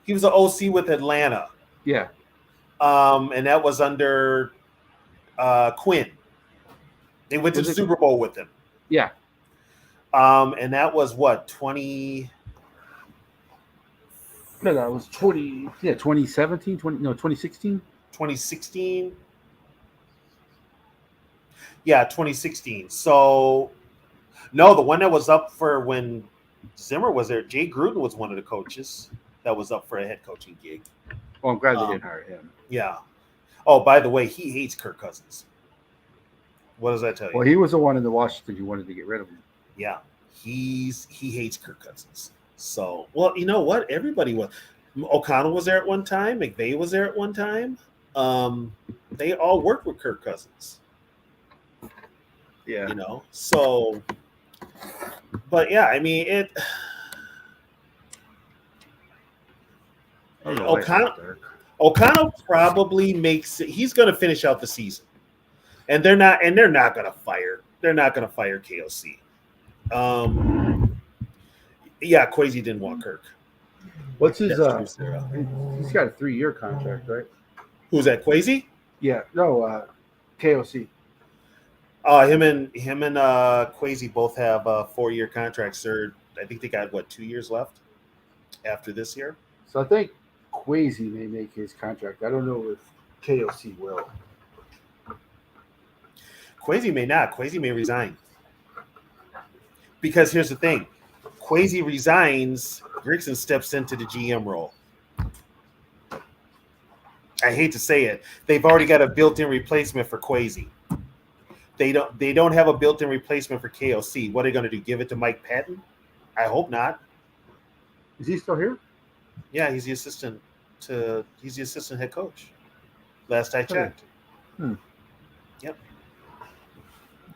Speaker 3: He was an OC with Atlanta.
Speaker 2: Yeah.
Speaker 3: And that was under Quinn. They went to the Super Bowl with him.
Speaker 2: Yeah.
Speaker 3: And that was what, 20?
Speaker 2: No, that was 2017, 2016?
Speaker 3: 2016. Yeah, 2016. So, no, the one that was up for when Zimmer was there, Jay Gruden was one of the coaches that was up for a head coaching gig.
Speaker 2: Well, I'm glad they didn't hire him.
Speaker 3: Yeah. Oh, by the way, he hates Kirk Cousins. What does that tell you?
Speaker 2: Well, he was the one in the Washington who wanted to get rid of him.
Speaker 3: Yeah. He hates Kirk Cousins. So, well, you know what? Everybody was. O'Connell was there at one time. McVay was there at one time. They all worked with Kirk Cousins.
Speaker 2: Yeah.
Speaker 3: So, but yeah, I mean, O'Connell probably makes it. He's going to finish out the season, and they're not going to fire. They're not going to fire KOC. Yeah, Kwesi didn't want Kirk.
Speaker 2: What's his? He's got a 3-year contract, right?
Speaker 3: Who's that? Kwesi?
Speaker 2: Yeah. No. KOC.
Speaker 3: Him and Kwesi both have 4-year contracts. I think they got 2 years left after this year.
Speaker 2: So I think Kwesi may make his contract. I don't know if KOC will.
Speaker 3: Kwesi may not. Kwesi may resign. Because here's the thing. Kwesi resigns, Grigson steps into the GM role. I hate to say it. They've already got a built-in replacement for Kwesi. They don't have a built-in replacement for KOC. What are they going to do? Give it to Mike Patton? I hope not.
Speaker 2: Is he still here?
Speaker 3: Yeah, he's the assistant head coach. Last I checked. Yep.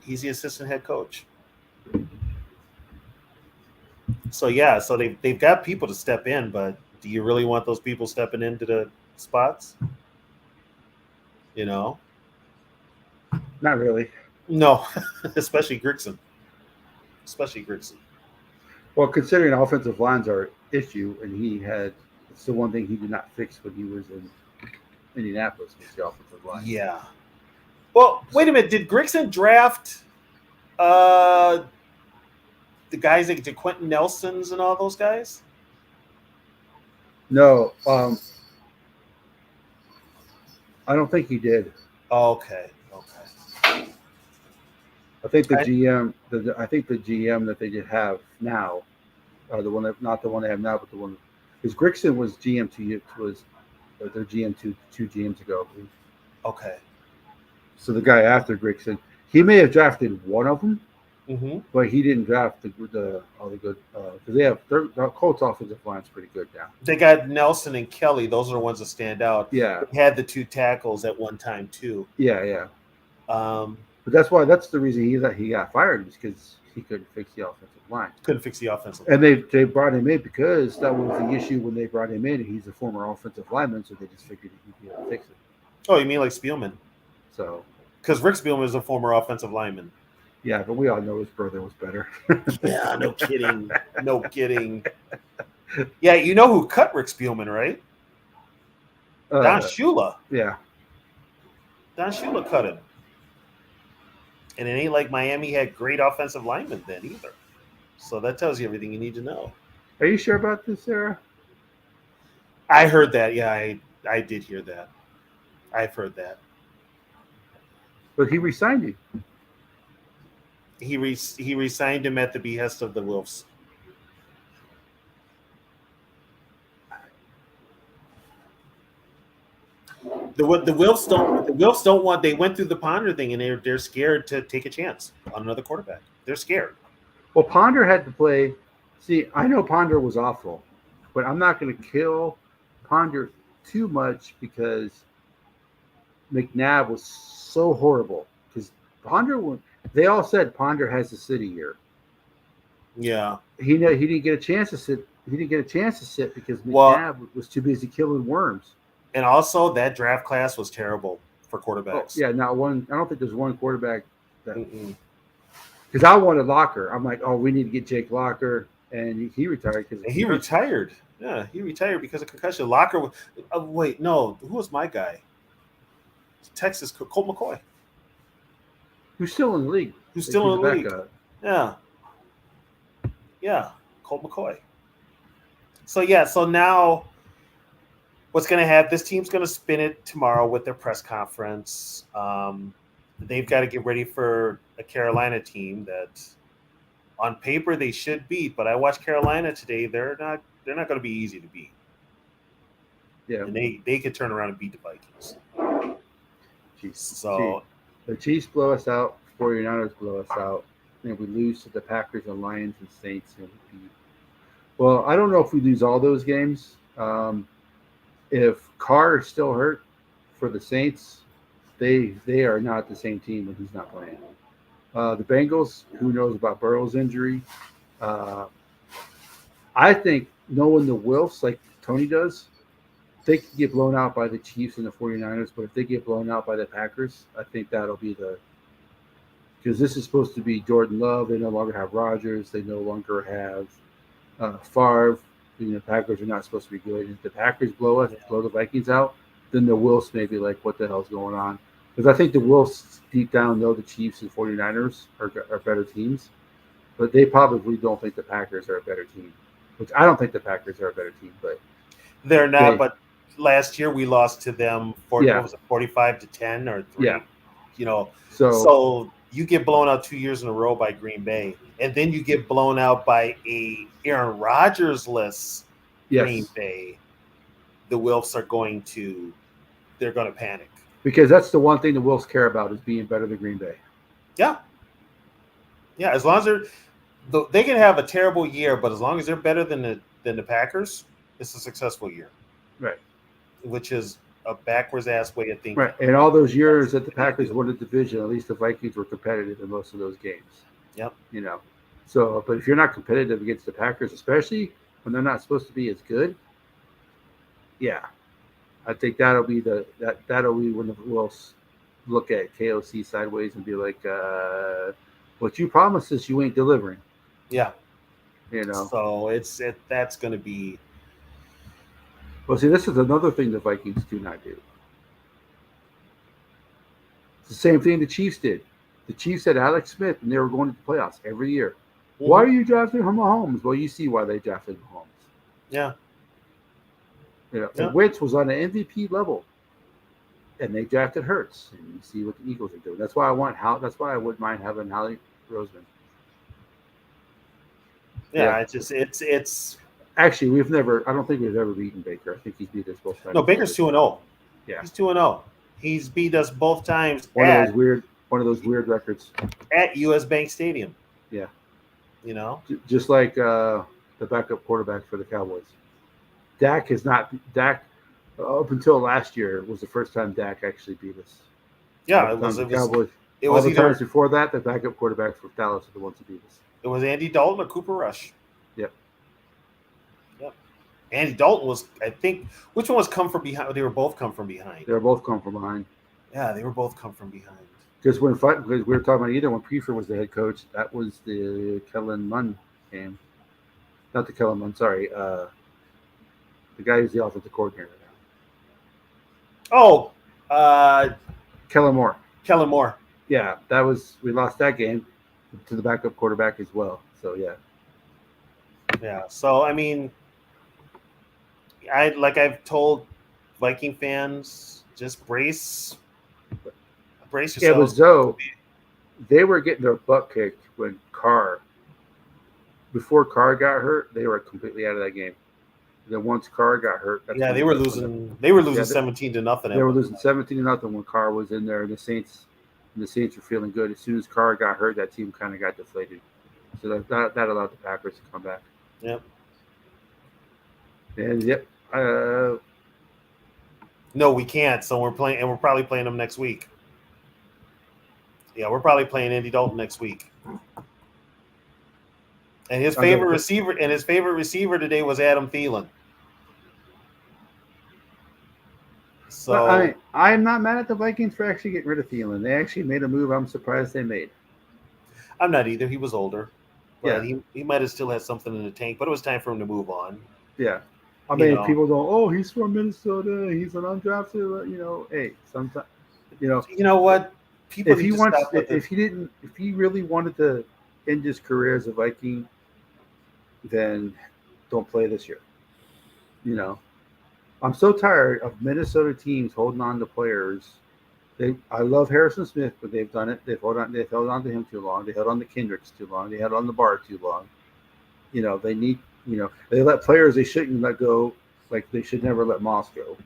Speaker 3: He's the assistant head coach. So yeah, they've got people to step in, but do you really want those people stepping into the spots? You know,
Speaker 2: Not really.
Speaker 3: no, especially Grigson.
Speaker 2: Well, considering offensive lines are issue, and it's the one thing he did not fix when he was in Indianapolis was the offensive line.
Speaker 3: Yeah. Well, wait a minute. Did Grigson draft uh the guys like the Quentin Nelsons and all those guys?
Speaker 2: No, I don't think he did.
Speaker 3: Okay.
Speaker 2: I think the
Speaker 3: I-
Speaker 2: GM, I think the GM that they did have now, the one that not the one they have now, but the one because Grigson was GM their GM two GMs ago.
Speaker 3: Okay.
Speaker 2: So the guy after Grigson, he may have drafted one of them,
Speaker 3: Mm-hmm.
Speaker 2: but he didn't draft all the good because their Colts offensive line's pretty good now.
Speaker 3: They got Nelson and Kelly. Those are the ones that stand out.
Speaker 2: Yeah,
Speaker 3: They had the 2 tackles at one time too.
Speaker 2: yeah.
Speaker 3: Um,
Speaker 2: But that's the reason he got fired is because he couldn't fix the offensive line.
Speaker 3: couldn't fix the offensive.
Speaker 2: And they brought him in because that was the issue when they brought him in. He's a former offensive lineman, so they just figured he'd be able to fix it.
Speaker 3: Oh, you mean like Spielman?
Speaker 2: So
Speaker 3: Because Rick Spielman is a former offensive lineman.
Speaker 2: yeah, but we all know his brother was better.
Speaker 3: Yeah, no kidding. No kidding. Yeah, you know who cut Rick Spielman, right? Don Shula.
Speaker 2: Yeah.
Speaker 3: Don Shula cut him. And it ain't like Miami had great offensive linemen then either. So that tells you everything you need to know.
Speaker 2: Are you sure about this, Sarah?
Speaker 3: I heard that. Yeah, I did hear that. I've heard that.
Speaker 2: But he resigned him.
Speaker 3: He resigned him at the behest of the Wolves. The Wolves don't want. They went through the Ponder thing and they're scared to take a chance on another quarterback. They're scared.
Speaker 2: Well, Ponder had to play. See, I know Ponder was awful, but I'm not going to kill Ponder too much because McNabb was so horrible. Because Ponder, they all said Ponder has the city year.
Speaker 3: Yeah,
Speaker 2: He didn't get a chance to sit. He didn't get a chance to sit because McNabb was too busy killing worms.
Speaker 3: and also that draft class was terrible for
Speaker 2: Oh,
Speaker 3: quarterbacks.
Speaker 2: yeah, not one. I don't think there's one quarterback that.
Speaker 3: Mm-mm.
Speaker 2: Because I wanted Locker. I'm like, oh, we need to get Jake Locker, and he retired because
Speaker 3: And he retired. Yeah, he retired because of concussion. Locker. Wait, no. Who was my guy? Texas Colt McCoy.
Speaker 2: Who's still in the league?
Speaker 3: Who's still in the league?
Speaker 2: Backup.
Speaker 3: Yeah, Colt McCoy. So now what's going to have this team's going to spin it tomorrow with their press conference. They've got to get ready for a Carolina team that on paper they should beat, but I watched Carolina today. They're not going to be easy to beat.
Speaker 2: Yeah,
Speaker 3: And they could turn around and beat the Vikings.
Speaker 2: Chiefs.
Speaker 3: So
Speaker 2: The Chiefs blow us out. 49ers blow us out. And we lose to the Packers and Lions and Saints. Well, I don't know if we lose all those games. If Carr is still hurt for the Saints, they are not the same team when he's not playing. The Bengals, who knows about Burrow's injury? I think knowing the Wilfs like Tony does, they could get blown out by the Chiefs and the 49ers, but if they get blown out by the Packers, I think that'll be because this is supposed to be Jordan Love. They no longer have Rodgers. They no longer have Favre. The Packers are not supposed to be good. If the Packers blow the Vikings out, then the Wilfs may be like, what the hell's going on? Because I think the Wilfs deep down know the Chiefs and 49ers are better teams, but they probably don't think the Packers are a better team, which I don't think the Packers are a better team, but
Speaker 3: they're not. But last year we lost to them 45-10 or 3.
Speaker 2: Yeah.
Speaker 3: So you get blown out 2 years in a row by Green Bay, and then you get blown out by a Aaron Rodgers-less Green Bay. The Wilfs are going to panic.
Speaker 2: Because that's the one thing the Wilfs care about is being better than Green Bay.
Speaker 3: Yeah. Yeah, as long as they can have a terrible year, but as long as they're better than the Packers, it's a successful year.
Speaker 2: Right. Which
Speaker 3: is a backwards ass way of thinking.
Speaker 2: Right. And all those years that the Packers won the division, at least the Vikings were competitive in most of those games.
Speaker 3: Yep.
Speaker 2: So, but if you're not competitive against the Packers, especially when they're not supposed to be as good, yeah. I think that'll be when we'll look at KOC sideways and be like, what you promised us, you ain't delivering.
Speaker 3: Yeah.
Speaker 2: You know.
Speaker 3: So that's going to be.
Speaker 2: Well, see, this is another thing the Vikings do not do. It's the same thing the Chiefs did. The Chiefs had Alex Smith, and they were going to the playoffs every year. Mm-hmm. Why are you drafting Mahomes? Well, you see why they drafted Mahomes.
Speaker 3: Yeah.
Speaker 2: You know, and Wentz was on an MVP level, and they drafted Hurts. And you see what the Eagles are doing. That's why That's why I wouldn't mind having Howie Roseman.
Speaker 3: Yeah, it's.
Speaker 2: Actually, I don't think we've ever beaten Baker. I think he's beat us both times.
Speaker 3: No, Baker's 2-0.
Speaker 2: Yeah,
Speaker 3: he's 2-0. He's beat us both times.
Speaker 2: One of those weird records
Speaker 3: at US Bank Stadium.
Speaker 2: Yeah,
Speaker 3: you know,
Speaker 2: just like the backup quarterback for the Cowboys. Dak up until last year was the first time Dak actually beat us.
Speaker 3: Yeah, it was
Speaker 2: Cowboys.
Speaker 3: It was
Speaker 2: either times before that, the backup quarterbacks for Dallas are the ones who beat us.
Speaker 3: It was Andy Dalton or Cooper Rush.
Speaker 2: Yep.
Speaker 3: Andy Dalton was, I think, which one was come from behind? They were both come from behind.
Speaker 2: They were both come from behind.
Speaker 3: Yeah, they were both come from behind.
Speaker 2: Because we were talking about either when Prefer was the head coach, that was the Kellen Mond game. Not the Kellen Mond, sorry. The guy who's the offensive coordinator now.
Speaker 3: Oh,
Speaker 2: Kellen Moore.
Speaker 3: Kellen Moore.
Speaker 2: Yeah, we lost that game to the backup quarterback as well. So yeah.
Speaker 3: Yeah. So I mean, I've told Viking fans, just brace yourselves.
Speaker 2: Yeah, but Zoe, they were getting their butt kicked when before Carr got hurt, they were completely out of that game. Then once Carr got hurt,
Speaker 3: they were losing. They were losing 17-0.
Speaker 2: They were losing 17-0 when Carr was in there. The Saints were feeling good. As soon as Carr got hurt, that team kind of got deflated. So that allowed the Packers to come back.
Speaker 3: Yep.
Speaker 2: And yep.
Speaker 3: No, we can't. So we're probably playing them next week. Yeah, we're probably playing Andy Dalton next week. And his favorite receiver today was Adam Thielen. So
Speaker 2: I'm not mad at the Vikings for actually getting rid of Thielen. They actually made a move I'm surprised they made.
Speaker 3: I'm not either. He was older. But
Speaker 2: yeah.
Speaker 3: He might have still had something in the tank, but it was time for him to move on.
Speaker 2: Yeah. I mean, people go, oh, he's from Minnesota. He's an undrafted, hey, sometimes,
Speaker 3: You know what?
Speaker 2: If he really wanted to end his career as a Viking, then don't play this year. I'm so tired of Minnesota teams holding on to players. I love Harrison Smith, but they've done it. They've held on to him too long. They held on to Kendricks too long. They held on the Bar too long. They need. They let players they shouldn't let go. Like they should never let Moss go.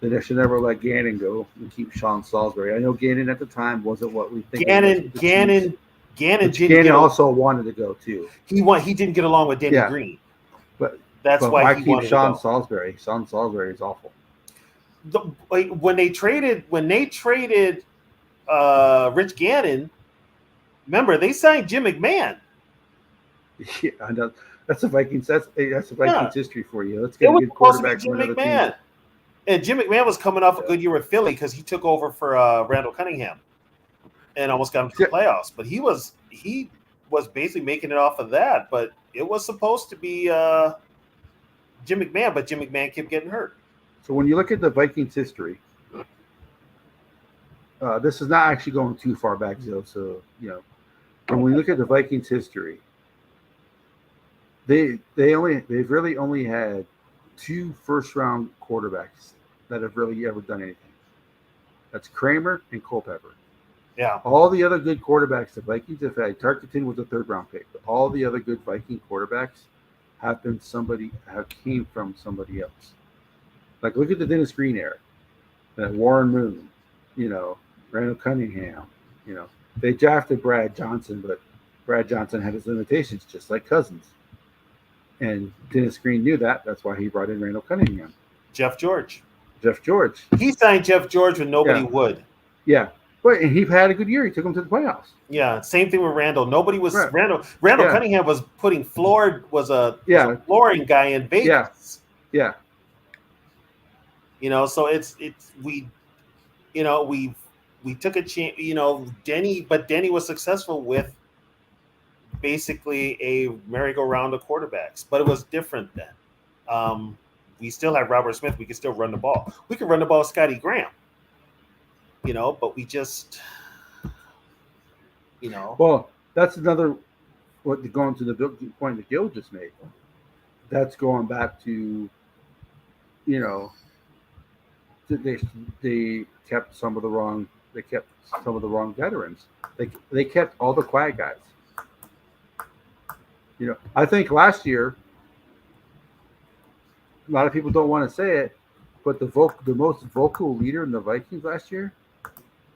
Speaker 2: They should never let Gannon go and keep Sean Salisbury. I know Gannon at the time wasn't what we think.
Speaker 3: Gannon
Speaker 2: also wanted to go too.
Speaker 3: He didn't get along with Denny Green.
Speaker 2: But
Speaker 3: that's why he
Speaker 2: keep Sean Salisbury. Sean Salisbury is awful.
Speaker 3: When they traded Rich Gannon, remember they signed Jim McMahon.
Speaker 2: Yeah, I know. That's a Vikings. That's a Vikings history for you. Let's get a good quarterback from another team.
Speaker 3: And Jim McMahon was coming off a good year with Philly because he took over for Randall Cunningham and almost got him to the playoffs. But he was basically making it off of that. But it was supposed to be Jim McMahon, but Jim McMahon kept getting hurt.
Speaker 2: So when you look at the Vikings history, this is not actually going too far back, though. So when we look at the Vikings history, they've really only had 2 first-round quarterbacks that have really ever done anything. That's Kramer and Culpepper.
Speaker 3: Yeah.
Speaker 2: All the other good quarterbacks the Vikings have had, Tarkenton was a 3rd-round pick, but all the other good Viking quarterbacks have came from somebody else. Like look at the Dennis Green era, Warren Moon, Randall Cunningham. They drafted Brad Johnson, but Brad Johnson had his limitations, just like Cousins. And Dennis Green knew that. That's why he brought in Randall Cunningham.
Speaker 3: Jeff George.
Speaker 2: He
Speaker 3: signed Jeff George when nobody would.
Speaker 2: Yeah. But he had a good year. He took him to the playoffs.
Speaker 3: Yeah. Same thing with Randall. Nobody was Randall Cunningham was was a flooring guy in Vegas.
Speaker 2: Yeah.
Speaker 3: So it's we took a chance. Denny was successful with basically a merry-go-round of quarterbacks, but it was different then. We still had Robert Smith. We could still run the ball. We could run the ball with Scotty Graham, but we just,
Speaker 2: Well, that's another going to the point that Gil just made. That's going back to, they kept some of the wrong veterans. They kept all the quiet guys. I think last year, a lot of people don't want to say it, but the most vocal leader in the Vikings last year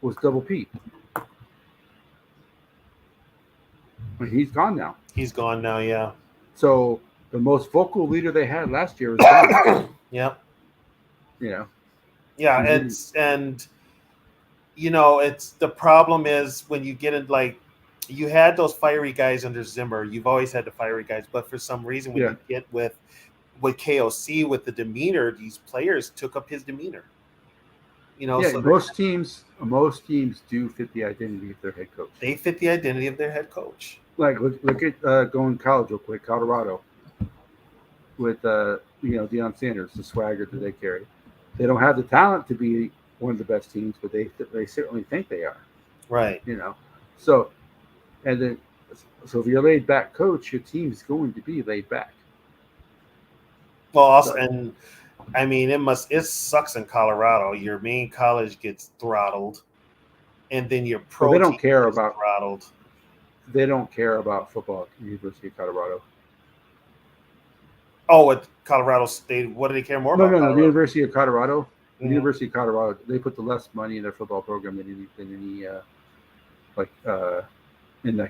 Speaker 2: was Double P. He's gone now.
Speaker 3: He's gone now, yeah.
Speaker 2: So the most vocal leader they had last year was gone.
Speaker 3: Yep.
Speaker 2: Yeah,
Speaker 3: it's the problem is when you get in, like, you had those fiery guys under Zimmer. You've always had the fiery guys, but for some reason when you get with KOC, with the demeanor, these players took up his demeanor.
Speaker 2: So most teams do fit the identity of their head coach.
Speaker 3: They fit the identity of their head coach.
Speaker 2: Like look at going college real quick, Colorado, with Deion Sanders, the swagger that they carry. They don't have the talent to be one of the best teams, but they certainly think they are.
Speaker 3: Right.
Speaker 2: So if you're a laid back coach, your team is going to be laid back.
Speaker 3: Well, also, and I mean, it sucks in Colorado. Your main college gets throttled, and then your pro
Speaker 2: they don't
Speaker 3: team
Speaker 2: care
Speaker 3: gets
Speaker 2: about
Speaker 3: throttled.
Speaker 2: They don't care about football at the University of Colorado.
Speaker 3: Oh, at Colorado State, what do they care more about?
Speaker 2: No. The University of Colorado.
Speaker 3: Mm-hmm.
Speaker 2: The University of Colorado, they put the less money in their football program than any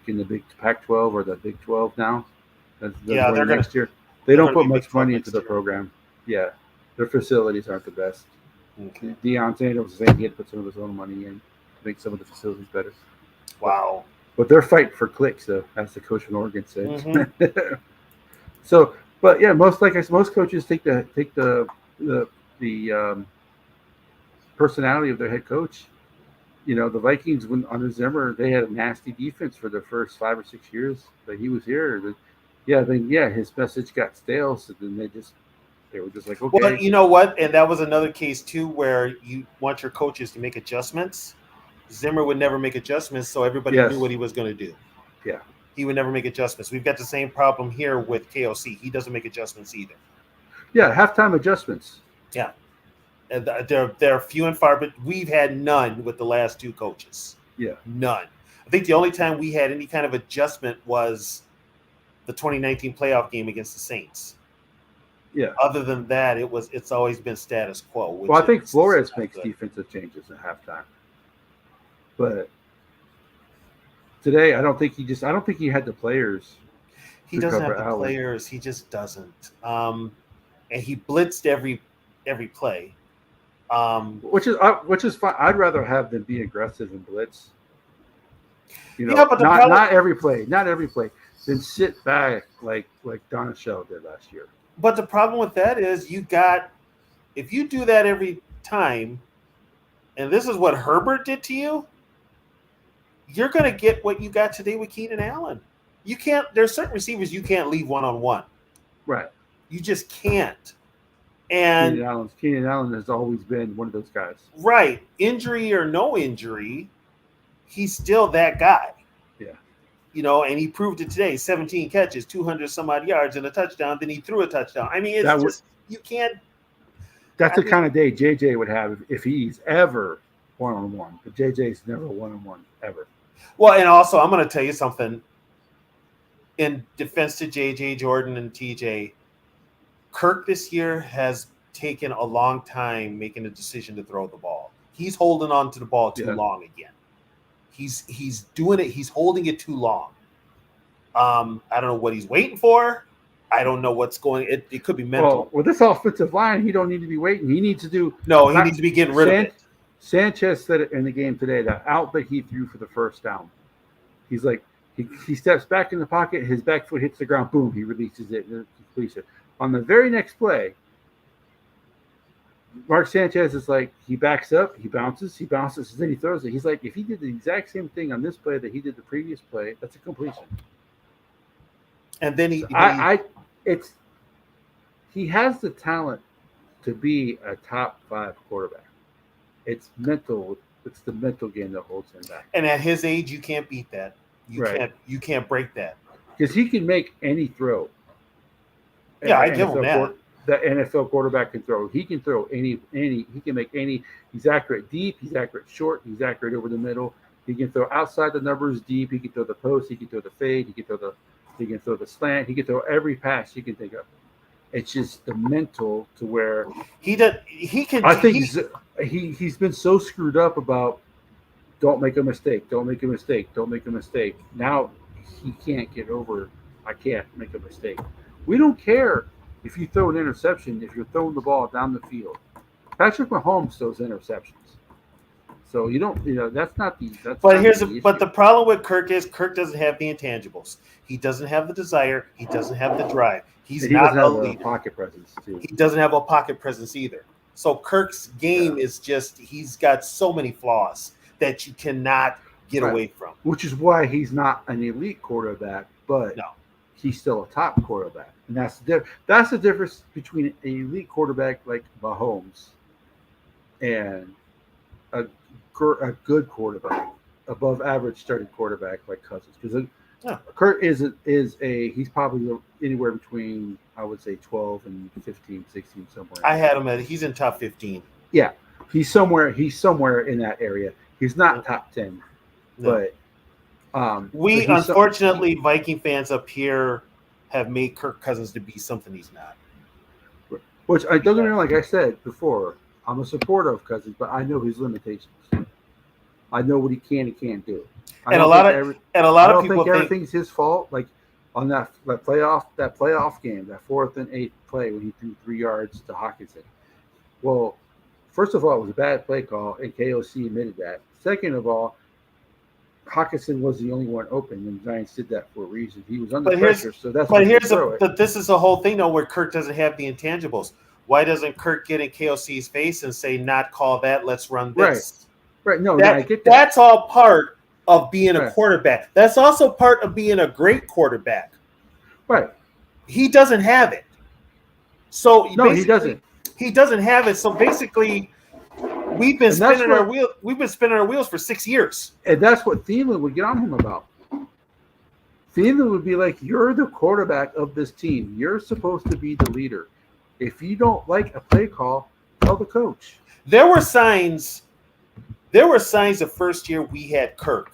Speaker 2: in the Big Pac-12 or the Big 12 now. They're next year. They don't put much money into the program. Yeah, their facilities aren't the best.
Speaker 3: Okay.
Speaker 2: Deion Sanders was saying he had to put some of his own money in to make some of the facilities better.
Speaker 3: Wow.
Speaker 2: But they're fighting for clicks, though, as the coach in Oregon said.
Speaker 3: Mm-hmm.
Speaker 2: So, but yeah, most coaches take the personality of their head coach. The Vikings, when under Zimmer, they had a nasty defense for the first 5 or 6 years that he was here. His message got stale, so then they were just like, okay.
Speaker 3: Well, you know what? And that was another case too, where you want your coaches to make adjustments. Zimmer would never make adjustments, so everybody knew what he was going to do.
Speaker 2: Yeah.
Speaker 3: He would never make adjustments. We've got the same problem here with KOC. He doesn't make adjustments either.
Speaker 2: Yeah, halftime adjustments.
Speaker 3: Yeah. And they're few and far, but we've had none with the last two coaches.
Speaker 2: Yeah.
Speaker 3: None. I think the only time we had any kind of adjustment was the 2019 playoff game against the Saints.
Speaker 2: Yeah.
Speaker 3: Other than that, it's always been status quo.
Speaker 2: Well, I think Flores makes defensive changes at halftime. But today, I don't think he had the players.
Speaker 3: He doesn't have the players. He just doesn't. And he blitzed every play.
Speaker 2: Which is fine. I'd rather have them be aggressive and blitz.
Speaker 3: But
Speaker 2: not every play. Then sit back like Donatello did last year.
Speaker 3: But the problem with that is if you do that every time, and this is what Herbert did to you, you're going to get what you got today with Keenan Allen. You can't. There's certain receivers you can't leave one-on-one.
Speaker 2: Right.
Speaker 3: You just can't. And
Speaker 2: Keenan Allen has always been one of those guys.
Speaker 3: Right. Injury or no injury, he's still that guy.
Speaker 2: Yeah.
Speaker 3: And he proved it today. 17 catches, 200 some odd yards, and a touchdown. Then he threw a touchdown. I mean, you can't.
Speaker 2: That's the kind of day JJ would have if he's ever one-on-one. But JJ's never one-on-one ever.
Speaker 3: Well, and also I'm going to tell you something. In defense to JJ, Jordan, and TJ, Kirk this year has taken a long time making a decision to throw the ball. He's holding on to the ball too long again. He's doing it. He's holding it too long. I don't know what he's waiting for. I don't know what's going. It could be mental.
Speaker 2: Well, this offensive line, he don't need to be waiting. He needs to do.
Speaker 3: No, he needs to be getting rid of it.
Speaker 2: Sanchez said it in the game today. That out that he threw for the first down. He's like he steps back in the pocket. His back foot hits the ground. Boom! He releases it and completes it. On the very next play, Mark Sanchez is like, he backs up, he bounces, and then he throws it. He's like, if he did the exact same thing on this play that he did the previous play, that's a completion.
Speaker 3: And then
Speaker 2: it's he has the talent to be a top 5 quarterback. It's mental. It's the mental game that holds him back.
Speaker 3: And at his age, you can't beat that. You can't break that.
Speaker 2: Because he can make any throw.
Speaker 3: Yeah, I give him that.
Speaker 2: The NFL quarterback can throw. He can throw any. He can make any. He's accurate deep. He's accurate short. He's accurate over the middle. He can throw outside the numbers deep. He can throw the post. He can throw the fade. He can throw the slant. He can throw every pass you can think of. It's just the mental to where
Speaker 3: he does. He can.
Speaker 2: I think he's been so screwed up about don't make a mistake. Don't make a mistake. Don't make a mistake. Now he can't get over. I can't make a mistake. We don't care if you throw an interception, if you're throwing the ball down the field. Patrick Mahomes throws interceptions. So that's not the.
Speaker 3: But the problem with Kirk is Kirk doesn't have the intangibles. He doesn't have the desire. He doesn't have the drive. He not a leader.
Speaker 2: Pocket presence too.
Speaker 3: He doesn't have a pocket presence either. So Kirk's game is just he's got so many flaws that you cannot get away from.
Speaker 2: Which is why he's not an elite quarterback, but he's still a top quarterback. And that's the difference between an elite quarterback like Mahomes and a good quarterback, above average starting quarterback like Cousins. Because Kurt he's probably anywhere between, I would say, 12 and 15, 16, somewhere.
Speaker 3: I had him he's in top 15.
Speaker 2: Yeah, he's somewhere in that area. He's not top 10, but
Speaker 3: unfortunately, Viking fans up here have made Kirk Cousins to be something he's not.
Speaker 2: Which I don't know. Like I said before, I'm a supporter of Cousins, but I know his limitations. I know what he can and can't do.
Speaker 3: And a lot of people think
Speaker 2: everything's his fault. Like on that playoff game, that 4th and 8 play when he threw 3 yards to Hawkinson. Well, first of all, it was a bad play call, and KOC admitted that. Second of all, Hawkinson was the only one open, and the Giants did that for a reason. He was under pressure, so that's why he threw it.
Speaker 3: But this is the whole thing, though, where Kirk doesn't have the intangibles. Why doesn't Kirk get in KOC's face and say, "Not call that, let's run this"?
Speaker 2: Right. No, I get that.
Speaker 3: That's all part of being a quarterback. That's also part of being a great quarterback.
Speaker 2: Right.
Speaker 3: He doesn't have it. So
Speaker 2: no, he doesn't.
Speaker 3: He doesn't have it. So basically, we've been spinning our wheels. We've been spinning our wheels for 6 years.
Speaker 2: And that's what Thielen would get on him about. Thielen would be like, "You're the quarterback of this team. You're supposed to be the leader. If you don't like a play call, tell the coach."
Speaker 3: There were signs the first year we had Kirk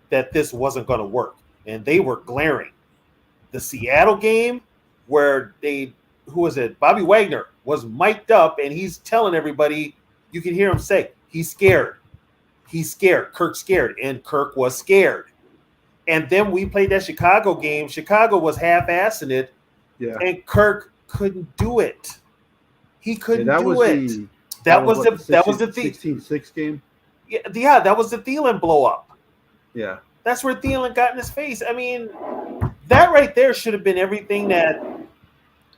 Speaker 3: that this wasn't going to work, and they were glaring. The Seattle game where Bobby Wagner was mic'd up, and he's telling everybody, you can hear him say, he's scared. He's scared. Kirk's scared, and Kirk was scared. And then we played that Chicago game. Chicago was half-assing it, and Kirk couldn't do it. He couldn't do it. That was the
Speaker 2: 16-6 game.
Speaker 3: Yeah, that was the Thielen blow up.
Speaker 2: Yeah.
Speaker 3: That's where Thielen got in his face. I mean, that right there should have been everything that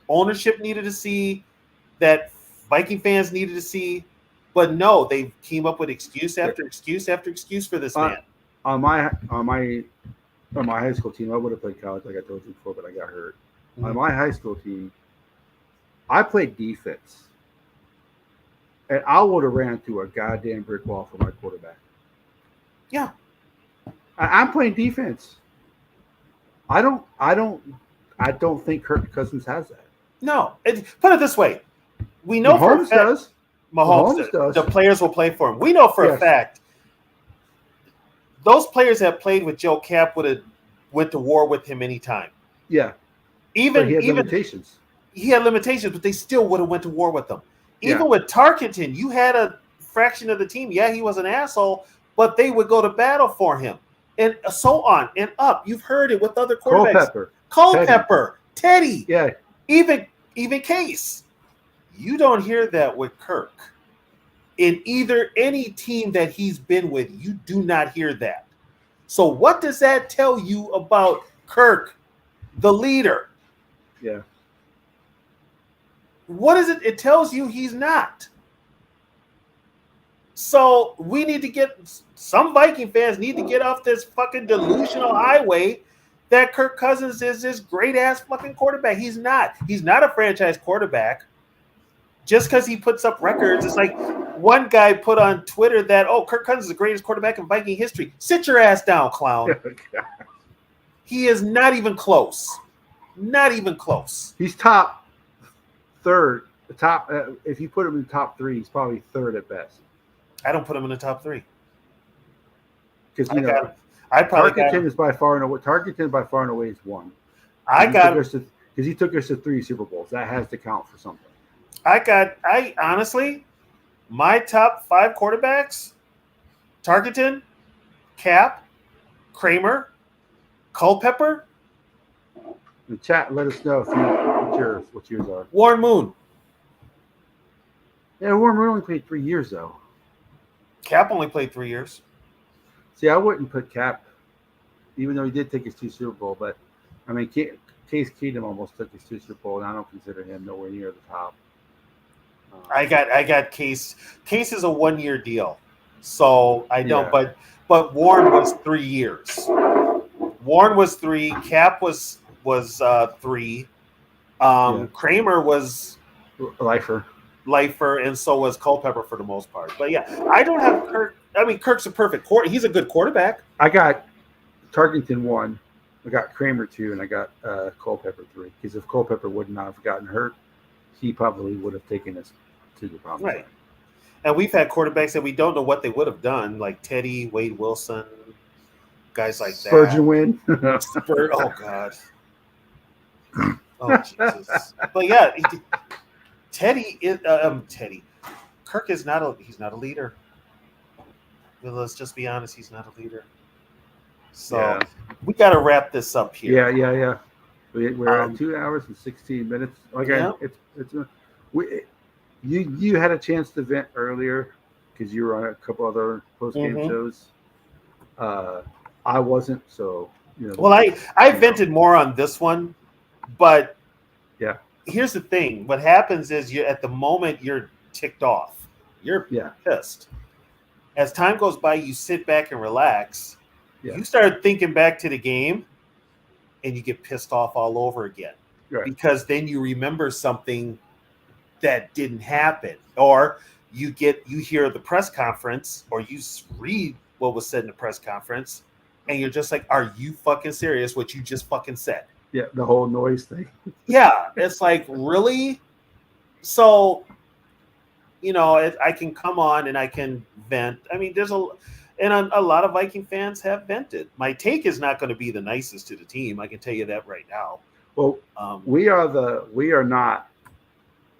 Speaker 3: ownership needed to see, that Viking fans needed to see. But no, they came up with excuse after excuse after excuse for this man.
Speaker 2: On my high school team, I would have played college like I told you before, but I got hurt. Mm-hmm. On my high school team, I played defense. And I would have ran through a goddamn brick wall for my quarterback.
Speaker 3: Yeah.
Speaker 2: I'm playing defense. I don't think Kirk Cousins has that.
Speaker 3: No. Put it this way. We know
Speaker 2: Mahomes does.
Speaker 3: Mahomes does. The players will play for him. We know for a fact those players that played with Joe Cap would have went to war with him anytime.
Speaker 2: Yeah.
Speaker 3: Even
Speaker 2: he had limitations.
Speaker 3: He had limitations, but they still would have went to war with them. Even with Tarkenton, you had a fraction of the team. Yeah, he was an asshole, but they would go to battle for him, and so on and up. You've heard it with other quarterbacks. Culpepper, Teddy.
Speaker 2: Yeah.
Speaker 3: Even Case. You don't hear that with Kirk. In any team that he's been with, you do not hear that. So what does that tell you about Kirk, the leader?
Speaker 2: Yeah.
Speaker 3: What is it? It tells you he's not. So we need to get some Viking fans need to get off this fucking delusional highway that Kirk Cousins is this great ass fucking quarterback. He's not. He's not a franchise quarterback. Just because he puts up records, it's like one guy put on Twitter that, oh, Kirk Cousins is the greatest quarterback in Viking history. Sit your ass down, clown. He is not even close. Not even close.
Speaker 2: He's top third. The top. If you put him in the top 3, he's probably third at best.
Speaker 3: I don't put him in the top 3.
Speaker 2: Because Tarkenton is by far and away. Tarkenton by far and away is 1. Because he took us to 3 Super Bowls. That has to count for something.
Speaker 3: I honestly, my top 5 quarterbacks: Tarkenton, Cap, Kramer, Culpepper.
Speaker 2: In the chat, let us know what yours are.
Speaker 3: Warren Moon.
Speaker 2: Yeah, Warren Moon only played 3 years though.
Speaker 3: Cap only played 3 years.
Speaker 2: See, I wouldn't put Cap, even though he did take his 2 Super Bowl. But I mean, Case Keenum almost took his 2 Super Bowl, and I don't consider him nowhere near the top.
Speaker 3: I got Case. Case is a 1-year deal, so I don't.
Speaker 2: Yeah.
Speaker 3: But Warren was 3 years. Warren was 3. Cap was 3. Kramer was lifer, and so was Culpepper for the most part. But yeah, I don't have Kirk. I mean, Kirk's a perfect quarterback. He's a good quarterback.
Speaker 2: I got Tarkenton 1, I got Kramer 2, and I got Culpepper 3. Because if Culpepper would not have gotten hurt, he probably would have taken us to the promised land.
Speaker 3: Right. And we've had quarterbacks that we don't know what they would have done, like Teddy, Wade Wilson, guys like that.
Speaker 2: Spurgeon win.
Speaker 3: Oh God. Oh Jesus. But yeah, Teddy is Teddy. Kirk is not a leader. Well, let's just be honest, he's not a leader. So we got to wrap this up here.
Speaker 2: Yeah. We're at 2 hours and 16 minutes. You had a chance to vent earlier because you were on a couple other post game shows. I wasn't, so
Speaker 3: Well, I vented more on this one, but
Speaker 2: yeah.
Speaker 3: Here's the thing: what happens is at the moment you're ticked off, you're pissed. As time goes by, you sit back and relax. Yeah. You start thinking back to the game, and you get pissed off all over again, right? Because then you remember something that didn't happen, or you hear the press conference, or you read what was said in the press conference, and you're just like, "Are you fucking serious? What you just fucking said?"
Speaker 2: Yeah, the whole noise thing.
Speaker 3: Yeah, it's like, really? So, I can come on and I can vent. I mean, a lot of Viking fans have vented. My take is not going to be the nicest to the team. I can tell you that right now.
Speaker 2: Well, we are not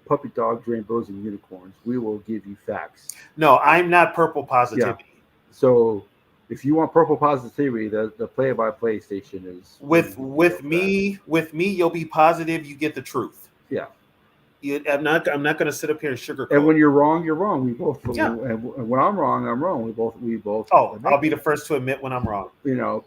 Speaker 2: puppy dogs, rainbows, and unicorns. We will give you facts.
Speaker 3: No, I'm not purple positivity.
Speaker 2: Yeah. So if you want purple positivity, the play-by-play station is
Speaker 3: with me. You'll be positive. You get the truth.
Speaker 2: Yeah.
Speaker 3: I'm not going to sit up here and sugarcoat.
Speaker 2: And when you're wrong, you're wrong. We both. Yeah. And when I'm wrong, I'm wrong. We both.
Speaker 3: Oh, I'll be the first to admit when I'm wrong.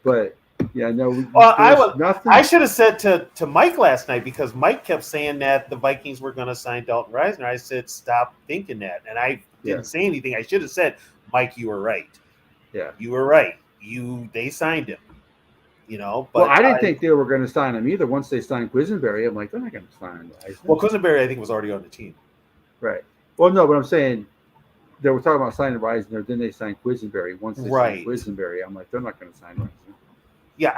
Speaker 2: But yeah, no.
Speaker 3: I should have said to Mike last night, because Mike kept saying that the Vikings were going to sign Dalton Reisner. I said, stop thinking that, and I didn't say anything. I should have said, Mike, you were right. Yeah, you were right. They signed him. But
Speaker 2: I didn't think they were going to sign him either. Once they signed Quisenberry, I'm like, they're not going to sign him.
Speaker 3: Well, Quisenberry, I think, was already on the team.
Speaker 2: Right. Well, no, but I'm saying they were talking about signing Reisner. Then they signed Quisenberry. Once they signed Quisenberry, I'm like, they're not going to sign Reisner.
Speaker 3: Yeah,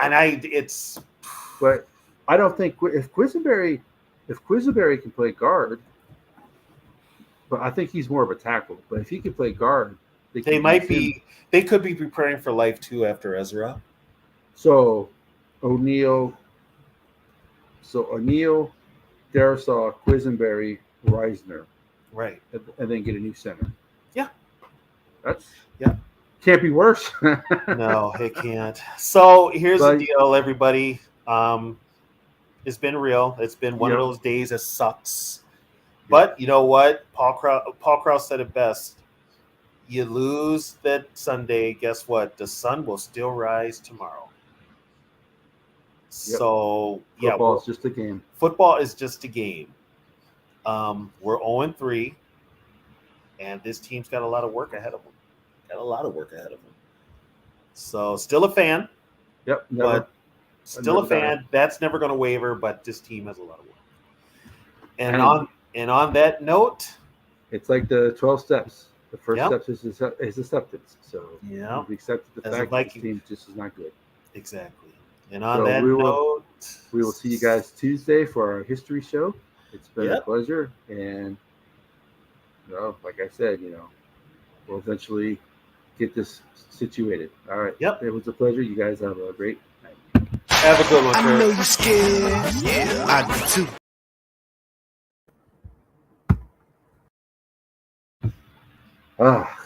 Speaker 2: But I don't think if Quisenberry can play guard, but I think he's more of a tackle. But if he can play guard, they
Speaker 3: could be preparing for life too after Ezra.
Speaker 2: So O'Neal, Darisaw, Quisenberry, Reisner,
Speaker 3: right,
Speaker 2: and then get a new center.
Speaker 3: Yeah,
Speaker 2: can't be worse.
Speaker 3: No, it can't. So here's the deal, everybody. It's been real. It's been one of those days that sucks. But you know what? Paul Krause said it best. You lose that Sunday, guess what? The sun will still rise tomorrow.
Speaker 2: Yep.
Speaker 3: So
Speaker 2: football is just a game.
Speaker 3: Football is just a game. We're 0-3, and this team's got a lot of work ahead of them. got a lot of work ahead of him. So still a fan,
Speaker 2: Yep. Never.
Speaker 3: but still a
Speaker 2: never done
Speaker 3: fan. That's never going to waver. But this team has a lot of work. And
Speaker 2: And-
Speaker 3: on that note,
Speaker 2: It's like the 12 steps. The first
Speaker 3: Yep.
Speaker 2: step is acceptance. So
Speaker 3: Yeah.
Speaker 2: we've accepted the
Speaker 3: As a
Speaker 2: fact that this
Speaker 3: Viking.
Speaker 2: team just is not good.
Speaker 3: exactly. And on
Speaker 2: So
Speaker 3: that note,
Speaker 2: We will see you guys Tuesday for our history show. It's been a
Speaker 3: Yep.
Speaker 2: pleasure. And, like I said, we'll eventually get this situated. All right.
Speaker 3: Yep.
Speaker 2: It was a pleasure. You guys have a great night.
Speaker 3: Have a good one,
Speaker 1: I
Speaker 3: Kurt.
Speaker 1: know you're scared. Yeah, I do too.
Speaker 2: Ah.